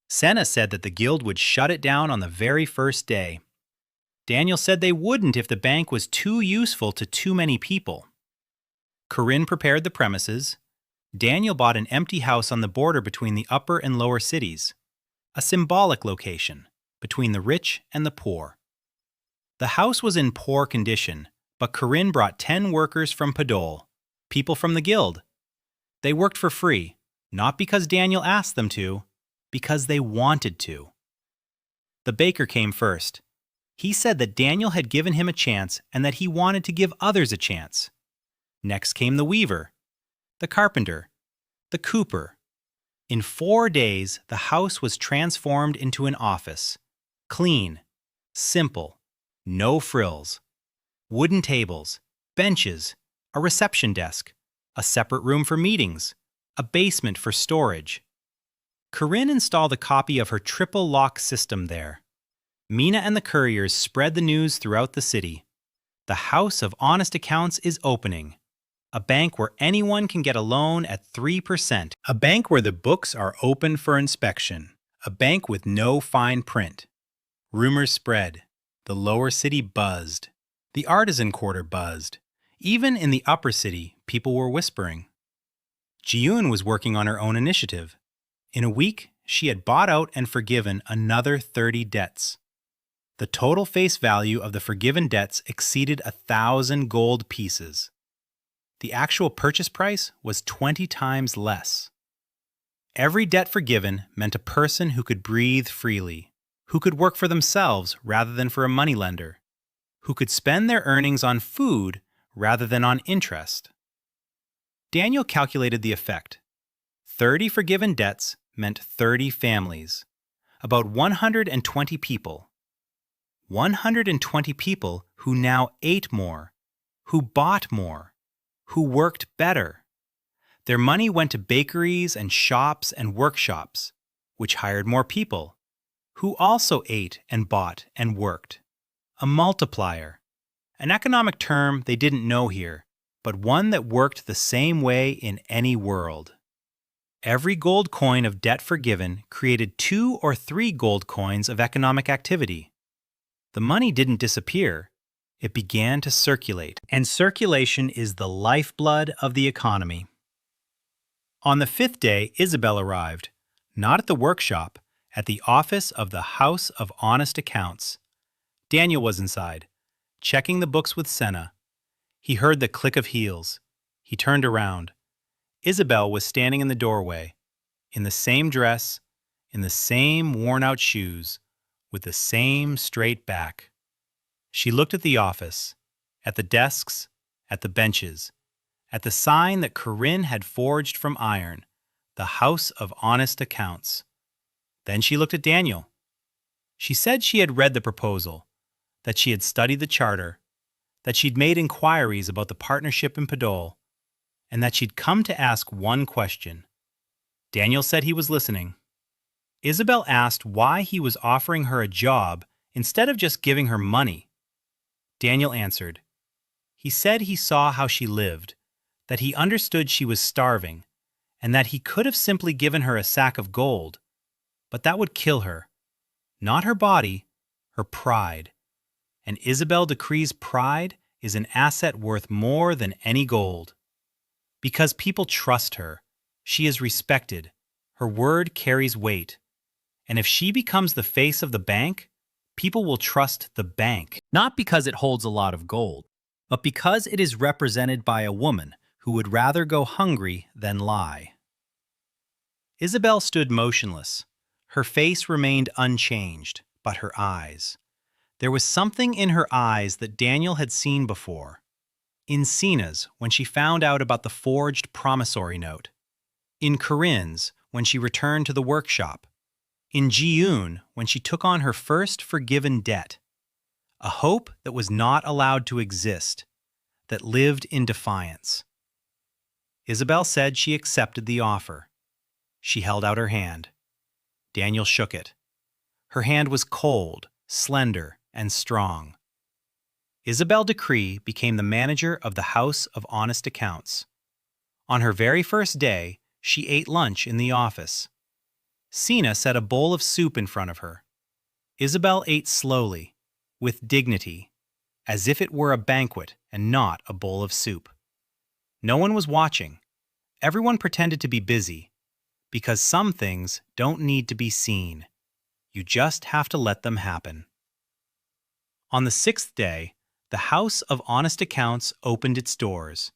Senna said that the guild would shut it down on the very first day. Daniel said they wouldn't if the bank was too useful to too many people. Corinne prepared the premises. Daniel bought an empty house on the border between the upper and lower cities, a symbolic location between the rich and the poor. The house was in poor condition, but Corinne brought 10 workers from Podol, people from the guild. They worked for free, not because Daniel asked them to, because they wanted to. The baker came first. He said that Daniel had given him a chance and that he wanted to give others a chance. Next came the weaver, the carpenter, the cooper. In 4 days, the house was transformed into an office. Clean, simple, no frills. Wooden tables, benches, a reception desk, a separate room for meetings, a basement for storage. Corinne installed a copy of her triple lock system there. Mina and the couriers spread the news throughout the city. The House of Honest Accounts is opening. A bank where anyone can get a loan at 3%. A bank where the books are open for inspection. A bank with no fine print. Rumors spread. The lower city buzzed. The artisan quarter buzzed. Even in the upper city, people were whispering. Ji-yoon was working on her own initiative. In a week, she had bought out and forgiven another 30 debts. The total face value of the forgiven debts exceeded 1,000 gold pieces. The actual purchase price was 20 times less. Every debt forgiven meant a person who could breathe freely, who could work for themselves rather than for a moneylender, who could spend their earnings on food rather than on interest. Daniel calculated the effect. 30 forgiven debts meant 30 families, about 120 people. 120 people who now ate more, who bought more, who worked better. Their money went to bakeries and shops and workshops, which hired more people, who also ate and bought and worked. A multiplier, an economic term they didn't know here, but one that worked the same way in any world. Every gold coin of debt forgiven created 2 or 3 gold coins of economic activity. The money didn't disappear. It began to circulate, and circulation is the lifeblood of the economy. On the 5th day, Isabel arrived, not at the workshop, at the office of the House of Honest Accounts. Daniel was inside, checking the books with Senna. He heard the click of heels. He turned around. Isabel was standing in the doorway, in the same dress, in the same worn-out shoes, with the same straight back. She looked at the office, at the desks, at the benches, at the sign that Corinne had forged from iron, the House of Honest Accounts. Then she looked at Daniel. She said she had read the proposal, that she had studied the charter, that she'd made inquiries about the partnership in Podol, and that she'd come to ask one question. Daniel said he was listening. Isabel asked why he was offering her a job instead of just giving her money. Daniel answered. He said he saw how she lived, that he understood she was starving, and that he could have simply given her a sack of gold, but that would kill her. Not her body, her pride. And Isabel decrees pride is an asset worth more than any gold. Because people trust her, she is respected, her word carries weight. And if she becomes the face of the bank, people will trust the bank. Not because it holds a lot of gold, but because it is represented by a woman who would rather go hungry than lie. Isabel stood motionless. Her face remained unchanged, but her eyes. There was something in her eyes that Daniel had seen before. In Sina's, when she found out about the forged promissory note. In Corinne's, when she returned to the workshop. In Ji-yoon, when she took on her first forgiven debt. A hope that was not allowed to exist, that lived in defiance. Isabel said she accepted the offer. She held out her hand. Daniel shook it. Her hand was cold, slender, and strong. Isabel Decree became the manager of the House of Honest Accounts. On her very first day, she ate lunch in the office. Sina set a bowl of soup in front of her. Isabel ate slowly, with dignity, as if it were a banquet and not a bowl of soup. No one was watching. Everyone pretended to be busy, because some things don't need to be seen. You just have to let them happen. On the 6th day, the House of Honest Accounts opened its doors.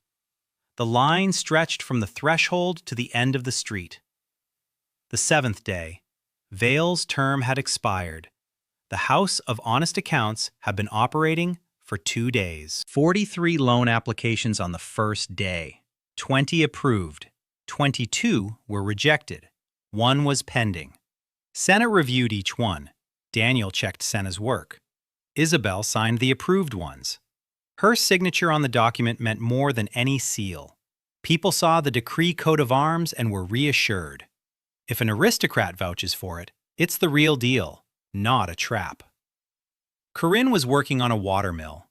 The line stretched from the threshold to the end of the street. The 7th day, Vale's term had expired. The House of Honest Accounts had been operating for 2 days. 43 loan applications on the first day. 20 approved. 22 were rejected. 1 was pending. Senna reviewed each one. Daniel checked Senna's work. Isabel signed the approved ones. Her signature on the document meant more than any seal. People saw the decree coat of arms and were reassured. If an aristocrat vouches for it, it's the real deal, not a trap. Corinne was working on a watermill.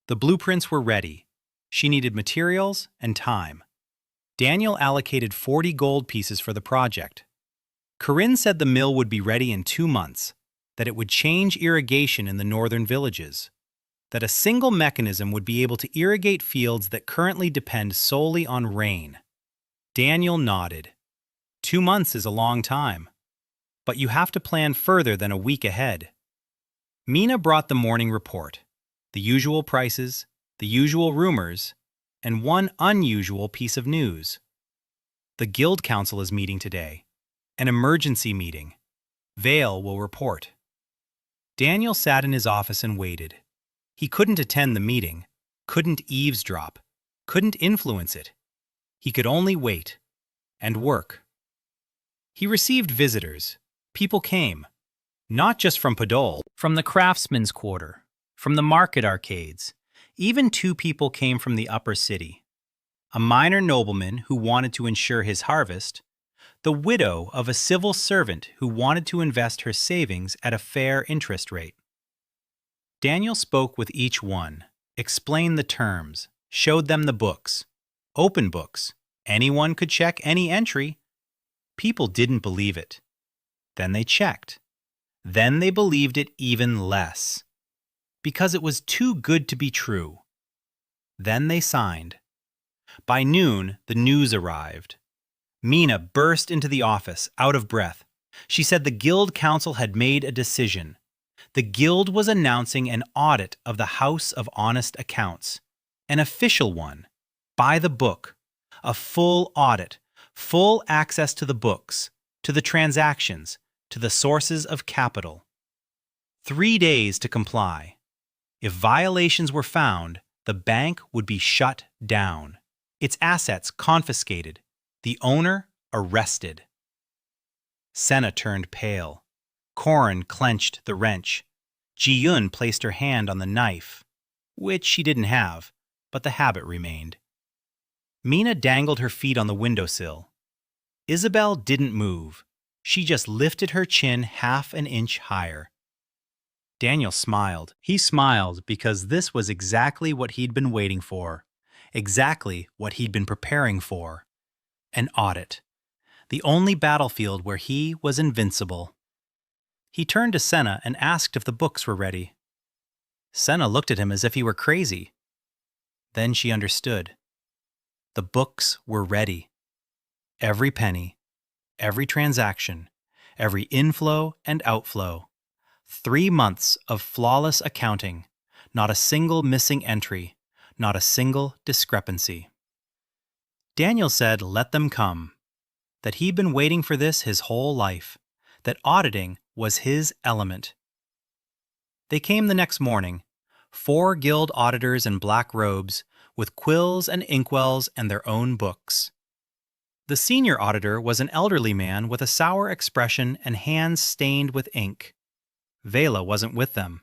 The blueprints were ready. She needed materials and time. Daniel allocated 40 gold pieces for the project. Corinne said the mill would be ready in 2 months, that it would change irrigation in the northern villages, that a single mechanism would be able to irrigate fields that currently depend solely on rain. Daniel nodded. 2 months is a long time, but you have to plan further than a week ahead. Mina brought the morning report, the usual prices, the usual rumors, and one unusual piece of news. The Guild Council is meeting today. An emergency meeting. Vale will report. Daniel sat in his office and waited. He couldn't attend the meeting, couldn't eavesdrop, couldn't influence it. He could only wait and work. He received visitors. People came, not just from Podol, from the craftsmen's quarter, from the market arcades. Even 2 people came from the upper city. A minor nobleman who wanted to ensure his harvest, the widow of a civil servant who wanted to invest her savings at a fair interest rate. Daniel spoke with each one, explained the terms, showed them the books. Open books. Anyone could check any entry. People didn't believe it. Then they checked. Then they believed it even less, because it was too good to be true. Then they signed. By noon, the news arrived. Mina burst into the office, out of breath. She said the Guild Council had made a decision. The Guild was announcing an audit of the House of Honest Accounts, an official one, by the book, a full audit, full access to the books, to the transactions, to the sources of capital. 3 days to comply. If violations were found, the bank would be shut down, its assets confiscated, the owner arrested. Senna turned pale. Corin clenched the wrench. Ji-yun placed her hand on the knife, which she didn't have, but the habit remained. Mina dangled her feet on the windowsill. Isabel didn't move. She just lifted her chin half an inch higher. Daniel smiled. He smiled because this was exactly what he'd been waiting for, exactly what he'd been preparing for. An audit. The only battlefield where he was invincible. He turned to Senna and asked if the books were ready. Senna looked at him as if he were crazy. Then she understood. The books were ready. Every penny, every transaction, every inflow and outflow. 3 months of flawless accounting, not a single missing entry, not a single discrepancy. Daniel said, let them come, that he'd been waiting for this his whole life, that auditing was his element. They came the next morning, 4 guild auditors in black robes, with quills and inkwells and their own books. The senior auditor was an elderly man with a sour expression and hands stained with ink. Vela wasn't with them.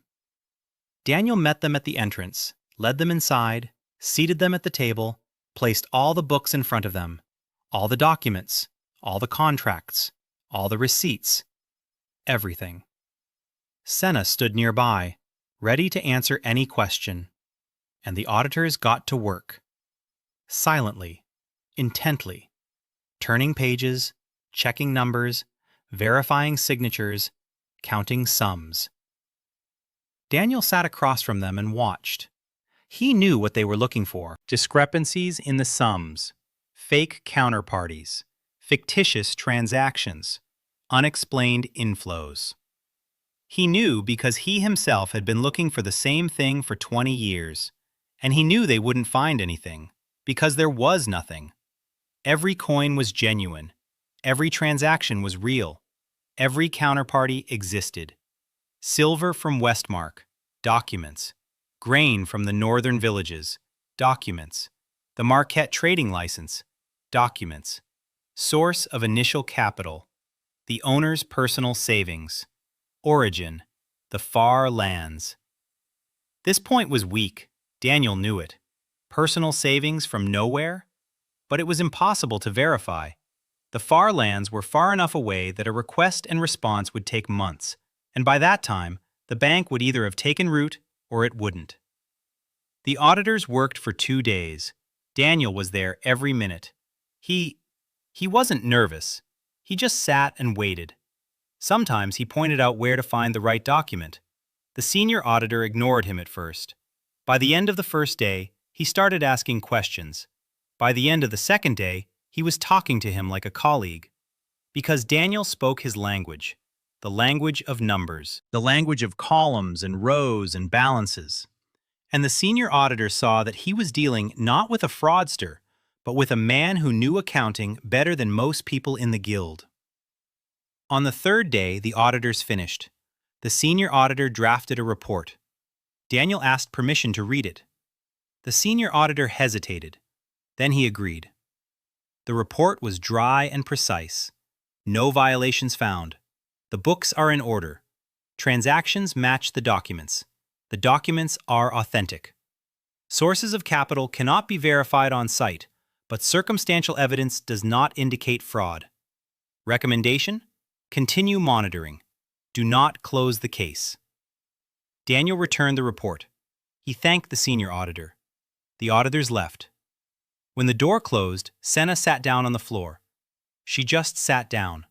Daniel met them at the entrance, led them inside, seated them at the table, placed all the books in front of them, all the documents, all the contracts, all the receipts, everything. Senna stood nearby, ready to answer any question, and the auditors got to work. Silently, intently, turning pages, checking numbers, verifying signatures, counting sums. Daniel sat across from them and watched. He knew what they were looking for: discrepancies in the sums, fake counterparties, fictitious transactions, unexplained inflows. He knew because he himself had been looking for the same thing for 20 years, and he knew they wouldn't find anything, because there was nothing. Every coin was genuine, every transaction was real, every counterparty existed. Silver from Westmark, documents. Grain from the northern villages, documents. The Marquette trading license, documents. Source of initial capital, the owner's personal savings. Origin, the far lands. This point was weak. Daniel knew it. Personal savings from nowhere? But it was impossible to verify. The far lands were far enough away that a request and response would take months, and by that time, the bank would either have taken root or it wouldn't. The auditors worked for 2 days. Daniel was there every minute. He wasn't nervous. He just sat and waited. Sometimes he pointed out where to find the right document. The senior auditor ignored him at first. By the end of the first day, he started asking questions. By the end of the second day, he was talking to him like a colleague. Because Daniel spoke his language, the language of numbers, the language of columns and rows and balances. And the senior auditor saw that he was dealing not with a fraudster, but with a man who knew accounting better than most people in the guild. On the third day, the auditors finished. The senior auditor drafted a report. Daniel asked permission to read it. The senior auditor hesitated. Then he agreed. The report was dry and precise. No violations found. The books are in order. Transactions match the documents. The documents are authentic. Sources of capital cannot be verified on site, but circumstantial evidence does not indicate fraud. Recommendation: continue monitoring. Do not close the case. Daniel returned the report. He thanked the senior auditor. The auditors left. When the door closed, Senna sat down on the floor. She just sat down.